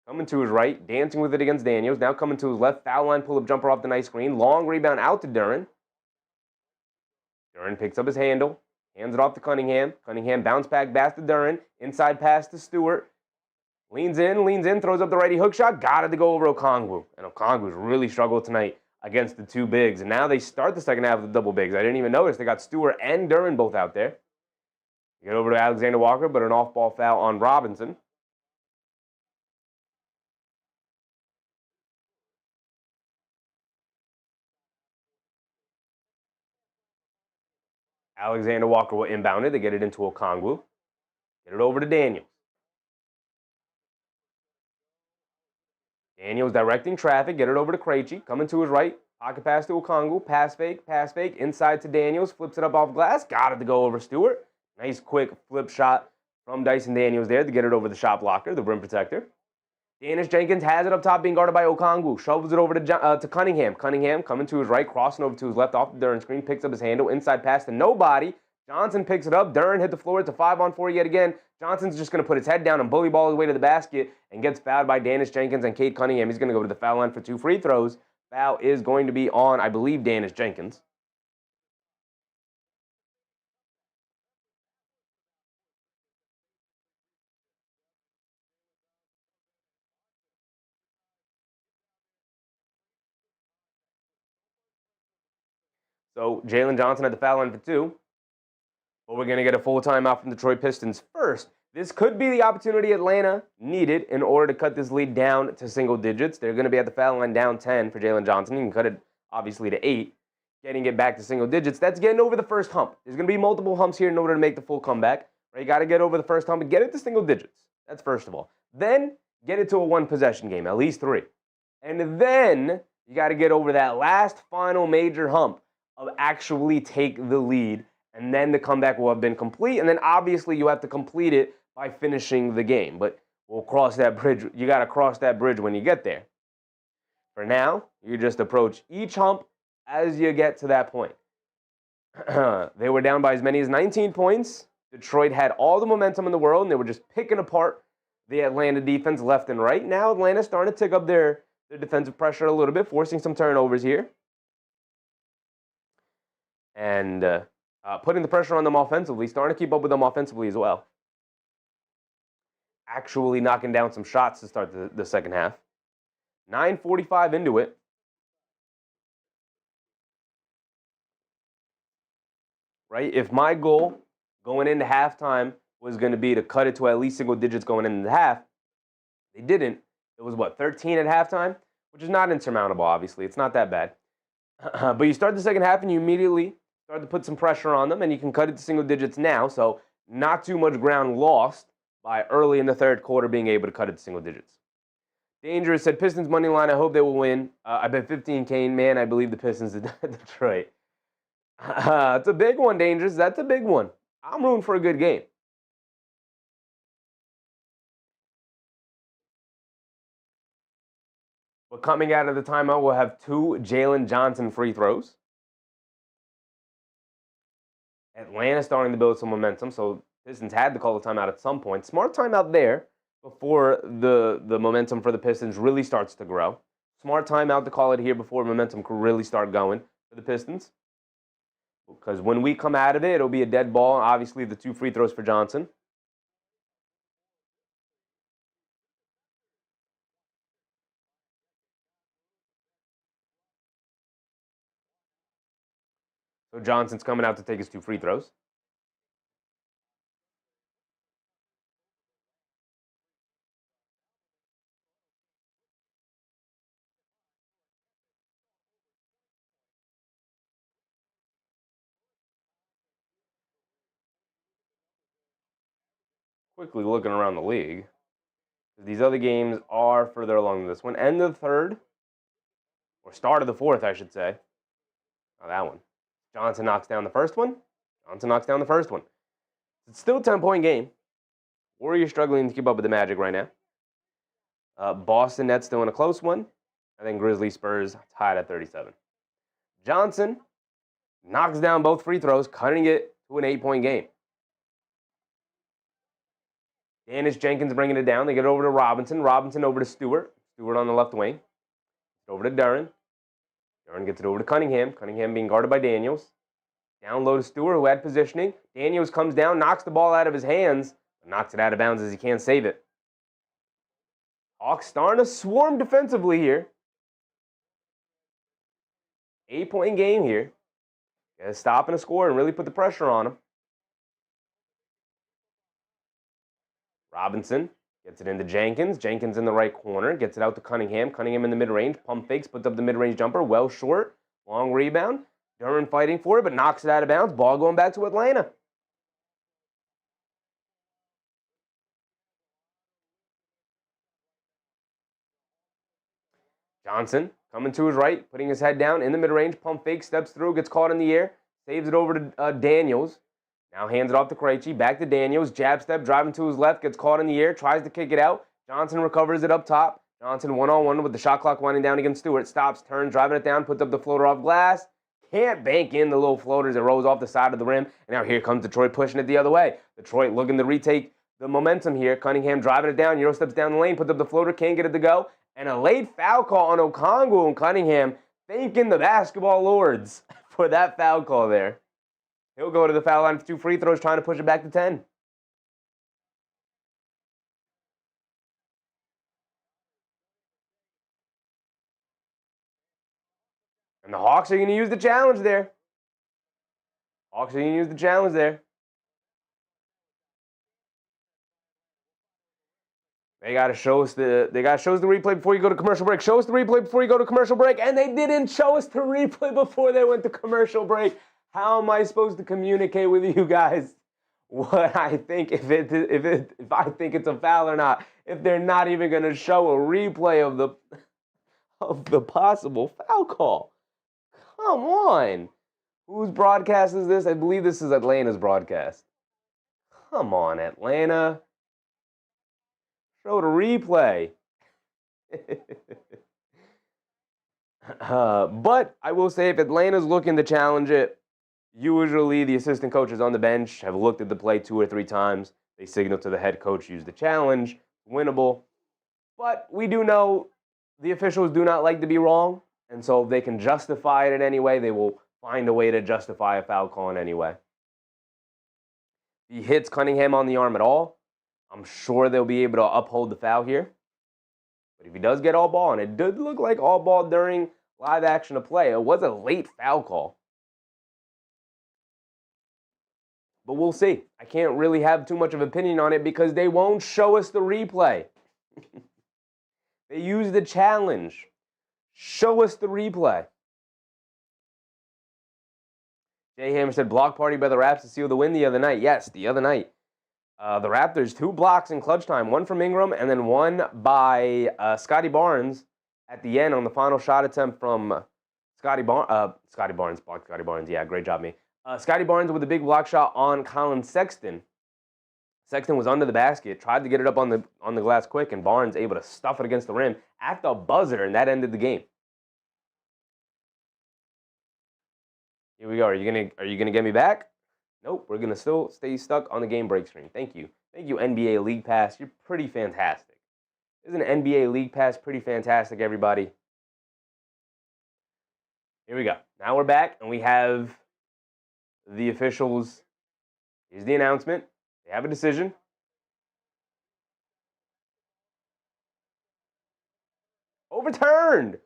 coming to his right, dancing with it against Daniels. Now coming to his left, foul line pull-up jumper off the nice screen. Long rebound out to Duren. Duren picks up his handle, hands it off to Cunningham. Cunningham bounce back to Duren. Inside pass to Stewart. Leans in, throws up the righty hook shot. Got it to go over Okongwu. And Okongwu's really struggled tonight against the two bigs. And now they start the second half with the double bigs. I didn't even notice. They got Stewart and Duren both out there. Get over to Alexander Walker, but an off-ball foul on Robinson. Alexander Walker will inbound it. They get it into Okongwu. Get it over to Daniels. Daniels directing traffic. Get it over to Krejci. Coming to his right. Pocket pass to Okongwu. Pass fake. Inside to Daniels. Flips it up off glass. Got it to go over Stewart. Nice quick flip shot from Dyson Daniels there to get it over the shot blocker, the rim protector. Danish Jenkins has it up top, being guarded by Okongwu. Shovels it over to Cunningham. Cunningham coming to his right, crossing over to his left off the Duren screen. Picks up his handle. Inside pass to nobody. Johnson picks it up. Duren hit the floor. It's a 5-on-4 yet again. Johnson's just going to put his head down and bully ball his way to the basket and gets fouled by Danish Jenkins and Cade Cunningham. He's going to go to the foul line for 2 free throws. Foul is going to be on, I believe, Danish Jenkins. So Jalen Johnson at the foul line for 2. But we're going to get a full timeout from the Detroit Pistons first. This could be the opportunity Atlanta needed in order to cut this lead down to single digits. They're going to be at the foul line down 10 for Jalen Johnson. You can cut it, obviously, to 8. Getting it back to single digits. That's getting over the first hump. There's going to be multiple humps here in order to make the full comeback. Right? You got to get over the first hump and get it to single digits. That's first of all. Then get it to a one-possession game, at least 3. And then you got to get over that last final major hump of actually take the lead, and then the comeback will have been complete, and then obviously you have to complete it by finishing the game. But we'll cross that bridge. You got to cross that bridge when you get there. For now, you just approach each hump as you get to that point. They were down by as many as 19 points. Detroit had all the momentum in the world, and they were just picking apart the Atlanta defense left and right. Now Atlanta's starting to tick up their defensive pressure a little bit, forcing some turnovers here. And putting the pressure on them offensively, starting to keep up with them offensively as well. Actually knocking down some shots to start the second half. 9:45 into it. Right? If my goal going into halftime was going to be to cut it to at least single digits going into the half, they didn't. It was, 13 at halftime? Which is not insurmountable, obviously. It's not that bad. But you start the second half and you immediately start to put some pressure on them, and you can cut it to single digits now, so not too much ground lost by early in the third quarter being able to cut it to single digits. Dangerous said, Pistons money line, I hope they will win. I bet 15K, man, I believe the Pistons in Detroit. It's a big one, Dangerous. That's a big one. I'm rooting for a good game. But coming out of the timeout, we'll have 2 Jalen Johnson free throws. Atlanta starting to build some momentum, so Pistons had to call the timeout at some point. Smart timeout there before the momentum for the Pistons really starts to grow. Smart timeout to call it here before momentum can really start going for the Pistons. Because when we come out of it, it'll be a dead ball. Obviously, the 2 free throws for Johnson. So Johnson's coming out to take his 2 free throws. Quickly looking around the league. These other games are further along than this one. End of the third, or start of the fourth, I should say. Oh, that one. Johnson knocks down the first one. Johnson knocks down the first one. It's still a 10-point game. Warriors struggling to keep up with the Magic right now. Boston Nets still in a close one. And then Grizzlies Spurs tied at 37. Johnson knocks down both free throws, cutting it to an 8-point game. Dennis Jenkins bringing it down. They get it over to Robinson. Robinson over to Stewart. Stewart on the left wing. Over to Duren. Duren gets it over to Cunningham. Cunningham being guarded by Daniels. Down low to Stewart, who had positioning. Daniels comes down, knocks the ball out of his hands, but knocks it out of bounds as he can't save it. Hawks starting to swarm defensively here. 8-point game here. Got to stop and a score and really put the pressure on him. Robinson gets it into Jenkins. Jenkins in the right corner. Gets it out to Cunningham. Cunningham in the mid-range. Pump fakes. Puts up the mid-range jumper. Well short. Long rebound. Duren fighting for it, but knocks it out of bounds. Ball going back to Atlanta. Johnson coming to his right. Putting his head down in the mid-range. Pump fake. Steps through. Gets caught in the air. Saves it over to Daniels. Now hands it off to Krejci. Back to Daniels. Jab step, driving to his left. Gets caught in the air. Tries to kick it out. Johnson recovers it up top. Johnson one-on-one with the shot clock winding down against Stewart. Stops, turns, driving it down. Puts up the floater off glass. Can't bank in the little floaters. It rolls off the side of the rim. And now here comes Detroit pushing it the other way. Detroit looking to retake the momentum here. Cunningham driving it down. Euro steps down the lane. Puts up the floater. Can't get it to go. And a late foul call on Okongwu, and Cunningham thanking the basketball lords for that foul call there. He'll go to the foul line for 2 free throws, trying to push it back to 10. And the Hawks are going to use the challenge there. Hawks are going to use the challenge there. They got to show us the replay before you go to commercial break. Show us the replay before you go to commercial break. And they didn't show us the replay before they went to commercial break. How am I supposed to communicate with you guys what I think if I think it's a foul or not? If they're not even going to show a replay of the possible foul call. Come on. Whose broadcast is this? I believe this is Atlanta's broadcast. Come on, Atlanta. Show the replay. But I will say, if Atlanta's looking to challenge it, usually the assistant coaches on the bench have looked at the play 2 or 3 times. They signal to the head coach, use the challenge, winnable. But we do know the officials do not like to be wrong. And so if they can justify it in any way, they will find a way to justify a foul call in any way. If he hits Cunningham on the arm at all, I'm sure they'll be able to uphold the foul here. But if he does get all ball, and it did look like all ball during live action of play, it was a late foul call. But we'll see. I can't really have too much of an opinion on it because they won't show us the replay. They use the challenge. Show us the replay. Jay Hammer said, block party by the Raps to seal the win the other night. Yes, the other night. The Raptors, 2 blocks in clutch time. One from Ingram and then one by Scotty Barnes at the end on the final shot attempt from Scotty Barnes. Blocked Scotty Barnes. Yeah, great job, me. Scotty Barnes with a big block shot on Colin Sexton. Sexton was under the basket, tried to get it up on the glass quick, and Barnes able to stuff it against the rim at the buzzer, and that ended the game. Here we go. Are you gonna get me back? Nope. We're gonna still stay stuck on the game break screen. Thank you, NBA League Pass. You're pretty fantastic. Isn't NBA League Pass pretty fantastic, everybody? Here we go. Now we're back, and we have the officials. Here's the announcement. They have a decision. Overturned.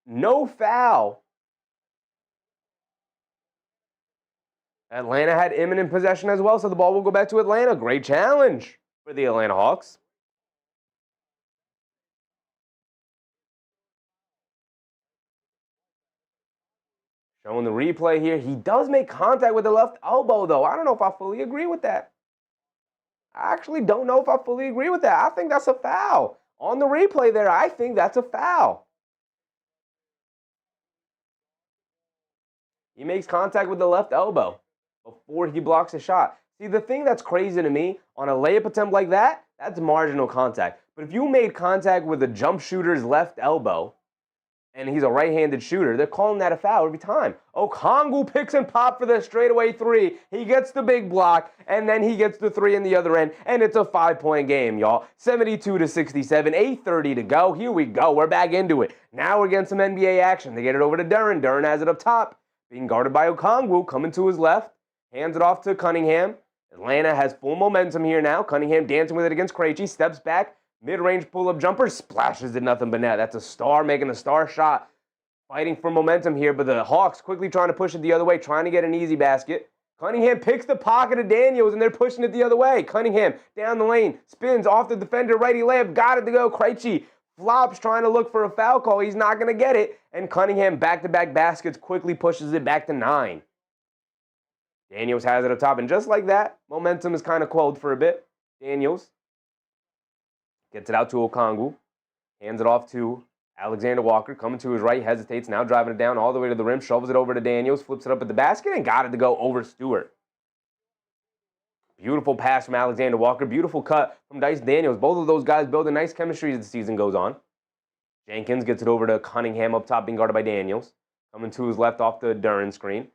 No foul. Atlanta had imminent possession as well, so the ball will go back to Atlanta. Great challenge for the Atlanta Hawks. Showing the replay here. He does make contact with the left elbow, though. I don't know if I fully agree with that. I actually don't know if I fully agree with that. I think that's a foul. On the replay there, I think that's a foul. He makes contact with the left elbow before he blocks a shot. See, the thing that's crazy to me, on a layup attempt like that, that's marginal contact. But if you made contact with a jump shooter's left elbow, and he's a right-handed shooter. They're calling that a foul every time. Okongwu picks and pop for the straightaway three. He gets the big block, and then he gets the three in the other end, and it's a 5-point game, y'all. 72-67, 8:30 to go. Here we go. We're back into it. Now we're getting some NBA action. They get it over to Duren. Duren has it up top, being guarded by Okongwu, coming to his left, hands it off to Cunningham. Atlanta has full momentum here now. Cunningham dancing with it against Krejci, steps back, mid-range pull-up jumper, splashes it nothing but net. That's a star making a star shot. Fighting for momentum here, but the Hawks quickly trying to push it the other way, trying to get an easy basket. Cunningham picks the pocket of Daniels, and they're pushing it the other way. Cunningham down the lane, spins off the defender, righty layup, got it to go. Krejci flops trying to look for a foul call. He's not going to get it, and Cunningham back-to-back baskets quickly pushes it back to 9. Daniels has it up top, and just like that, momentum is kind of quelled for a bit. Daniels gets it out to Okongwu, hands it off to Alexander Walker, coming to his right, hesitates, now driving it down all the way to the rim, shovels it over to Daniels, flips it up at the basket, and got it to go over Stewart. Beautiful pass from Alexander Walker, beautiful cut from Dice Daniels. Both of those guys building nice chemistry as the season goes on. Jenkins gets it over to Cunningham up top, being guarded by Daniels. Coming to his left off the Duren screen.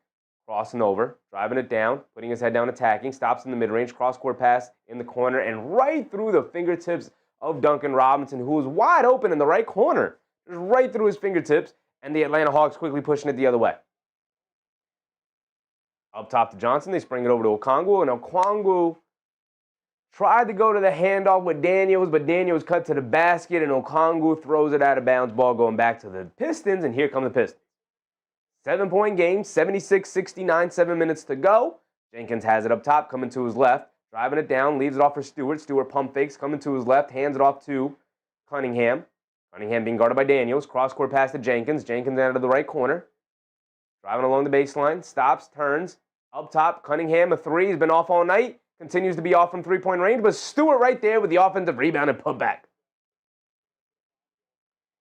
Crossing over, driving it down, putting his head down, attacking, stops in the mid-range, cross-court pass in the corner, and right through the fingertips of Duncan Robinson, who was wide open in the right corner. Just right through his fingertips, and the Atlanta Hawks quickly pushing it the other way. Up top to Johnson, they spring it over to Okongwu, and Okongwu tried to go to the handoff with Daniels, but Daniels cut to the basket, and Okongwu throws it out of bounds, ball going back to the Pistons, and here come the Pistons. 7-point game, 76-69, 7 minutes to go. Jenkins has it up top, coming to his left, driving it down, leaves it off for Stewart. Stewart pump fakes, coming to his left, hands it off to Cunningham. Cunningham being guarded by Daniels. Cross-court pass to Jenkins. Jenkins out of the right corner. Driving along the baseline, stops, turns. Up top, Cunningham, a three. He's been off all night. Continues to be off from three-point range, but Stewart right there with the offensive rebound and putback.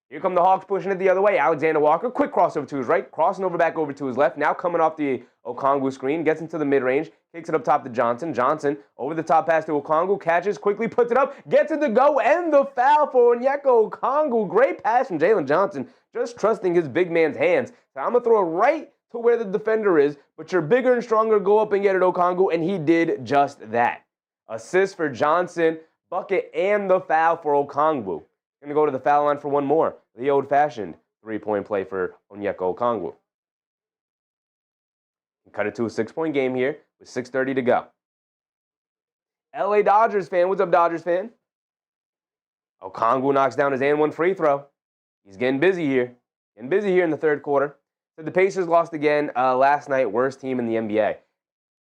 Here come the Hawks pushing it the other way. Alexander Walker, quick crossover to his right, crossing over back over to his left. Now coming off the Okongwu screen, gets into the mid-range, kicks it up top to Johnson. Johnson over the top pass to Okongwu, catches, quickly puts it up, gets it to go, and the foul for Onyeka Okongwu. Great pass from Jalen Johnson, just trusting his big man's hands. So I'm going to throw it right to where the defender is, but you're bigger and stronger, go up and get it, Okongwu, and he did just that. Assist for Johnson, bucket, and the foul for Okongwu. Going to go to the foul line for one more. The old-fashioned three-point play for Onyeka Okongwu. Cut it to a 6-point game here with 6:30 to go. LA Dodgers fan, what's up, Dodgers fan? Okongwu knocks down his and one free throw. He's getting busy here. Getting busy here in the third quarter. So the Pacers lost again last night, worst team in the NBA.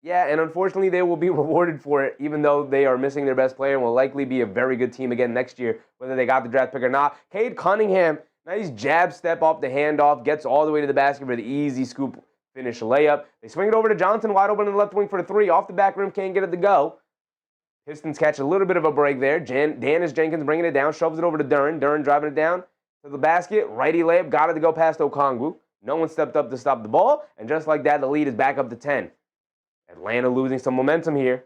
Yeah, and unfortunately, they will be rewarded for it, even though they are missing their best player and will likely be a very good team again next year, whether they got the draft pick or not. Cade Cunningham, nice jab step off the handoff, gets all the way to the basket for the easy scoop finish layup. They swing it over to Johnson, wide open in the left wing for the three. Off the back rim, can't get it to go. Pistons catch a little bit of a break there. Dennis Jenkins bringing it down, shoves it over to Duren. Duren driving it down to the basket. Righty layup, got it to go past Okongwu. No one stepped up to stop the ball, and just like that, the lead is back up to 10. Atlanta losing some momentum here.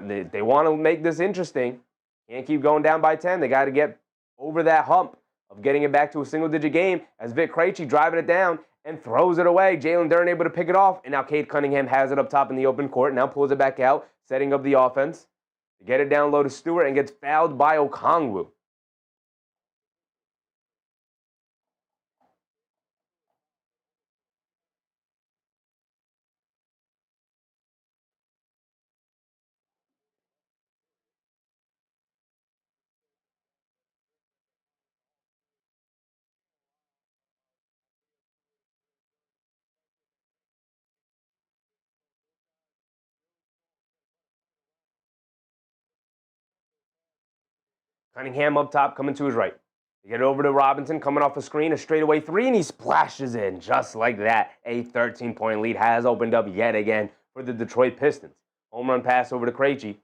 They want to make this interesting. Can't keep going down by 10. They got to get over that hump of getting it back to a single-digit game as Vic Krejci driving it down and throws it away. Jalen Duren able to pick it off, and now Cade Cunningham has it up top in the open court. Now pulls it back out, setting up the offense. To get it down low to Stewart and gets fouled by Okongwu. Cunningham up top, coming to his right. They get it over to Robinson, coming off a screen, a straightaway three, and he splashes in just like that. A 13-point lead has opened up yet again for the Detroit Pistons. Home run pass over to Krejci.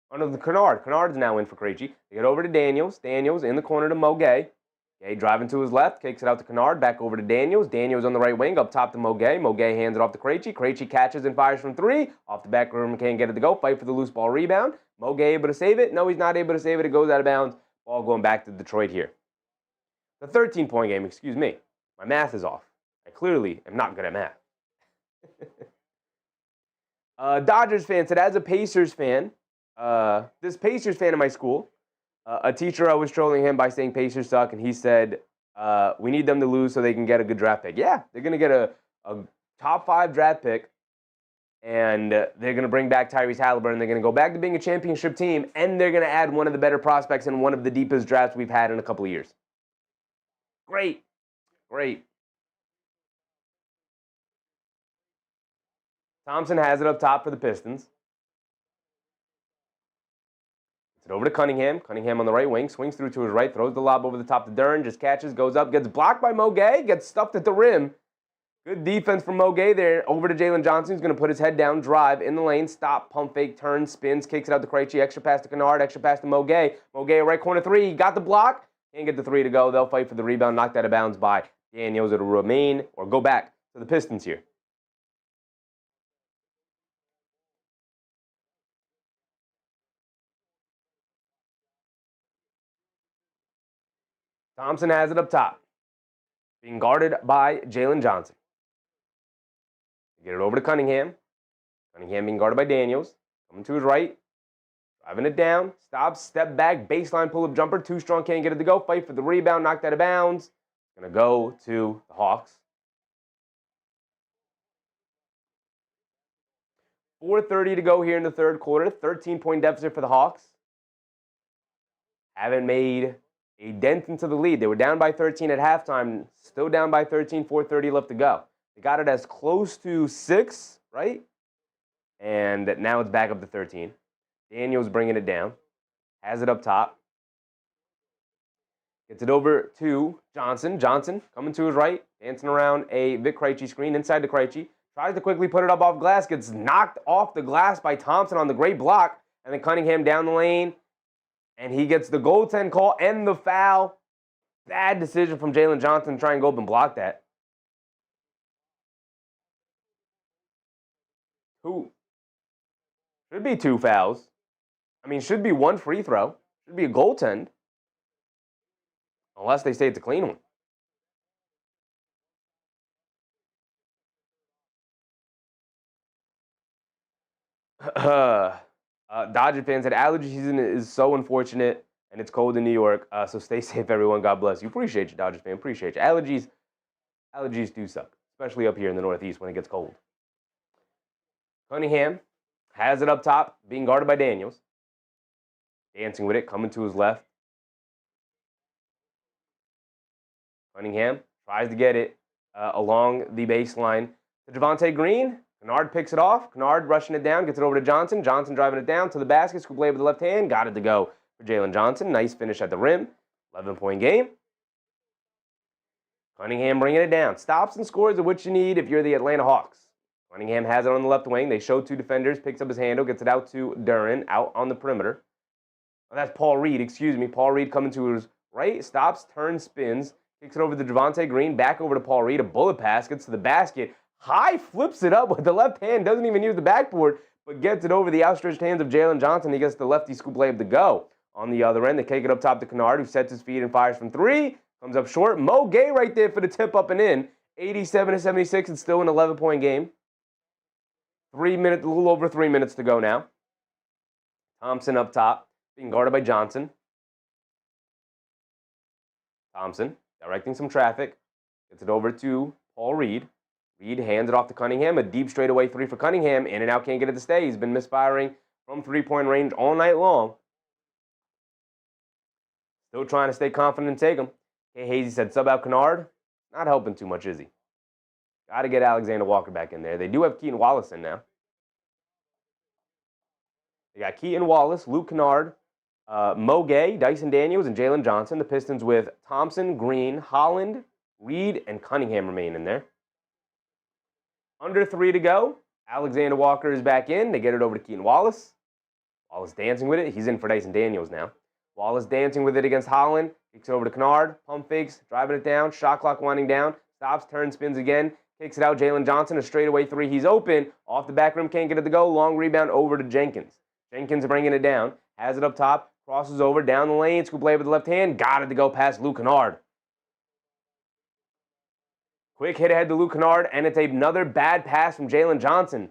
Under the Kennard. Kennard's now in for Krejci. They get over to Daniels. Daniels in the corner to Mo Gay. Gay driving to his left, kicks it out to Kennard, back over to Daniels. Daniels on the right wing, up top to Mo Gay. Mo Gay hands it off to Krejci. Krejci catches and fires from three. Off the back rim, can't get it to go. Fight for the loose ball rebound. Mo Gay able to save it. No, he's not able to save it. It goes out of bounds. Ball going back to Detroit here. The 13-point game, excuse me. My math is off. I clearly am not good at math. Dodgers fan said, as a Pacers fan, this Pacers fan in my school, a teacher, I was trolling him by saying Pacers suck, and he said, we need them to lose so they can get a good draft pick. Yeah, they're going to get a top 5 draft pick, and they're going to bring back Tyrese Halliburton. They're going to go back to being a championship team, and they're going to add one of the better prospects in one of the deepest drafts we've had in a couple of years. Great. Thompson has it up top for the Pistons. Gets it over to Cunningham. Cunningham on the right wing. Swings through to his right. Throws the lob over the top to Duren. Just catches. Goes up. Gets blocked by Moguet. Gets stuffed at the rim. Good defense from Moguet there. Over to Jalen Johnson. He's going to put his head down. Drive in the lane. Stop. Pump fake. Turns. Spins. Kicks it out to Krejci. Extra pass to Kennard. Extra pass to Moguet. Moguet right corner 3. He got the block. Can't get the 3 to go. They'll fight for the rebound. Knocked out of bounds by Daniels. It'll remain or go back to the Pistons here. Thompson has it up top, being guarded by Jalen Johnson. Get it over to Cunningham. Cunningham being guarded by Daniels. Coming to his right. Driving it down. Stops. Step back. Baseline pull-up jumper. Too strong. Can't get it to go. Fight for the rebound. Knocked out of bounds. Going to go to the Hawks. 4:30 to go here in the third quarter. 13-point deficit for the Hawks. Haven't made a dent into the lead. They were down by 13 at halftime, still down by 13, 4:30 left to go. They got it as close to 6, right? And now it's back up to 13. Daniels bringing it down. Has it up top. Gets it over to Johnson. Johnson coming to his right, dancing around a Vic Krejci screen inside to Krejci. Tries to quickly put it up off glass. Gets knocked off the glass by Thompson on the great block. And then Cunningham down the lane. And he gets the goaltend call and the foul. Bad decision from Jalen Johnson to try and go up and block that. Should be 2 fouls. I mean, should be 1 free throw. Should be a goaltend. Unless they say it's a clean one. Dodger fans said allergy season is so unfortunate, and it's cold in New York. So stay safe, everyone. God bless you. Appreciate you, Dodgers fan. Appreciate you. Allergies do suck, especially up here in the Northeast when it gets cold. Cunningham has it up top, being guarded by Daniels. Dancing with it, coming to his left. Cunningham tries to get it along the baseline to Javonte Green. Kennard picks it off. Kennard rushing it down, gets it over to Johnson. Johnson driving it down to the basket. Scoop lay with the left hand. Got it to go for Jalen Johnson. Nice finish at the rim. 11-point game. Cunningham bringing it down. Stops and scores are what you need if you're the Atlanta Hawks. Cunningham has it on the left wing. They show 2 defenders. Picks up his handle. Gets it out to Duren. Out on the perimeter. Oh, that's Paul Reed. Excuse me. Paul Reed coming to his right. Stops. Turns. Spins. Kicks it over to Javonte Green. Back over to Paul Reed. A bullet pass. Gets to the basket. High flips it up with the left hand. Doesn't even use the backboard, but gets it over the outstretched hands of Jalen Johnson. He gets the lefty scoop layup to go. On the other end, they kick it up top to Kennard, who sets his feet and fires from 3. Comes up short. Moguet right there for the tip up and in. 87-76. It's still an 11-point game. 3 minutes, a little over 3 minutes to go now. Thompson up top, being guarded by Johnson. Thompson directing some traffic. Gets it over to Paul Reed. Reed hands it off to Cunningham. A deep straightaway 3 for Cunningham. In and out, can't get it to stay. He's been misfiring from 3-point range all night long. Still trying to stay confident and take him. Hey, Hazy said sub out Kennard. Not helping too much, is he? Got to get Alexander Walker back in there. They do have Keaton Wallace in now. They got Keaton Wallace, Luke Kennard, Moguet, Dyson Daniels, and Jalen Johnson. The Pistons with Thompson, Green, Holland, Reed, and Cunningham remain in there. Under 3 to go. Alexander Walker is back in. They get it over to Keaton Wallace. Wallace dancing with it. He's in for Dyson Daniels now. Wallace dancing with it against Holland. Kicks it over to Kennard. Pump fakes. Driving it down. Shot clock winding down. Stops. Turns. Spins again. Kicks it out. Jalen Johnson. A straightaway 3. He's open. Off the back rim. Can't get it to go. Long rebound over to Jenkins. Jenkins bringing it down. Has it up top. Crosses over. Down the lane. Scoop lay with the left hand. Got it to go past Luke Kennard. Quick hit ahead to Luke Kennard, and it's another bad pass from Jalen Johnson.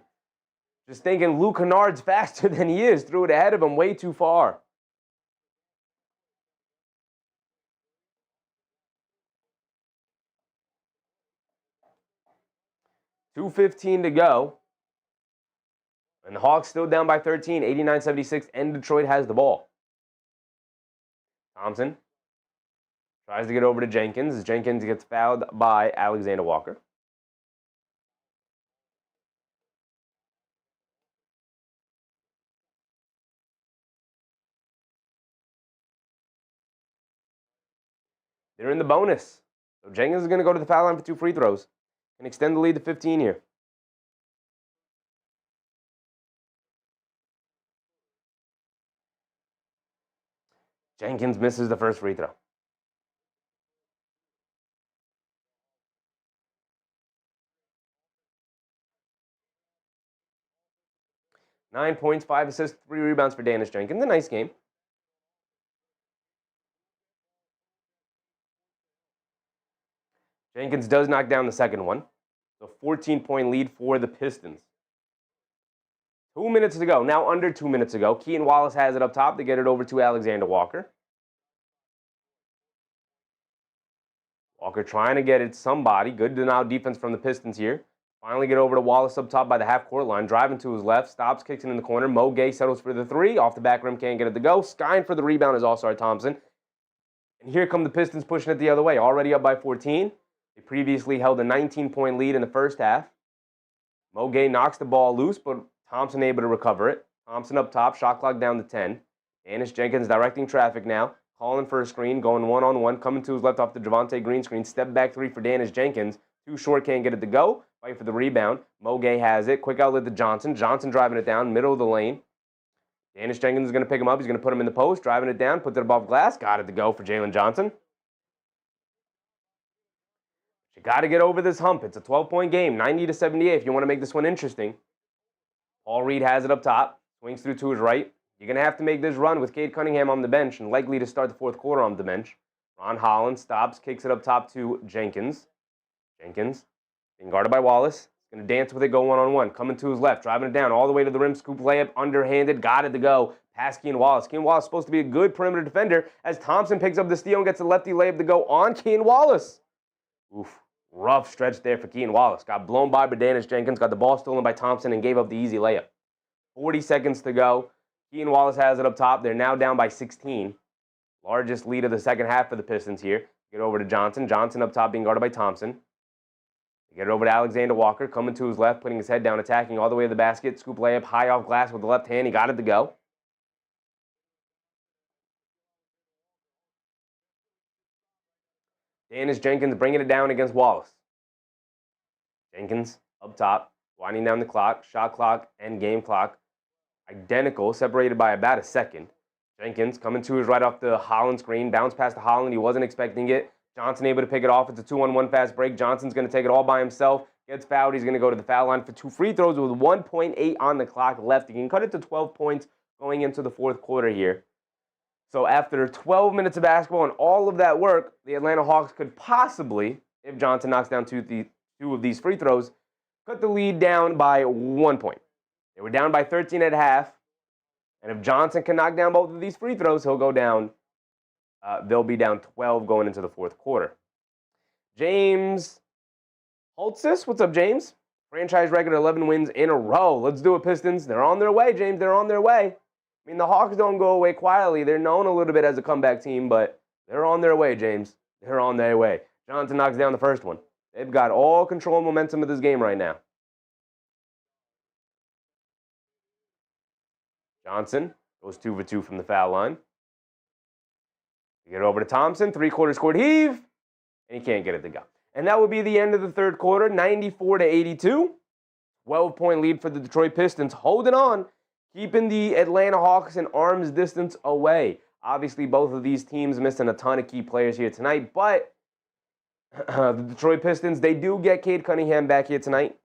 Just thinking Luke Kennard's faster than he is. Threw it ahead of him way too far. .2:15 to go. And the Hawks still down by 13, 89-76, and Detroit has the ball. Thompson tries to get over to Jenkins as Jenkins gets fouled by Alexander Walker. They're in the bonus. So Jenkins is going to go to the foul line for 2 free throws and extend the lead to 15 here. Jenkins misses the first free throw. Nine points, 5 assists, 3 rebounds for Dennis Jenkins. A nice game. Jenkins does knock down the second one. The 14-point lead for the Pistons. 2 minutes to go. Now under 2 minutes to go. Keaton Wallace has it up top to get it over to Alexander Walker. Walker trying to get it somebody. Good denial defense from the Pistons here. Finally get over to Wallace up top by the half-court line. Driving to his left. Stops, kicks it in the corner. Mo Gay settles for the 3. Off the back rim, can't get it to go. Skying for the rebound is all-star Thompson. And here come the Pistons pushing it the other way. Already up by 14. They previously held a 19-point lead in the first half. Mo Gay knocks the ball loose, but Thompson able to recover it. Thompson up top. Shot clock down to 10. Dennis Jenkins directing traffic now. Calling for a screen. Going one-on-one. Coming to his left off the Javonte Green screen. Step back 3 for Dennis Jenkins. Too short, can't get it to go. Fight for the rebound. Mo Gay has it. Quick outlet to Johnson. Johnson driving it down, middle of the lane. Dennis Jenkins is going to pick him up. He's going to put him in the post. Driving it down. Puts it above glass. Got it to go for Jalen Johnson. You got to get over this hump. It's a 12-point game. 90-78 if you want to make this one interesting. Paul Reed has it up top. Swings through to his right. You're going to have to make this run with Cade Cunningham on the bench and likely to start the fourth quarter on the bench. Ron Holland stops, kicks it up top to Jenkins. Jenkins being guarded by Wallace. He's going to dance with it, go one-on-one. Coming to his left, driving it down all the way to the rim. Scoop layup, underhanded, got it to go. Pass Keaton Wallace. Keaton Wallace is supposed to be a good perimeter defender as Thompson picks up the steal and gets a lefty layup to go on Keaton Wallace. Oof, rough stretch there for Keaton Wallace. Got blown by Dennis Jenkins, got the ball stolen by Thompson, and gave up the easy layup. 40 seconds to go. Keaton Wallace has it up top. They're now down by 16. Largest lead of the second half for the Pistons here. Get over to Johnson. Johnson up top being guarded by Thompson. Get it over to Alexander Walker, coming to his left, putting his head down, attacking all the way to the basket. Scoop layup, high off glass with the left hand. He got it to go. Dennis Jenkins bringing it down against Wallace. Jenkins up top, winding down the clock. Shot clock and game clock identical, separated by about a second. Jenkins coming to his right off the Holland screen. Bounce past the Holland. He wasn't expecting it. Johnson able to pick it off. It's a 2-on-1 fast break. Johnson's going to take it all by himself. Gets fouled. He's going to go to the foul line for 2 free throws with 1.8 on the clock left. He can cut it to 12 points going into the fourth quarter here. So after 12 minutes of basketball and all of that work, the Atlanta Hawks could possibly, if Johnson knocks down two of these free throws, cut the lead down by 1 point. They were down by 13 at half. And if Johnson can knock down both of these free throws, he'll go down. They'll be down 12 going into the fourth quarter. James Holtzis, what's up, James? Franchise record 11 wins in a row. Let's do it, Pistons. They're on their way, James. They're on their way. I mean, the Hawks don't go away quietly. They're known a little bit as a comeback team, but they're on their way, James. They're on their way. Johnson knocks down the first one. They've got all control and momentum of this game right now. Johnson goes 2 for 2 from the foul line. You get over to Thompson, 3/4 court heave, and he can't get it to go. And that would be the end of the third quarter, 94-82. 12-point lead for the Detroit Pistons, holding on, keeping the Atlanta Hawks an arm's distance away. Obviously, both of these teams missing a ton of key players here tonight, but the Detroit Pistons, they do get Cade Cunningham back here tonight,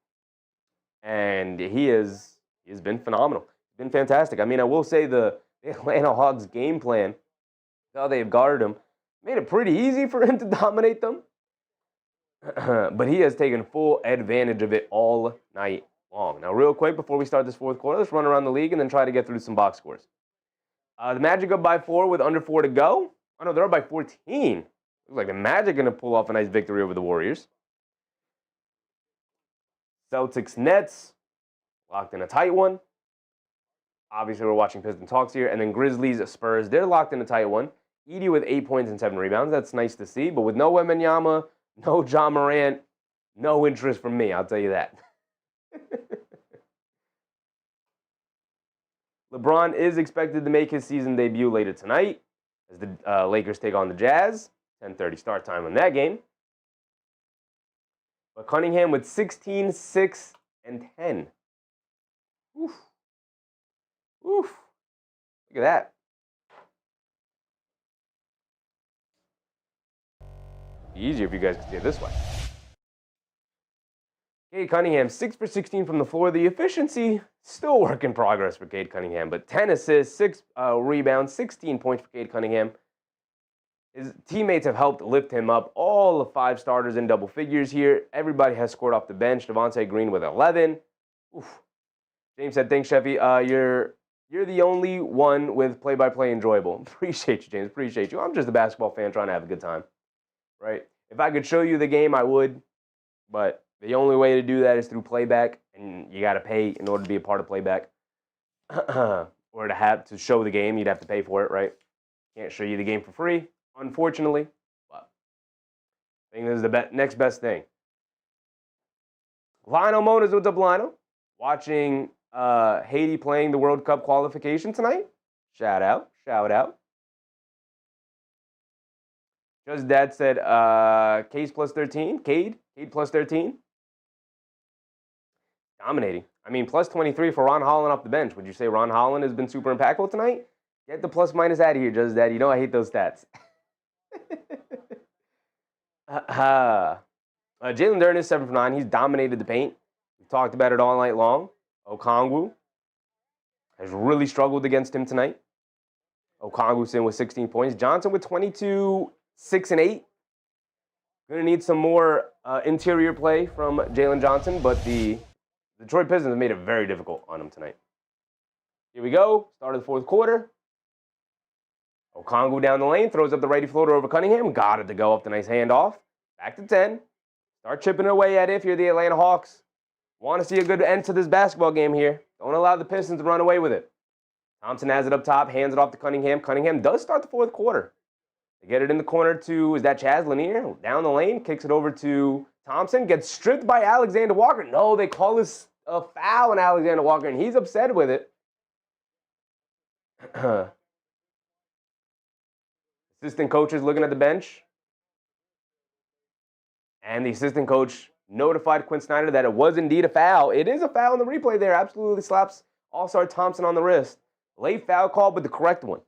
and he has been phenomenal. Been fantastic. I mean, I will say the Atlanta Hawks game plan, how they've guarded him, made it pretty easy for him to dominate them. But he has taken full advantage of it all night long. Now, real quick, before we start this fourth quarter, let's run around the league and then try to get through some box scores. The Magic up by 4 with under 4 to go. Oh, no, they're up by 14. Looks like the Magic going to pull off a nice victory over the Warriors. Celtics Nets, locked in a tight one. Obviously, we're watching Pistons Hawks here. And then Grizzlies Spurs, they're locked in a tight one. Edie with 8 points and 7 rebounds. That's nice to see. But with no Wembanyama, no John Morant, no interest from me, I'll tell you that. LeBron is expected to make his season debut later tonight as the Lakers take on the Jazz. 10:30 start time on that game. But Cunningham with 16, 6, and 10. Oof. Oof. Look at that. Be easier if you guys could see it this way. Cade Cunningham, 6 for 16 from the floor. The efficiency, still work in progress for Cade Cunningham, but 10 assists, 6 rebounds, 16 points for Cade Cunningham. His teammates have helped lift him up. All the 5 starters in double figures here. Everybody has scored off the bench. Devontae Green with 11. Oof. James said, thanks, Sheffy. You're the only one with play-by-play enjoyable. Appreciate you, James. Appreciate you. I'm just a basketball fan trying to have a good time, right? If I could show you the game, I would, but the only way to do that is through playback, and you got to pay in order to be a part of playback. Or to show the game, you'd have to pay for it, right? Can't show you the game for free, unfortunately. But I think this is the next best thing. Lionel Mona's what's up, Lionel? Watching Haiti playing the World Cup qualification tonight. Shout out. Just Dad said, Case plus 13. Cade plus 13. Dominating. I mean, plus 23 for Ron Holland off the bench. Would you say Ron Holland has been super impactful tonight? Get the plus minus out of here, Just Dad. You know I hate those stats. Jalen Duren is 7 for 9. He's dominated the paint. We've talked about it all night long. Okongwu has really struggled against him tonight. Okongwu's in with 16 points. Johnson with 22, 6, and 8. Going to need some more interior play from Jalen Johnson, but the Detroit Pistons have made it very difficult on him tonight. Here we go. Start of the fourth quarter. Okongwu down the lane. Throws up the righty floater over Cunningham. Got it to go up the nice handoff. Back to 10. Start chipping away at it if you're the Atlanta Hawks. Want to see a good end to this basketball game here. Don't allow the Pistons to run away with it. Thompson has it up top. Hands it off to Cunningham. Cunningham does start the fourth quarter. They get it in the corner to, is that Chaz Lanier? Down the lane. Kicks it over to Thompson. Gets stripped by Alexander Walker. No, they call this a foul on Alexander Walker, and he's upset with it. Assistant coach is looking at the bench. And the assistant coach notified Quinn Snyder that it was indeed a foul. It is a foul in the replay there. Absolutely slaps All-Star Thompson on the wrist. Late foul call, but the correct one.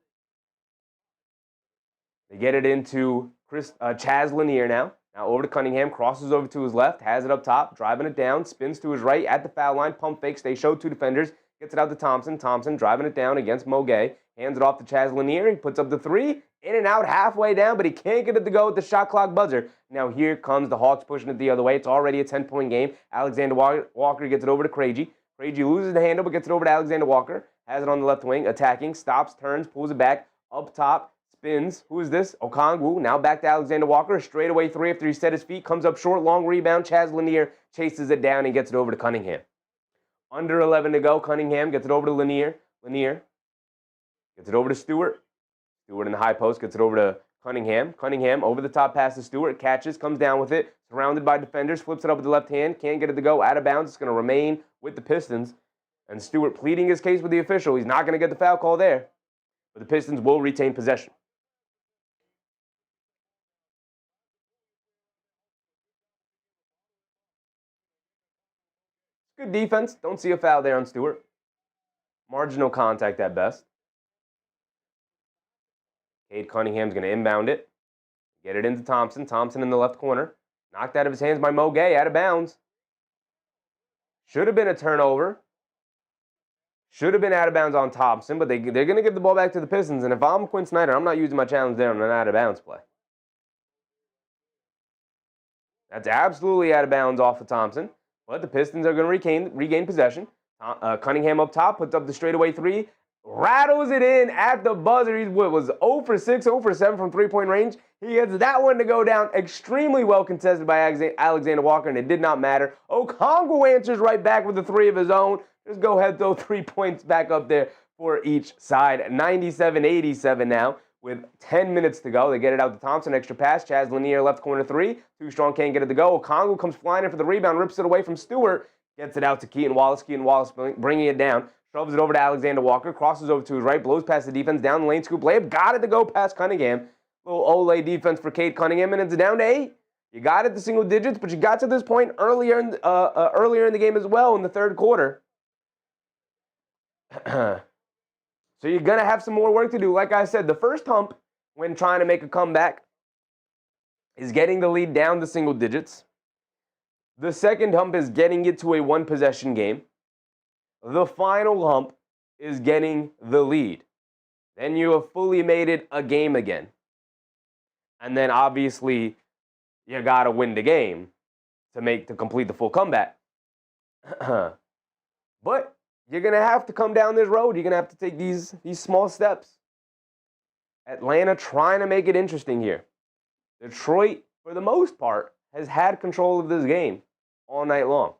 They get it into Chaz Lanier now. Now over to Cunningham. Crosses over to his left. Has it up top. Driving it down. Spins to his right at the foul line. Pump fakes. They show 2 defenders. Gets it out to Thompson. Thompson driving it down against Mogay. Hands it off to Chaz Lanier. He puts up the 3. In and out halfway down, but he can't get it to go with the shot clock buzzer. Now here comes the Hawks pushing it the other way. It's already a 10-point game. Alexander Walker gets it over to Craigie. Craigie loses the handle, but gets it over to Alexander Walker. Has it on the left wing, attacking, stops, turns, pulls it back, up top, spins. Who is this? Okongwu. Now back to Alexander Walker. Straightaway 3 after he set his feet. Comes up short, long rebound. Chaz Lanier chases it down and gets it over to Cunningham. Under 11 to go. Cunningham gets it over to Lanier. Lanier gets it over to Stewart. Stewart in the high post, gets it over to Cunningham. Cunningham over the top pass to Stewart, catches, comes down with it, surrounded by defenders, flips it up with the left hand, can't get it to go, out of bounds. It's going to remain with the Pistons. And Stewart pleading his case with the official. He's not going to get the foul call there. But the Pistons will retain possession. Good defense. Don't see a foul there on Stewart. Marginal contact at best. Cade Cunningham's going to inbound it. Get it into Thompson. Thompson in the left corner. Knocked out of his hands by Mogay, out of bounds. Should have been a turnover. Should have been out of bounds on Thompson, but they're going to give the ball back to the Pistons. And if I'm Quinn Snyder, I'm not using my challenge there on an out of bounds play. That's absolutely out of bounds off of Thompson. But the Pistons are going to regain possession. Cunningham up top, puts up the straightaway three, rattles it in at the buzzer. He was 0 for 6, 0 for 7 from three-point range. He gets that one to go down. Extremely well contested by Alexander Walker, and it did not matter. Okongwu answers right back with a three of his own. Just go ahead, throw 3 points back up there for each side. 97-87 now with 10 minutes to go. They get it out to Thompson, extra pass. Chaz Lanier left corner three. Too strong, can't get it to go. Okongwu comes flying in for the rebound, rips it away from Stewart. Gets it out to Keaton Wallace. Keaton Wallace bringing it down. Shoves it over to Alexander Walker. Crosses over to his right. Blows past the defense. Down the lane. Scoop layup. Got it to go past Cunningham. Little Olay defense for Cade Cunningham. And it's down to 8. You got it to single digits, but you got to this point earlier in the game as well in the third quarter. So you're going to have some more work to do. Like I said, the first hump when trying to make a comeback is getting the lead down to single digits. The second hump is getting it to a one-possession game. The final hump is getting the lead. Then you have fully made it a game again. And then obviously you got to win the game to complete the full comeback. But you're going to have to come down this road. You're going to have to take these small steps. Atlanta trying to make it interesting here. Detroit, for the most part, has had control of this game all night long.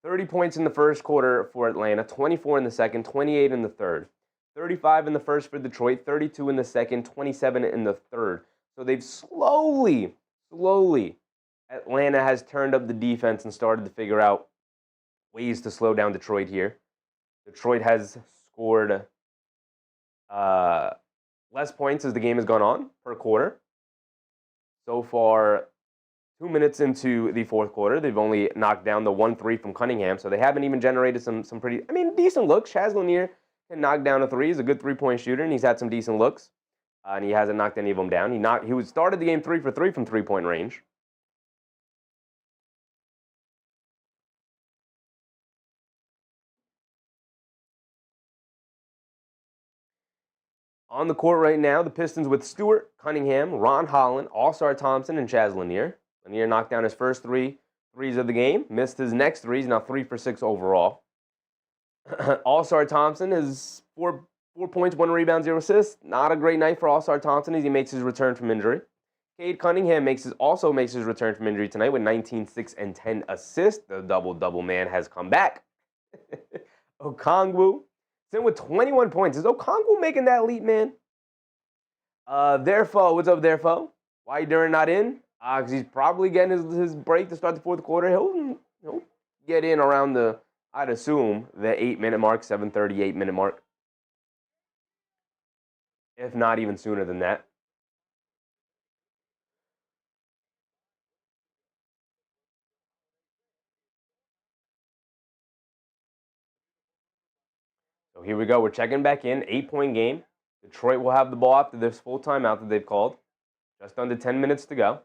$30 points in the first quarter for Atlanta, 24 in the second, 28 in the third. 35 in the first for Detroit, 32 in the second, 27 in the third. So they've slowly, Atlanta has turned up the defense and started to figure out ways to slow down Detroit here. Detroit has scored less points as the game has gone on per quarter. So far, 2 minutes into the fourth quarter, they've only knocked down the 1-3 from Cunningham, so they haven't even generated some pretty, decent looks. Chaz Lanier can knock down a three. He's a good three-point shooter, and he's had some decent looks, and he hasn't knocked any of them down. He started the game 3 for 3 from three-point range. On the court right now, the Pistons with Stewart, Cunningham, Ron Holland, All-Star Thompson, and Chaz Lanier. Lanier knocked down his first three threes of the game, missed his next threes, now 3 for 6 overall. All-Star Thompson is 4 points, 1 rebound, 0 assists. Not a great night for All-Star Thompson as he makes his return from injury. Cade Cunningham also makes his return from injury tonight with 19, 6, and 10 assists. The double-double man has come back. Okongwu sitting with 21 points. Is Okongwu making that leap, man? Therefore, what's up, Therefore? Why Duren not in? Because he's probably getting his break to start the fourth quarter. He'll get in around I'd assume, the 8-minute mark, 7:38 minute mark. If not even sooner than that. So here we go. We're checking back in. 8-point game. Detroit will have the ball after this full timeout that they've called. Just under 10 minutes to go.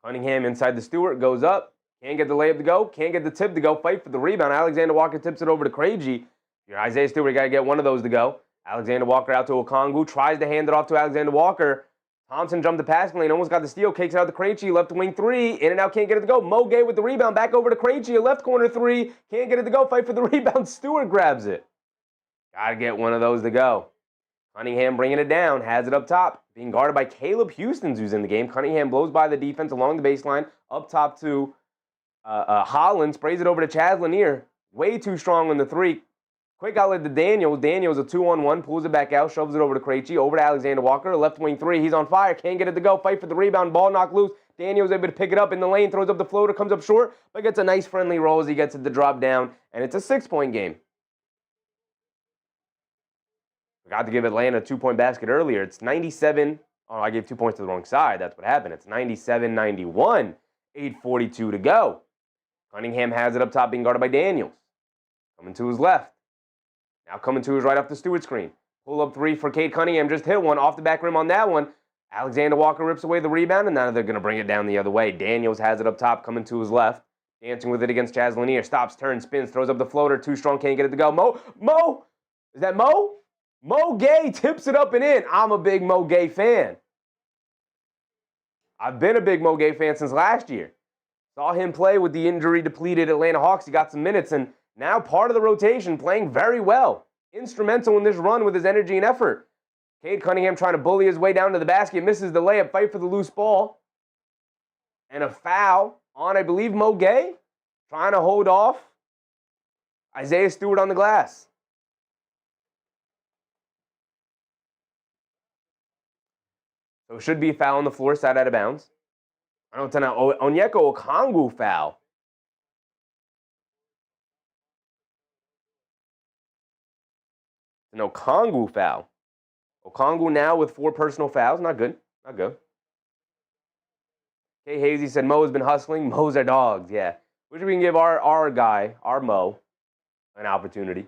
Cunningham inside the Stewart, goes up. Can't get the layup to go. Can't get the tip to go. Fight for the rebound. Alexander Walker tips it over to Cade. You're Isaiah Stewart, you got to get one of those to go. Alexander Walker out to Okongwu. Tries to hand it off to Alexander Walker. Thompson jumped the passing lane. Almost got the steal. Kicks it out to Cade. Left wing three. In and out. Can't get it to go. Mo Gay with the rebound. Back over to Cade. Left corner three. Can't get it to go. Fight for the rebound. Stewart grabs it. Got to get one of those to go. Cunningham bringing it down. Has it up top. Being guarded by Caleb Houston, who's in the game. Cunningham blows by the defense along the baseline. Up top to Holland. Sprays it over to Chaz Lanier. Way too strong on the three. Quick outlet to Daniels. Daniels a 2-on-1. Pulls it back out. Shoves it over to Krejci. Over to Alexander Walker. Left wing three. He's on fire. Can't get it to go. Fight for the rebound. Ball knocked loose. Daniels able to pick it up in the lane. Throws up the floater. Comes up short. But gets a nice friendly roll as he gets it to drop down. And it's a 6-point game. Forgot to give Atlanta a 2-point basket earlier. It's 97. Oh, I gave 2 points to the wrong side. That's what happened. It's 97-91. 8:42 to go. Cunningham has it up top being guarded by Daniels. Coming to his left. Now coming to his right off the Stewart screen. Pull up three for Cade Cunningham. Just hit one off the back rim on that one. Alexander Walker rips away the rebound, and now they're going to bring it down the other way. Daniels has it up top, coming to his left. Dancing with it against Chaz Lanier. Stops, turns, spins, throws up the floater. Too strong, can't get it to go. Mo! Is that Mo? Mo Gay tips it up and in. I'm a big Mo Gay fan. I've been a big Mo Gay fan since last year. Saw him play with the injury-depleted Atlanta Hawks. He got some minutes, and now part of the rotation, playing very well. Instrumental in this run with his energy and effort. Cade Cunningham trying to bully his way down to the basket. Misses the layup. Fight for the loose ball. And a foul on, I believe, Mo Gay. Trying to hold off Isaiah Stewart on the glass. So it should be a foul on the floor, side out of bounds. I don't know. Onyeka Okongwu foul. An Okongwu foul. Okongwu now with 4 personal fouls. Not good. Not good. Kay Hazy said Mo has been hustling. Mo's are dogs. Yeah. Wish we can give our guy, our Mo, an opportunity.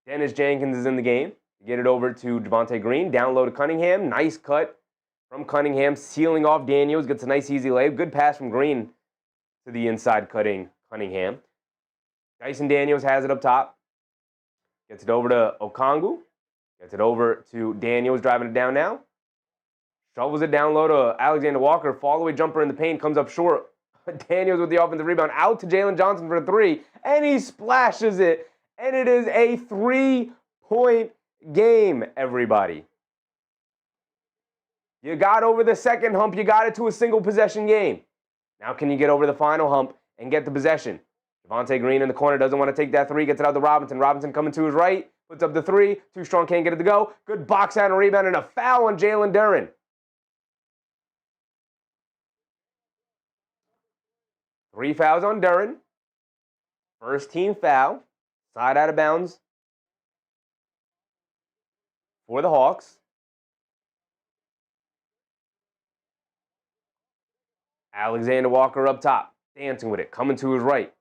Dennis Jenkins is in the game. Get it over to Javonte Green. Down low to Cunningham. Nice cut from Cunningham. Sealing off Daniels. Gets a nice easy layup. Good pass from Green to the inside cutting Cunningham. Dyson Daniels has it up top. Gets it over to Okongwu. Gets it over to Daniels. Driving it down now. Shovels it down low to Alexander Walker. Fall away jumper in the paint. Comes up short. Daniels with the offensive rebound. Out to Jalen Johnson for a 3. And he splashes it. And it is a 3-point game, everybody. You got over the second hump. You got it to a single possession game. Now can you get over the final hump and get the possession? Javonte Green in the corner doesn't want to take that 3. Gets it out to Robinson. Robinson coming to his right. Puts up the 3. Too strong, can't get it to go. Good box out and rebound and a foul on Jalen Duren. Three fouls on Duren. First team foul. Side out of bounds for the Hawks. Alexander Walker up top. Dancing with it. Coming to his right.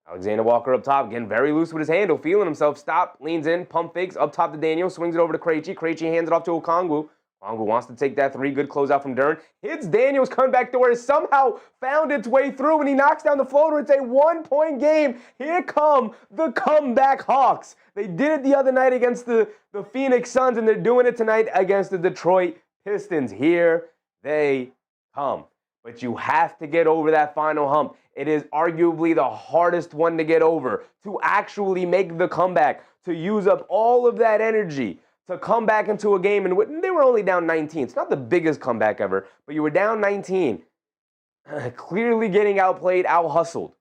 Alexander Walker up top. Getting very loose with his handle. Feeling himself. Stop. Leans in. Pump fakes. Up top to Daniel. Swings it over to Krejci. Krejci hands it off to Okongwu. Okongwu wants to take that 3. Good closeout from Duren. Hits Daniels. Comeback door has somehow found its way through, and he knocks down the floater. It's a 1-point game. Here come the comeback Hawks. They did it the other night against the Phoenix Suns, and they're doing it tonight against the Detroit Pistons. Here they come. But you have to get over that final hump. It is arguably the hardest one to get over, to actually make the comeback, to use up all of that energy, to come back into a game. And they were only down 19. It's not the biggest comeback ever, but you were down 19. Clearly getting outplayed, out-hustled.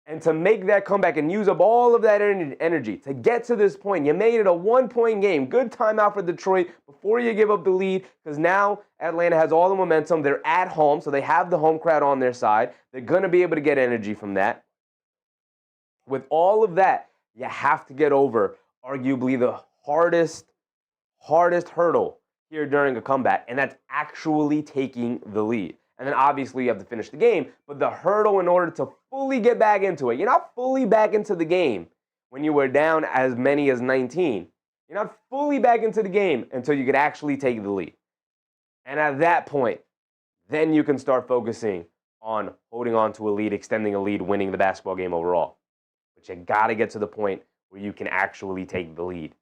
And to make that comeback and use up all of that energy to get to this point, you made it a 1-point game. Good timeout for Detroit before you give up the lead, because now Atlanta has all the momentum. They're at home, so they have the home crowd on their side. They're going to be able to get energy from that. With all of that, you have to get over arguably the hardest hurdle here during a comeback, and that's actually taking the lead. And then obviously you have to finish the game, but the hurdle in order to fully get back into it, you're not fully back into the game when you were down as many as 19. You're not fully back into the game until you could actually take the lead. And at that point, then you can start focusing on holding on to a lead, extending a lead, winning the basketball game overall. But you got to get to the point where you can actually take the lead.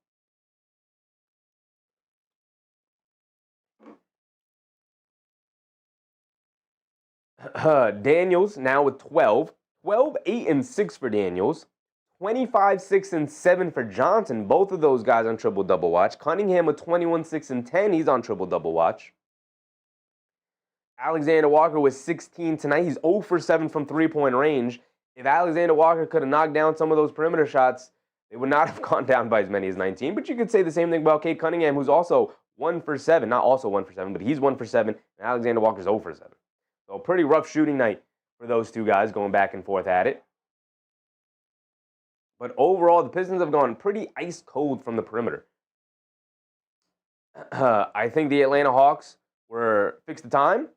Daniels now with 12. 12, 8, and 6 for Daniels. 25, 6, and 7 for Johnson. Both of those guys on triple-double watch. Cunningham with 21, 6, and 10. He's on triple-double watch. Alexander Walker with 16 tonight. He's 0 for 7 from three-point range. If Alexander Walker could have knocked down some of those perimeter shots, they would not have gone down by as many as 19. But you could say the same thing about Cade Cunningham, who's also 1 for 7. Not also 1 for 7, but he's 1 for 7. And Alexander Walker's 0 for 7. So a pretty rough shooting night for those two guys going back and forth at it. But overall, the Pistons have gone pretty ice cold from the perimeter. I think the Atlanta Hawks were fixed the time.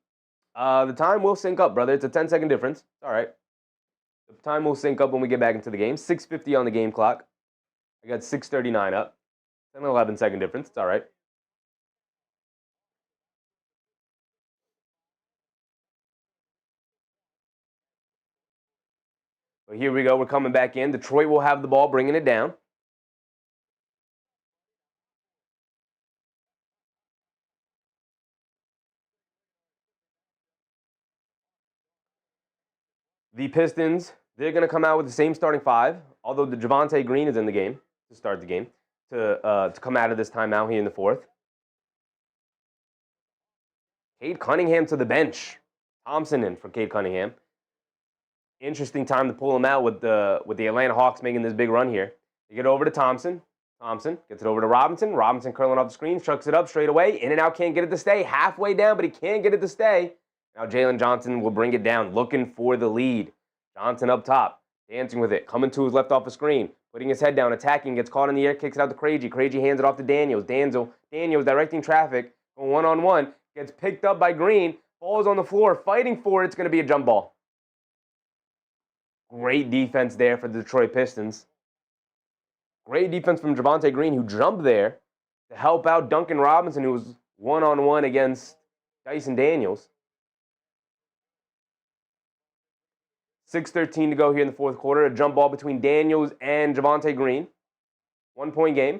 The time will sync up, brother. It's a 10-second difference. It's all right. The time will sync up when we get back into the game. 6:50 on the game clock. I got 6:39 up. 10, 11-second difference. It's all right. But here we go. We're coming back in. Detroit will have the ball, bringing it down. The Pistons, they're going to come out with the same starting five, although the Javonte Green is in the game to start the game, to come out of this timeout here in the fourth. Cade Cunningham to the bench. Thompson in for Cade Cunningham. Interesting time to pull him out with the Atlanta Hawks making this big run here. You get over to Thompson. Thompson gets it over to Robinson. Robinson curling off the screen, chucks it up straight away. In and out, can't get it to stay. Halfway down, but he can't get it to stay. Now Jalen Johnson will bring it down, looking for the lead. Johnson up top, dancing with it, coming to his left off the screen, putting his head down, attacking, gets caught in the air, kicks it out to Craigie. Craigie hands it off to Daniels. Daniels directing traffic, going one-on-one, gets picked up by Green, falls on the floor, fighting for it. It's going to be a jump ball. Great defense there for the Detroit Pistons. Great defense from Javonte Green, who jumped there to help out Duncan Robinson, who was one-on-one against Dyson Daniels. 6:13 to go here in the fourth quarter. A jump ball between Daniels and Javonte Green. 1 point game.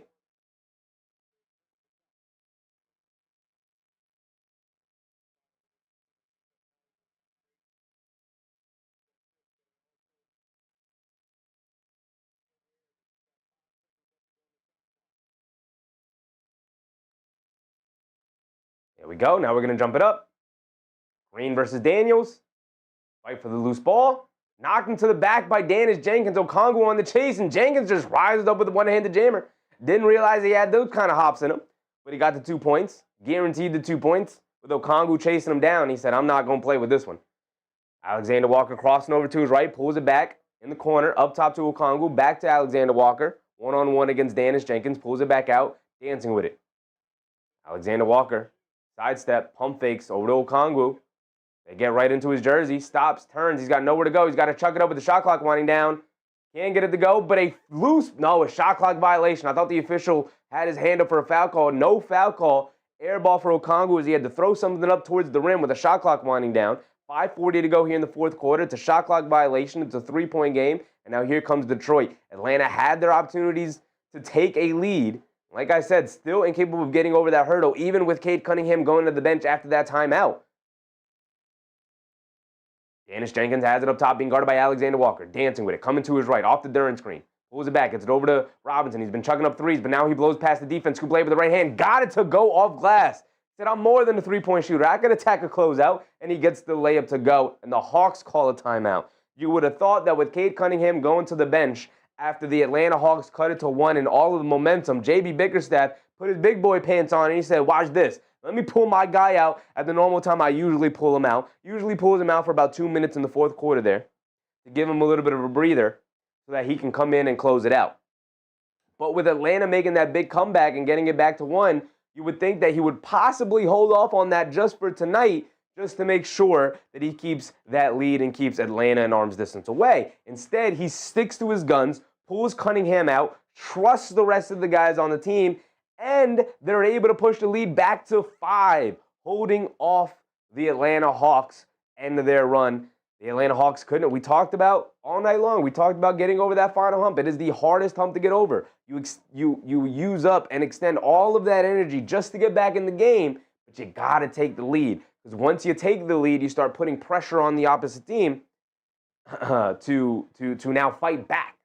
There we go. Now we're going to jump it up. Green versus Daniels. Fight for the loose ball. Knocked into the back by Dennis Jenkins. Okongwu on the chase, and Jenkins just rises up with a one-handed jammer. Didn't realize he had those kind of hops in him, but he got the 2 points. Guaranteed the 2 points with Okongwu chasing him down. He said, I'm not going to play with this one. Alexander Walker crossing over to his right, pulls it back in the corner, up top to Okongwu, back to Alexander Walker. One-on-one against Dennis Jenkins, pulls it back out, dancing with it. Alexander Walker, sidestep, pump fakes over to Okongwu. They get right into his jersey, stops, turns. He's got nowhere to go. He's got to chuck it up with the shot clock winding down. Can't get it to go, but a shot clock violation. I thought the official had his hand up for a foul call. No foul call. Air ball for Okongwu as he had to throw something up towards the rim with a shot clock winding down. 5:40 to go here in the fourth quarter. It's a shot clock violation. It's a 3-point game. And now here comes Detroit. Atlanta had their opportunities to take a lead. Like I said, still incapable of getting over that hurdle, even with Cade Cunningham going to the bench after that timeout. Dennis Jenkins has it up top, being guarded by Alexander Walker. Dancing with it, coming to his right, off the Duren screen. Pulls it back, gets it over to Robinson. He's been chucking up threes, but now he blows past the defense. Scoop play with the right hand. Got it to go off glass. Said, I'm more than a three-point shooter. I can attack a closeout, and he gets the layup to go, and the Hawks call a timeout. You would have thought that with Cade Cunningham going to the bench after the Atlanta Hawks cut it to 1 and all of the momentum, J.B. Bickerstaff put his big boy pants on, and he said, watch this. Let me pull my guy out at the normal time I usually pull him out. Usually pulls him out for about 2 minutes in the fourth quarter there to give him a little bit of a breather so that he can come in and close it out. But with Atlanta making that big comeback and getting it back to 1, you would think that he would possibly hold off on that just for tonight, just to make sure that he keeps that lead and keeps Atlanta an arm's distance away. Instead, he sticks to his guns, pulls Cunningham out, trusts the rest of the guys on the team, and they're able to push the lead back to 5, holding off the Atlanta Hawks end of their run. The Atlanta Hawks couldn't. We talked about all night long. We talked about getting over that final hump. It is the hardest hump to get over. You use up and extend all of that energy just to get back in the game, but you got to take the lead. Because once you take the lead, you start putting pressure on the opposite team to now fight back.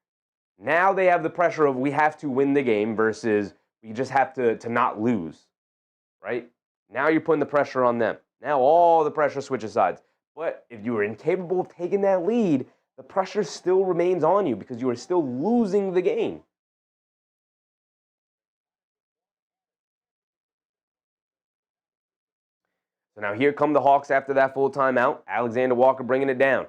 Now they have the pressure of we have to win the game versus we just have to not lose, right? Now you're putting the pressure on them. Now all the pressure switches sides. But if you are incapable of taking that lead, the pressure still remains on you because you are still losing the game. So now here come the Hawks after that full timeout. Alexander Walker bringing it down.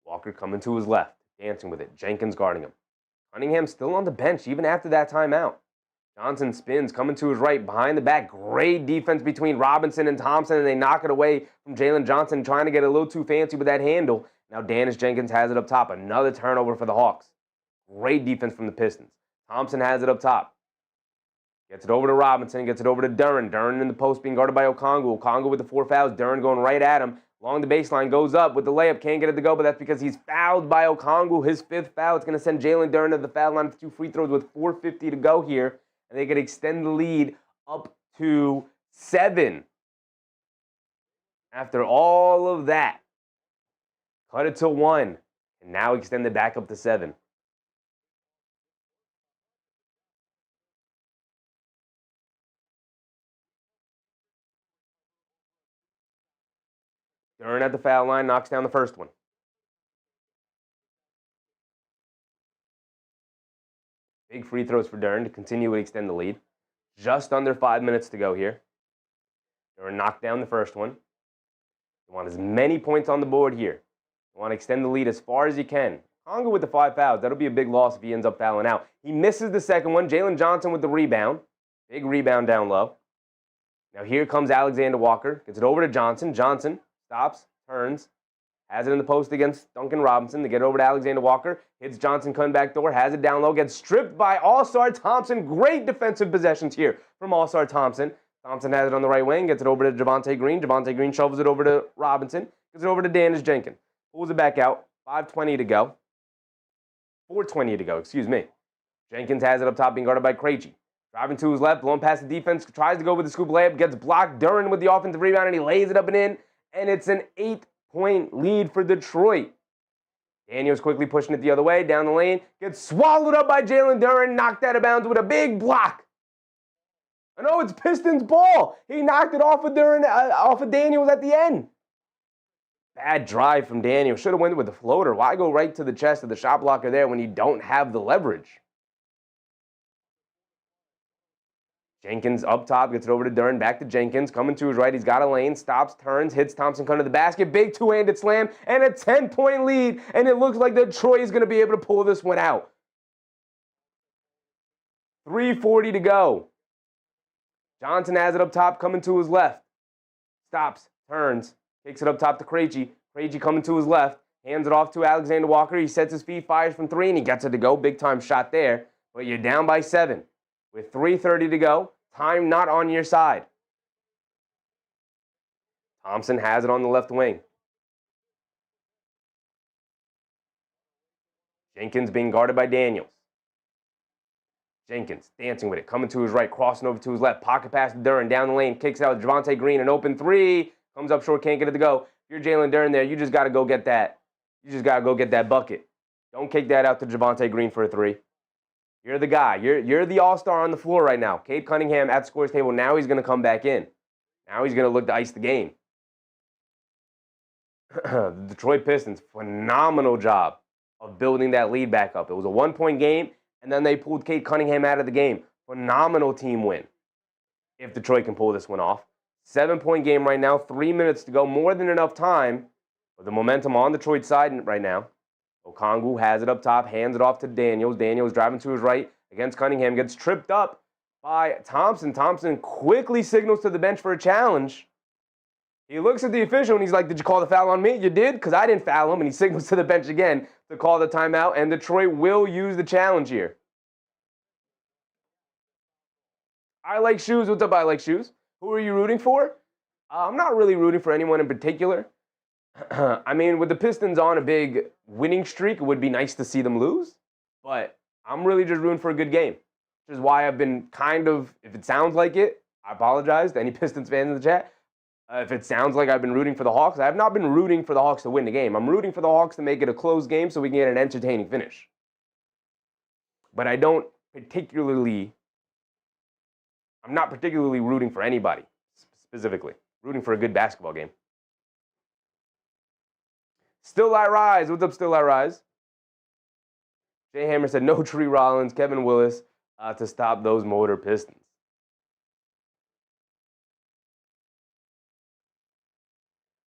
Walker coming to his left, dancing with it. Jenkins guarding him. Cunningham still on the bench even after that timeout. Johnson spins, coming to his right, behind the back. Great defense between Robinson and Thompson, and they knock it away from Jalen Johnson, trying to get a little too fancy with that handle. Now Dennis Jenkins has it up top. Another turnover for the Hawks. Great defense from the Pistons. Thompson has it up top. Gets it over to Robinson, gets it over to Duren. Duren in the post being guarded by Okongwu. Okongwu with the 4 fouls. Duren going right at him. Along the baseline, goes up with the layup, can't get it to go, but that's because he's fouled by Okongwu, his 5th foul. It's going to send Jalen Duren to the foul line with 2 free throws with 4:50 to go here, and they could extend the lead up to 7. After all of that, cut it to 1, and now extend it back up to 7. Duren at the foul line, knocks down the first one. Big free throws for Duren to continue to extend the lead. Just under 5 minutes to go here. Duren knocked down the first one. You want as many points on the board here. You want to extend the lead as far as you can. Okongwu with the 5 fouls. That'll be a big loss if he ends up fouling out. He misses the second one. Jalen Johnson with the rebound. Big rebound down low. Now here comes Alexander Walker. Gets it over to Johnson. Johnson stops, turns, has it in the post against Duncan Robinson to get over to Alexander Walker. Hits Johnson, cutting back door, has it down low, gets stripped by All-Star Thompson. Great defensive possessions here from All-Star Thompson. Thompson has it on the right wing, gets it over to Javonte Green. Javonte Green shovels it over to Robinson. Gets it over to Danis Jenkins. Pulls it back out. 5:20 to go. 4:20 to go, excuse me. Jenkins has it up top, being guarded by Krejci. Driving to his left, blowing past the defense, tries to go with the scoop layup, gets blocked. Duren with the offensive rebound, and he lays it up and in. And it's an 8-point lead for Detroit. Daniels quickly pushing it the other way, down the lane. Gets swallowed up by Jalen Duren, knocked out of bounds with a big block. I know it's Pistons ball. He knocked it off of Duren, off of Daniels at the end. Bad drive from Daniels. Should have went with the floater. Why go right to the chest of the shot blocker there when you don't have the leverage? Jenkins up top, gets it over to Duren, back to Jenkins, coming to his right, he's got a lane, stops, turns, hits Thompson, come to the basket, big two-handed slam, and a 10-point lead, and it looks like Detroit is going to be able to pull this one out. 3:40 to go. Johnson has it up top, coming to his left. Stops, turns, takes it up top to Krejci. Krejci coming to his left, hands it off to Alexander Walker, he sets his feet, fires from 3, and he gets it to go, big-time shot there, but you're down by 7. With 3:30 to go, time not on your side. Thompson has it on the left wing. Jenkins being guarded by Daniels. Jenkins dancing with it, coming to his right, crossing over to his left, pocket pass to Duren, down the lane, kicks out Javonte Green, an open 3, comes up short, can't get it to go. If you're Jalen Duren there, you just got to go get that. You just got to go get that bucket. Don't kick that out to Javonte Green for a 3. You're the guy. You're the all-star on the floor right now. Cade Cunningham at the scores table. Now he's going to come back in. Now he's going to look to ice the game. The Detroit Pistons, phenomenal job of building that lead back up. It was a 1-point game, and then they pulled Cade Cunningham out of the game. Phenomenal team win. If Detroit can pull this one off. 7-point game right now. 3 minutes to go. More than enough time. With the momentum on Detroit's side right now. Okongwu has it up top, hands it off to Daniels. Daniels driving to his right against Cunningham, gets tripped up by Thompson. Thompson quickly signals to the bench for a challenge. He looks at the official and he's like, did you call the foul on me? You did? Because I didn't foul him. And he signals to the bench again to call the timeout, and Detroit will use the challenge here. I Like Shoes. What's up, I Like Shoes? Who are you rooting for? I'm not really rooting for anyone in particular. I mean, with the Pistons on a big winning streak, it would be nice to see them lose. But I'm really just rooting for a good game, which is why I've been kind of, if it sounds like it, I apologize to any Pistons fans in the chat. If it sounds like I've been rooting for the Hawks, I have not been rooting for the Hawks to win the game. I'm rooting for the Hawks to make it a close game so we can get an entertaining finish. But I'm not particularly rooting for anybody specifically. Rooting for a good basketball game. Still I Rise. What's up, Still I Rise? Jay Hammer said, no Tree Rollins, Kevin Willis to stop those Motor Pistons.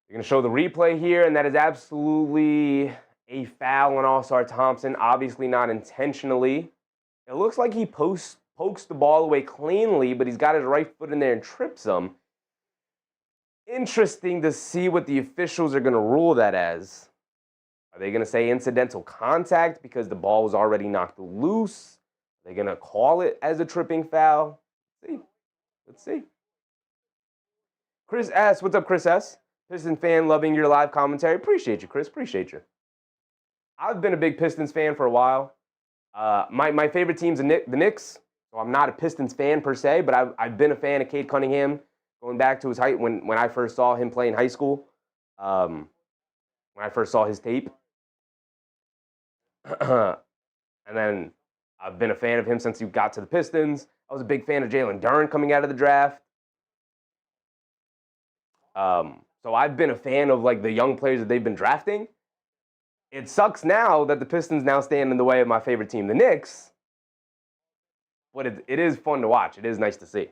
You're going to show the replay here, and that is absolutely a foul on All-Star Thompson. Obviously not intentionally. It looks like he pokes the ball away cleanly, but he's got his right foot in there and trips him. Interesting to see what the officials are going to rule that as. Are they going to say incidental contact because the ball was already knocked loose? Are they going to call it as a tripping foul? Let's see. Chris S. What's up, Chris S? Pistons fan, loving your live commentary. Appreciate you, Chris. Appreciate you. I've been a big Pistons fan for a while. My favorite team's the Knicks. So I'm not a Pistons fan per se, but I've been a fan of Cade Cunningham going back to his height when I first saw him play in high school. When I first saw his tape. And then I've been a fan of him since he got to the Pistons. I was a big fan of Jalen Duren coming out of the draft. So I've been a fan of like the young players that they've been drafting. It sucks now that the Pistons now stand in the way of my favorite team, the Knicks. But it is fun to watch. It is nice to see.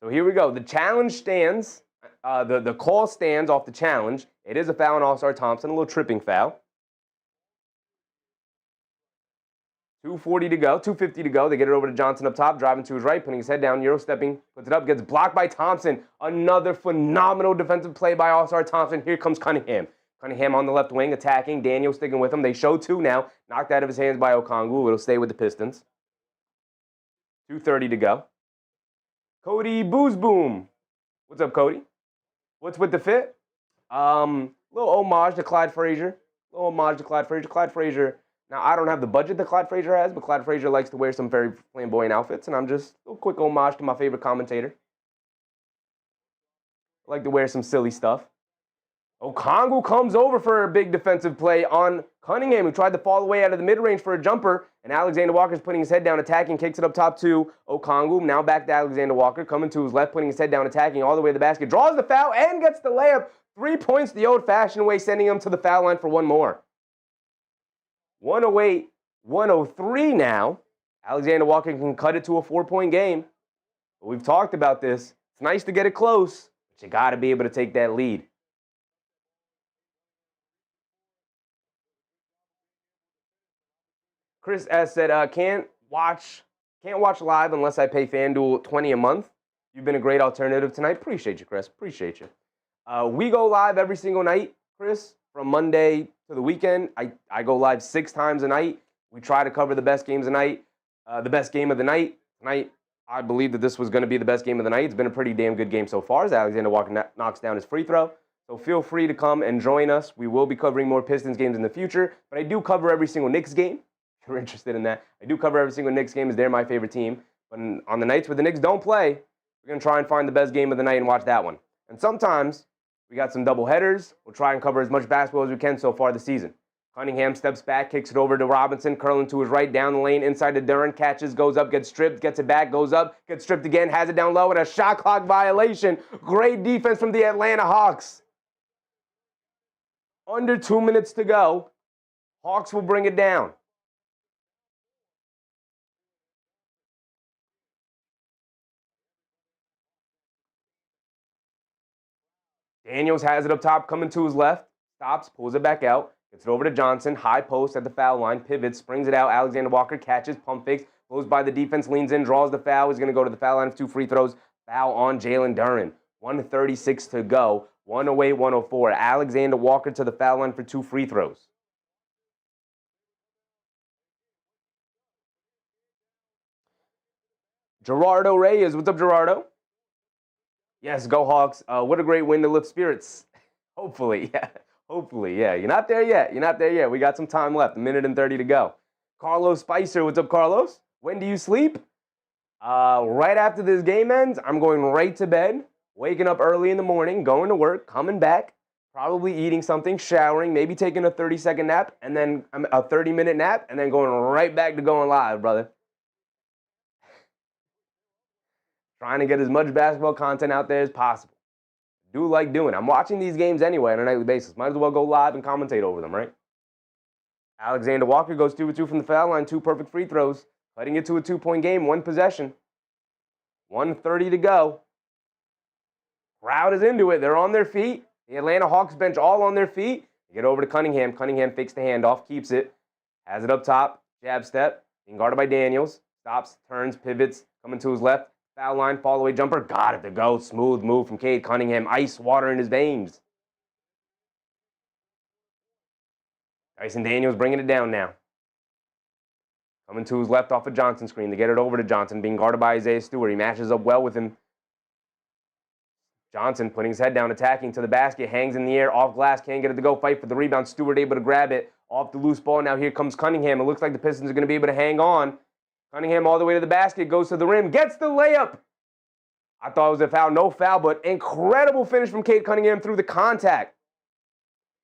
So here we go. The challenge stands. The call stands off the challenge. It is a foul on All-Star Thompson, a little tripping foul. 2:40 to go, 2:50 to go. They get it over to Johnson up top, driving to his right, putting his head down, Euro stepping, puts it up, gets blocked by Thompson. Another phenomenal defensive play by All-Star Thompson. Here comes Cunningham. Cunningham on the left wing, attacking. Daniel sticking with him. They show two now. Knocked out of his hands by Okongwu. It'll stay with the Pistons. 2:30 to go. Cody Boozboom. What's up, Cody? What's with the fit? Little homage to Clyde Frazier. Clyde Frazier. Now, I don't have the budget that Clyde Frazier has, but Clyde Frazier likes to wear some very flamboyant outfits, and I'm just a little quick homage to my favorite commentator. I like to wear some silly stuff. Okongwu comes over for a big defensive play on Cunningham, who tried to fall away out of the mid-range for a jumper, and Alexander Walker's putting his head down, attacking, kicks it up top to Okongwu. Now back to Alexander Walker, coming to his left, putting his head down, attacking all the way to the basket, draws the foul, and gets the layup. 3 points the old-fashioned way, sending him to the foul line for one more. 108, 103 now. Alexander Walker can cut it to a 4-point game. But we've talked about this. It's nice to get it close, but you got to be able to take that lead. Chris S. said, can't watch live unless I pay FanDuel $20 a month. You've been a great alternative tonight. Appreciate you, Chris. Appreciate you. We go live every single night, Chris, from Monday to the weekend. I go live 6 times a night. We try to cover the best games of the night, the best game of the night. Tonight, I believe that this was going to be the best game of the night. It's been a pretty damn good game so far as Alexander Walker knocks down his free throw. So feel free to come and join us. We will be covering more Pistons games in the future, but I do cover every single Knicks game. If you're interested in that, I do cover every single Knicks game as they're my favorite team. But on the nights where the Knicks don't play, we're going to try and find the best game of the night and watch that one. And sometimes we got some double headers. We'll try and cover as much basketball as we can so far this season. Cunningham steps back, kicks it over to Robinson, curling to his right, down the lane, inside to Duren, catches, goes up, gets stripped, gets it back, goes up, gets stripped again, has it down low, and a shot clock violation. Great defense from the Atlanta Hawks. Under 2 minutes to go. Hawks will bring it down. Daniels has it up top, coming to his left, stops, pulls it back out, gets it over to Johnson, high post at the foul line, pivots, springs it out, Alexander Walker catches, pump fakes, goes by the defense, leans in, draws the foul, he's going to go to the foul line of 2 free throws, foul on Jalen Duren. 1:36 to go, 108, 104. Alexander Walker to the foul line for 2 free throws. Gerardo Reyes, what's up, Gerardo? Yes, go Hawks. What a great win to lift spirits. Hopefully, yeah. Hopefully, yeah. You're not there yet. We got some time left. 1:30 to go. Carlos Spicer, what's up, Carlos? When do you sleep? Right after this game ends, I'm going right to bed, waking up early in the morning, going to work, coming back, probably eating something, showering, maybe taking a 30-second nap, and then a 30-minute nap, and then going right back to going live, brother. Trying to get as much basketball content out there as possible. Do like doing it. I'm watching these games anyway on a nightly basis. Might as well go live and commentate over them, right? Alexander Walker goes 2-2 from the foul line, 2 perfect free throws, cutting it to a 2-point game, 1 possession. 1:30 to go. Crowd is into it. They're on their feet. The Atlanta Hawks bench all on their feet. They get over to Cunningham. Cunningham fakes the handoff, keeps it, has it up top, jab step, being guarded by Daniels, stops, turns, pivots, coming to his left. Foul line, fall away jumper, got it to go. Smooth move from Cade Cunningham. Ice water in his veins. Dyson Daniels bringing it down now. Coming to his left off a Johnson screen to get it over to Johnson, being guarded by Isaiah Stewart. He matches up well with him. Johnson putting his head down, attacking to the basket, hangs in the air, off glass, can't get it to go, fight for the rebound. Stewart able to grab it off the loose ball. Now here comes Cunningham. It looks like the Pistons are going to be able to hang on. Cunningham all the way to the basket, goes to the rim, gets the layup. I thought it was a foul, no foul, but incredible finish from Cade Cunningham through the contact.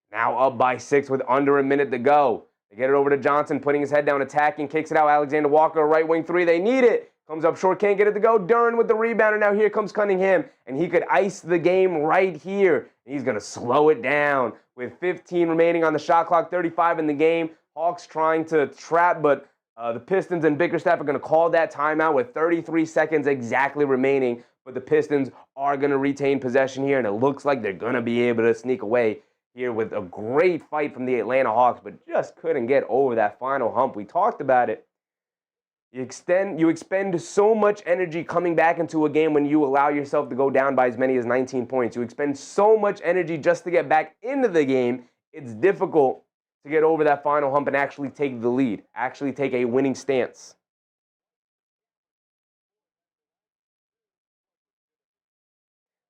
Now up by 6 with under a minute to go. They get it over to Johnson, putting his head down, attacking, kicks it out. Alexander Walker, right wing three. They need it. Comes up short, can't get it to go. Duren with the rebound, and now here comes Cunningham, and he could ice the game right here. He's going to slow it down with 15 remaining on the shot clock, 35 in the game. Hawks trying to trap, but the Pistons and Bickerstaff are going to call that timeout with 33 seconds exactly remaining. But the Pistons are going to retain possession here, and it looks like they're going to be able to sneak away here with a great fight from the Atlanta Hawks, but just couldn't get over that final hump. We talked about it. You expend so much energy coming back into a game when you allow yourself to go down by as many as 19 points. You expend so much energy just to get back into the game. It's difficult to get over that final hump and actually take the lead, actually take a winning stance.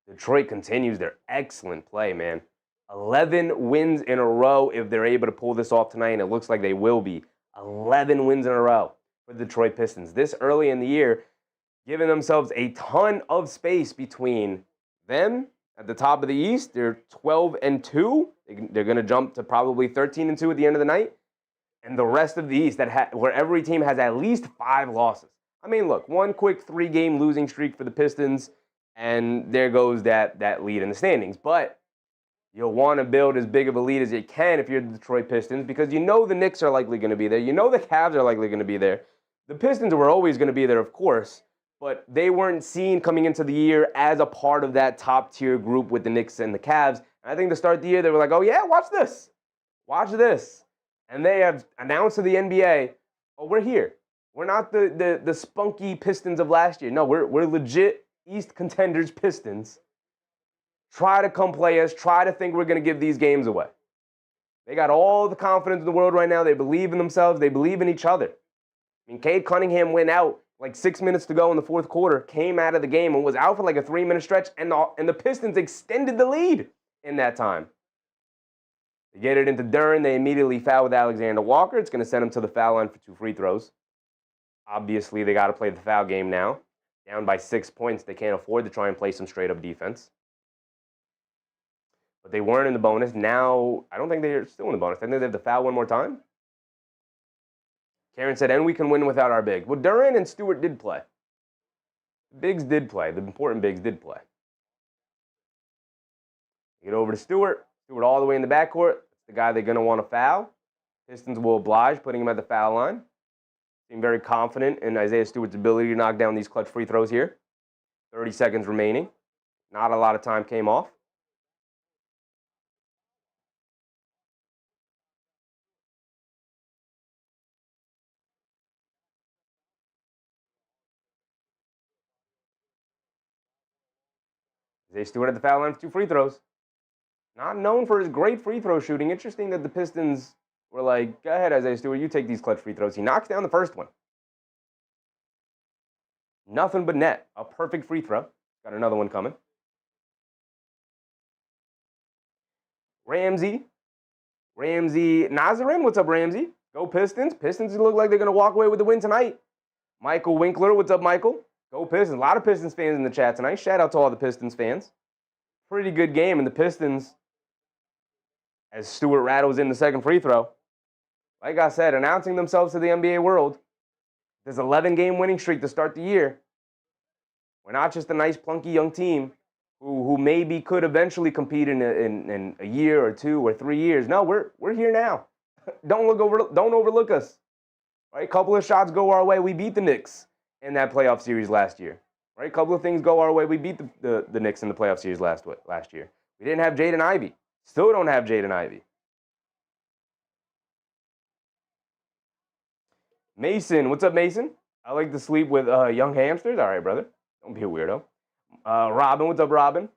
Detroit continues their excellent play, man. 11 wins in a row if they're able to pull this off tonight, and it looks like they will be. 11 wins in a row for the Detroit Pistons. This early in the year, giving themselves a ton of space between them at the top of the East. They're 12-2. They're going to jump to probably 13-2 at the end of the night. And the rest of the East, where every team has at least 5 losses. I mean, look, one quick 3-game losing streak for the Pistons, and there goes that lead in the standings. But you'll want to build as big of a lead as you can if you're the Detroit Pistons, because you know the Knicks are likely going to be there. You know the Cavs are likely going to be there. The Pistons were always going to be there, of course, but they weren't seen coming into the year as a part of that top-tier group with the Knicks and the Cavs. And I think to start the year, they were like, oh, yeah, watch this. Watch this. And they have announced to the NBA, oh, we're here. We're not the spunky Pistons of last year. No, we're legit East contenders Pistons. Try to come play us. Try to think we're going to give these games away. They got all the confidence in the world right now. They believe in themselves. They believe in each other. I mean, Cade Cunningham went out like 6 minutes to go in the fourth quarter, came out of the game and was out for like a 3-minute stretch, and the Pistons extended the lead in that time. They get it into Duren. They immediately foul with Alexander Walker. It's going to send him to the foul line for 2 free throws. Obviously, they got to play the foul game now. Down by 6 points. They can't afford to try and play some straight-up defense. But they weren't in the bonus. Now, I don't think they're still in the bonus. I think they have to foul one more time. Karen said, and we can win without our big. Well, Duren and Stewart did play. The bigs did play. The important bigs did play. Get over to Stewart. Stewart all the way in the backcourt. That's the guy they're going to want to foul. Pistons will oblige, putting him at the foul line. Seem very confident in Isaiah Stewart's ability to knock down these clutch free throws here. 30 seconds remaining. Not a lot of time came off. Isaiah Stewart at the foul line for 2 free throws. Not known for his great free throw shooting. Interesting that the Pistons were like, go ahead, Isaiah Stewart, you take these clutch free throws. He knocks down the first one. Nothing but net. A perfect free throw. Got another one coming. Ramsey, Nazarin, what's up, Ramsey? Go Pistons. Pistons look like they're going to walk away with the win tonight. Michael Winkler, what's up, Michael? Go Pistons. A lot of Pistons fans in the chat tonight. Shout out to all the Pistons fans. Pretty good game, and the Pistons, as Stewart rattles in the second free throw, like I said, announcing themselves to the NBA world. There's an 11-game winning streak to start the year. We're not just a nice, plunky young team who maybe could eventually compete in a year or 2 or 3 years. No, we're here now. Don't overlook us. Right? A couple of shots go our way. We beat the Knicks in that playoff series last year. Right? A couple of things go our way. We beat the Knicks in the playoff series last year. We didn't have Jaden Ivey. Still don't have Jaden Ivey. Mason, what's up, Mason? I like to sleep with young hamsters. All right, brother. Don't be a weirdo. Robin, what's up, Robin?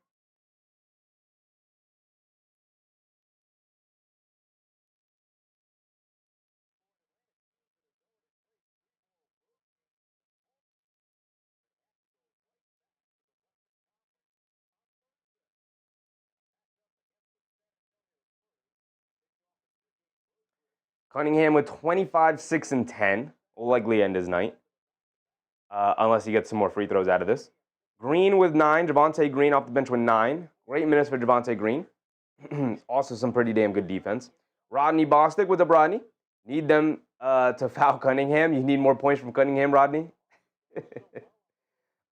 Cunningham with 25, 6, and 10. Will likely end his night. Unless he gets some more free throws out of this. Green with 9. Javonte Green off the bench with 9. Great minutes for Javonte Green. Also some pretty damn good defense. Rodney Bostic with a Rodney. Need them to foul Cunningham. You need more points from Cunningham, Rodney.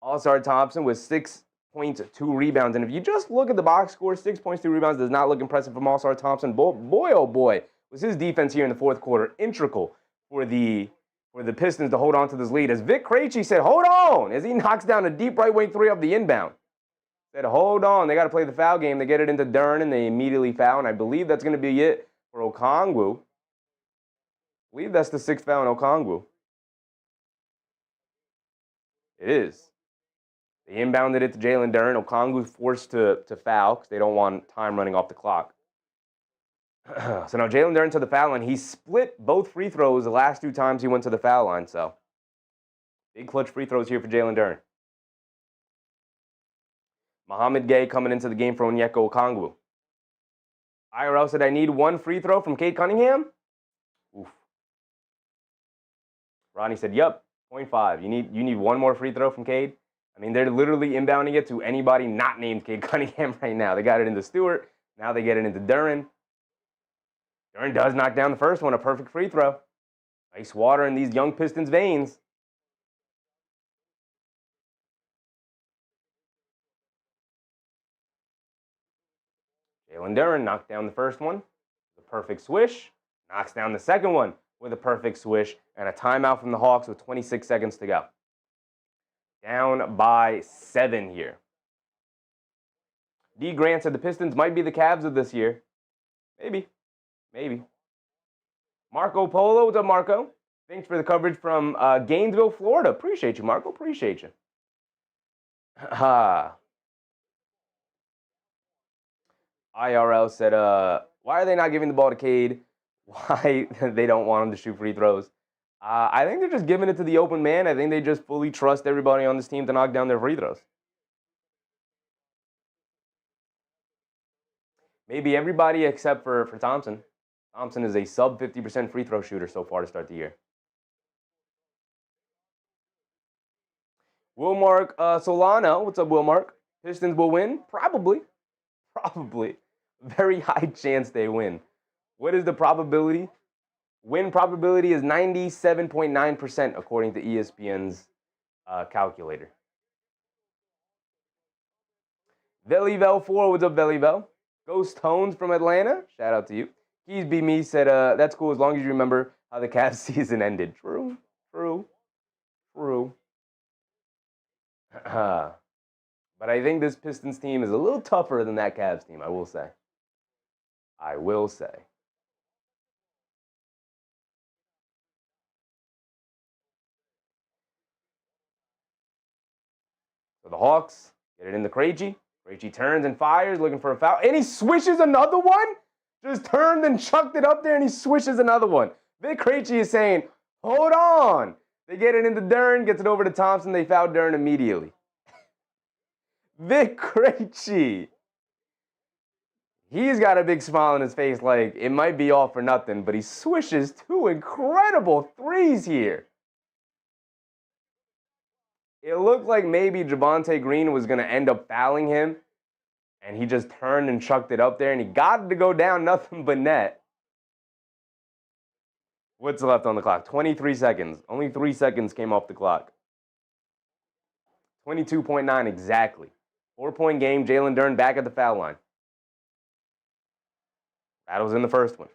All-Star Thompson with 6 points, 2 rebounds. And if you just look at the box score, 6 points, 2 rebounds does not look impressive from All-Star Thompson. Boy, oh boy, was his defense here in the fourth quarter integral for the Pistons to hold on to this lead. As Vic Krejci said, hold on, as he knocks down a deep right wing 3 off the inbound. Said, hold on, they got to play the foul game. They get it into Duren, and they immediately foul. And I believe that's going to be it for Okongwu. I believe that's the 6th foul on Okongwu. It is. They inbounded it to Jalen Duren. Okongwu forced to foul because they don't want time running off the clock. So now Jalen Duren to the foul line. He split both free throws the last 2 times he went to the foul line. So big clutch free throws here for Jalen Duren. Mohamed Gay coming into the game for Onyeka Okongwu. IRL said, I need 1 free throw from Cade Cunningham. Oof. Ronnie said, yep, 0.5. You need 1 more free throw from Cade. I mean, they're literally inbounding it to anybody not named Cade Cunningham right now. They got it into Stewart. Now they get it into Duren. Duren does knock down the first one, a perfect free throw. Nice water in these young Pistons' veins. Jalen Duren knocked down the first one with a perfect swish. Knocks down the second one with a perfect swish. And a timeout from the Hawks with 26 seconds to go. Down by 7 here. D. Grant said the Pistons might be the Cavs of this year. Maybe. Marco Polo, what's up, Marco? Thanks for the coverage from Gainesville, Florida. Appreciate you, Marco. Appreciate you. IRL said, why are they not giving the ball to Cade? Why they don't want him to shoot free throws? I think they're just giving it to the open man. I think they just fully trust everybody on this team to knock down their free throws. Maybe everybody except for Thompson. Thompson is a sub 50% free throw shooter so far to start the year. Wilmark Solano, what's up, Wilmark? Pistons will win? Probably. Very high chance they win. What is the probability? Win probability is 97.9% according to ESPN's calculator. Velivel 4, what's up, Velivel? Ghost Tones from Atlanta, shout out to you. Keys Be Me said, that's cool as long as you remember how the Cavs season ended. True. But I think this Pistons team is a little tougher than that Cavs team, I will say. So the Hawks get it into Krejci. Krejci turns and fires, looking for a foul. And he swishes another one? Just turned and chucked it up there, and he swishes another one. Vic Krejci is saying, hold on. They get it into Duren, gets it over to Thompson. They foul Duren immediately. Vic Krejci. He's got a big smile on his face like it might be all for nothing, but he swishes 2 incredible threes here. It looked like maybe Javonte Green was going to end up fouling him, and he just turned and chucked it up there, and he got it to go down nothing but net. What's left on the clock? 23 seconds. Only 3 seconds came off the clock. 22.9 exactly. 4-point game, Jalen Duren back at the foul line. Battles in the first one.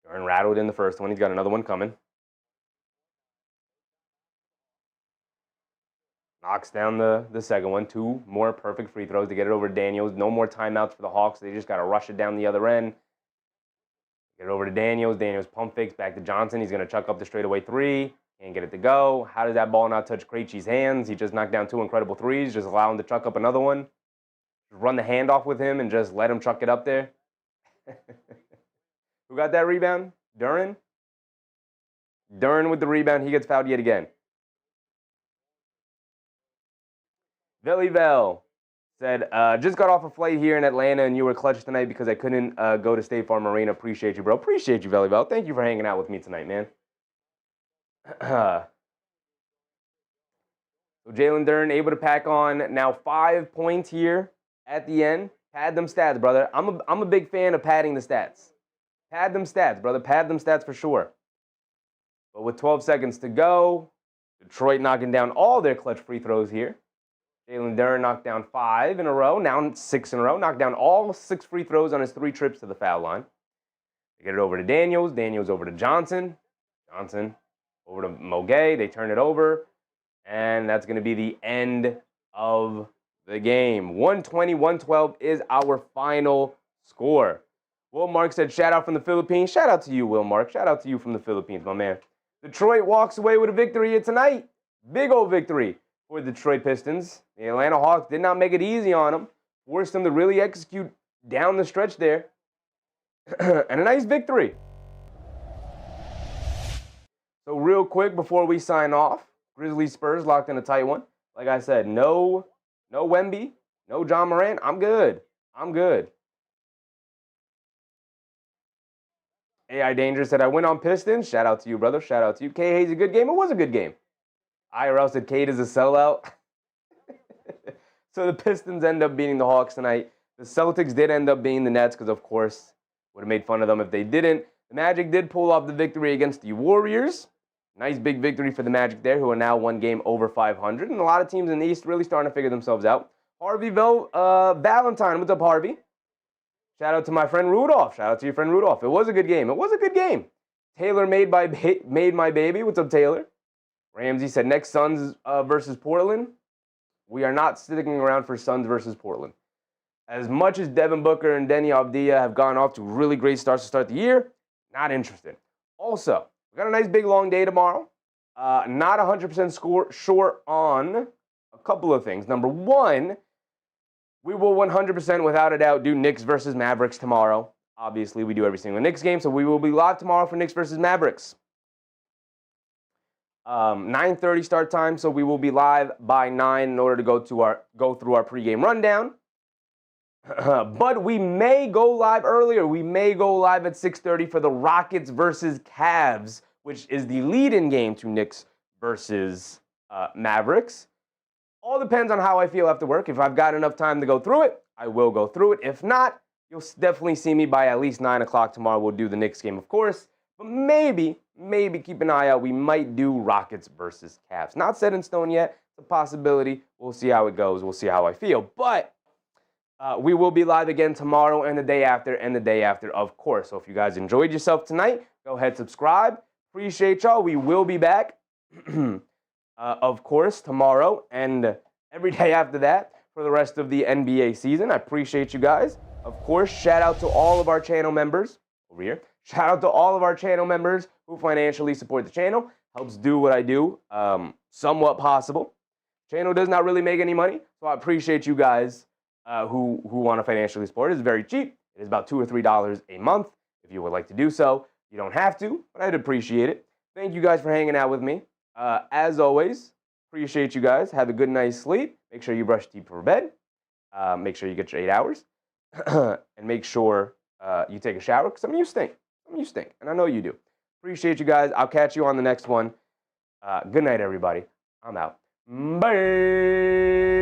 Duren rattled in the first one. He's got another one coming. Knocks down the second one. 2 more perfect free throws to get it over to Daniels. No more timeouts for the Hawks. They just got to rush it down the other end. Get it over to Daniels. Daniels pump fakes back to Johnson. He's going to chuck up the straightaway 3. Can't get it to go. How does that ball not touch Krejci's hands? He just knocked down 2 incredible threes. Just allow him to chuck up another one. Just run the handoff with him and just let him chuck it up there. Who got that rebound? Duren? Duren with the rebound. He gets fouled yet again. Vellivel said, just got off a flight here in Atlanta, and you were clutch tonight because I couldn't go to State Farm Arena. Appreciate you, bro. Appreciate you, Vellivel. Thank you for hanging out with me tonight, man. So Jalen Duren able to pack on now 5 points here at the end. Pad them stats, brother. I'm a big fan of padding the stats. Pad them stats, brother. Pad them stats for sure. But with 12 seconds to go, Detroit knocking down all their clutch free throws here. Jalen Duren knocked down 5 in a row, now 6 in a row. Knocked down all 6 free throws on his 3 trips to the foul line. They get it over to Daniels. Daniels over to Johnson. Johnson over to Mogay. They turn it over. And that's going to be the end of the game. 120-112 is our final score. Will Mark said, shout out from the Philippines. Shout out to you, Will Mark. Shout out to you from the Philippines, my man. Detroit walks away with a victory here tonight. Big old victory for the Detroit Pistons. The Atlanta Hawks did not make it easy on them. Forced them to really execute down the stretch there. And a nice victory. So real quick before we sign off, Grizzlies Spurs locked in a tight one. Like I said, no Wemby, no John Morant. I'm good. AI Danger said, I went on Pistons. Shout out to you, brother. Shout out to you. K Hayes, a good game. It was a good game. IRL said Cade is a sellout. So the Pistons end up beating the Hawks tonight. The Celtics did end up beating the Nets because, of course, would have made fun of them if they didn't. The Magic did pull off the victory against the Warriors. Nice big victory for the Magic there, who are now 1 game over 500. And a lot of teams in the East really starting to figure themselves out. Harvey Valentine. What's up, Harvey? Shout out to my friend Rudolph. Shout out to your friend Rudolph. It was a good game. Taylor made my baby. What's up, Taylor? Ramsey said, next Suns versus Portland. We are not sticking around for Suns versus Portland. As much as Devin Booker and Denny Avdija have gone off to really great starts to start the year, not interested. Also, we got a nice big long day tomorrow. Not 100% sure on a couple of things. Number one, we will 100% without a doubt do Knicks versus Mavericks tomorrow. Obviously, we do every single Knicks game, so we will be live tomorrow for Knicks versus Mavericks. 9:30 start time, so we will be live by 9 in order to go through our pregame rundown. But we may go live earlier. We may go live at 6:30 for the Rockets versus Cavs, which is the lead-in game to Knicks versus Mavericks. All depends on how I feel after work. If I've got enough time to go through it, I will go through it. If not, you'll definitely see me by at least 9 o'clock tomorrow. We'll do the Knicks game, of course. But maybe keep an eye out. We might do Rockets versus Cavs. Not set in stone yet. It's a possibility. We'll see how it goes. We'll see how I feel. But we will be live again tomorrow and the day after, of course. So if you guys enjoyed yourself tonight, go ahead, subscribe. Appreciate y'all. We will be back, of course, tomorrow and every day after that for the rest of the NBA season. I appreciate you guys. Of course, shout out to all of our channel members over here. Shout out to all of our channel members who financially support the channel. Helps do what I do, somewhat possible. Channel does not really make any money, so I appreciate you guys who want to financially support. It's very cheap. It is about $2 or $3 a month if you would like to do so. You don't have to, but I'd appreciate it. Thank you guys for hanging out with me. As always, appreciate you guys. Have a good night's sleep. Make sure you brush your teeth before bed. Make sure you get your 8 hours. And make sure you take a shower, because some of you stink. And I know you do. Appreciate you guys. I'll catch you on the next one. Good night, everybody. I'm out. Bye.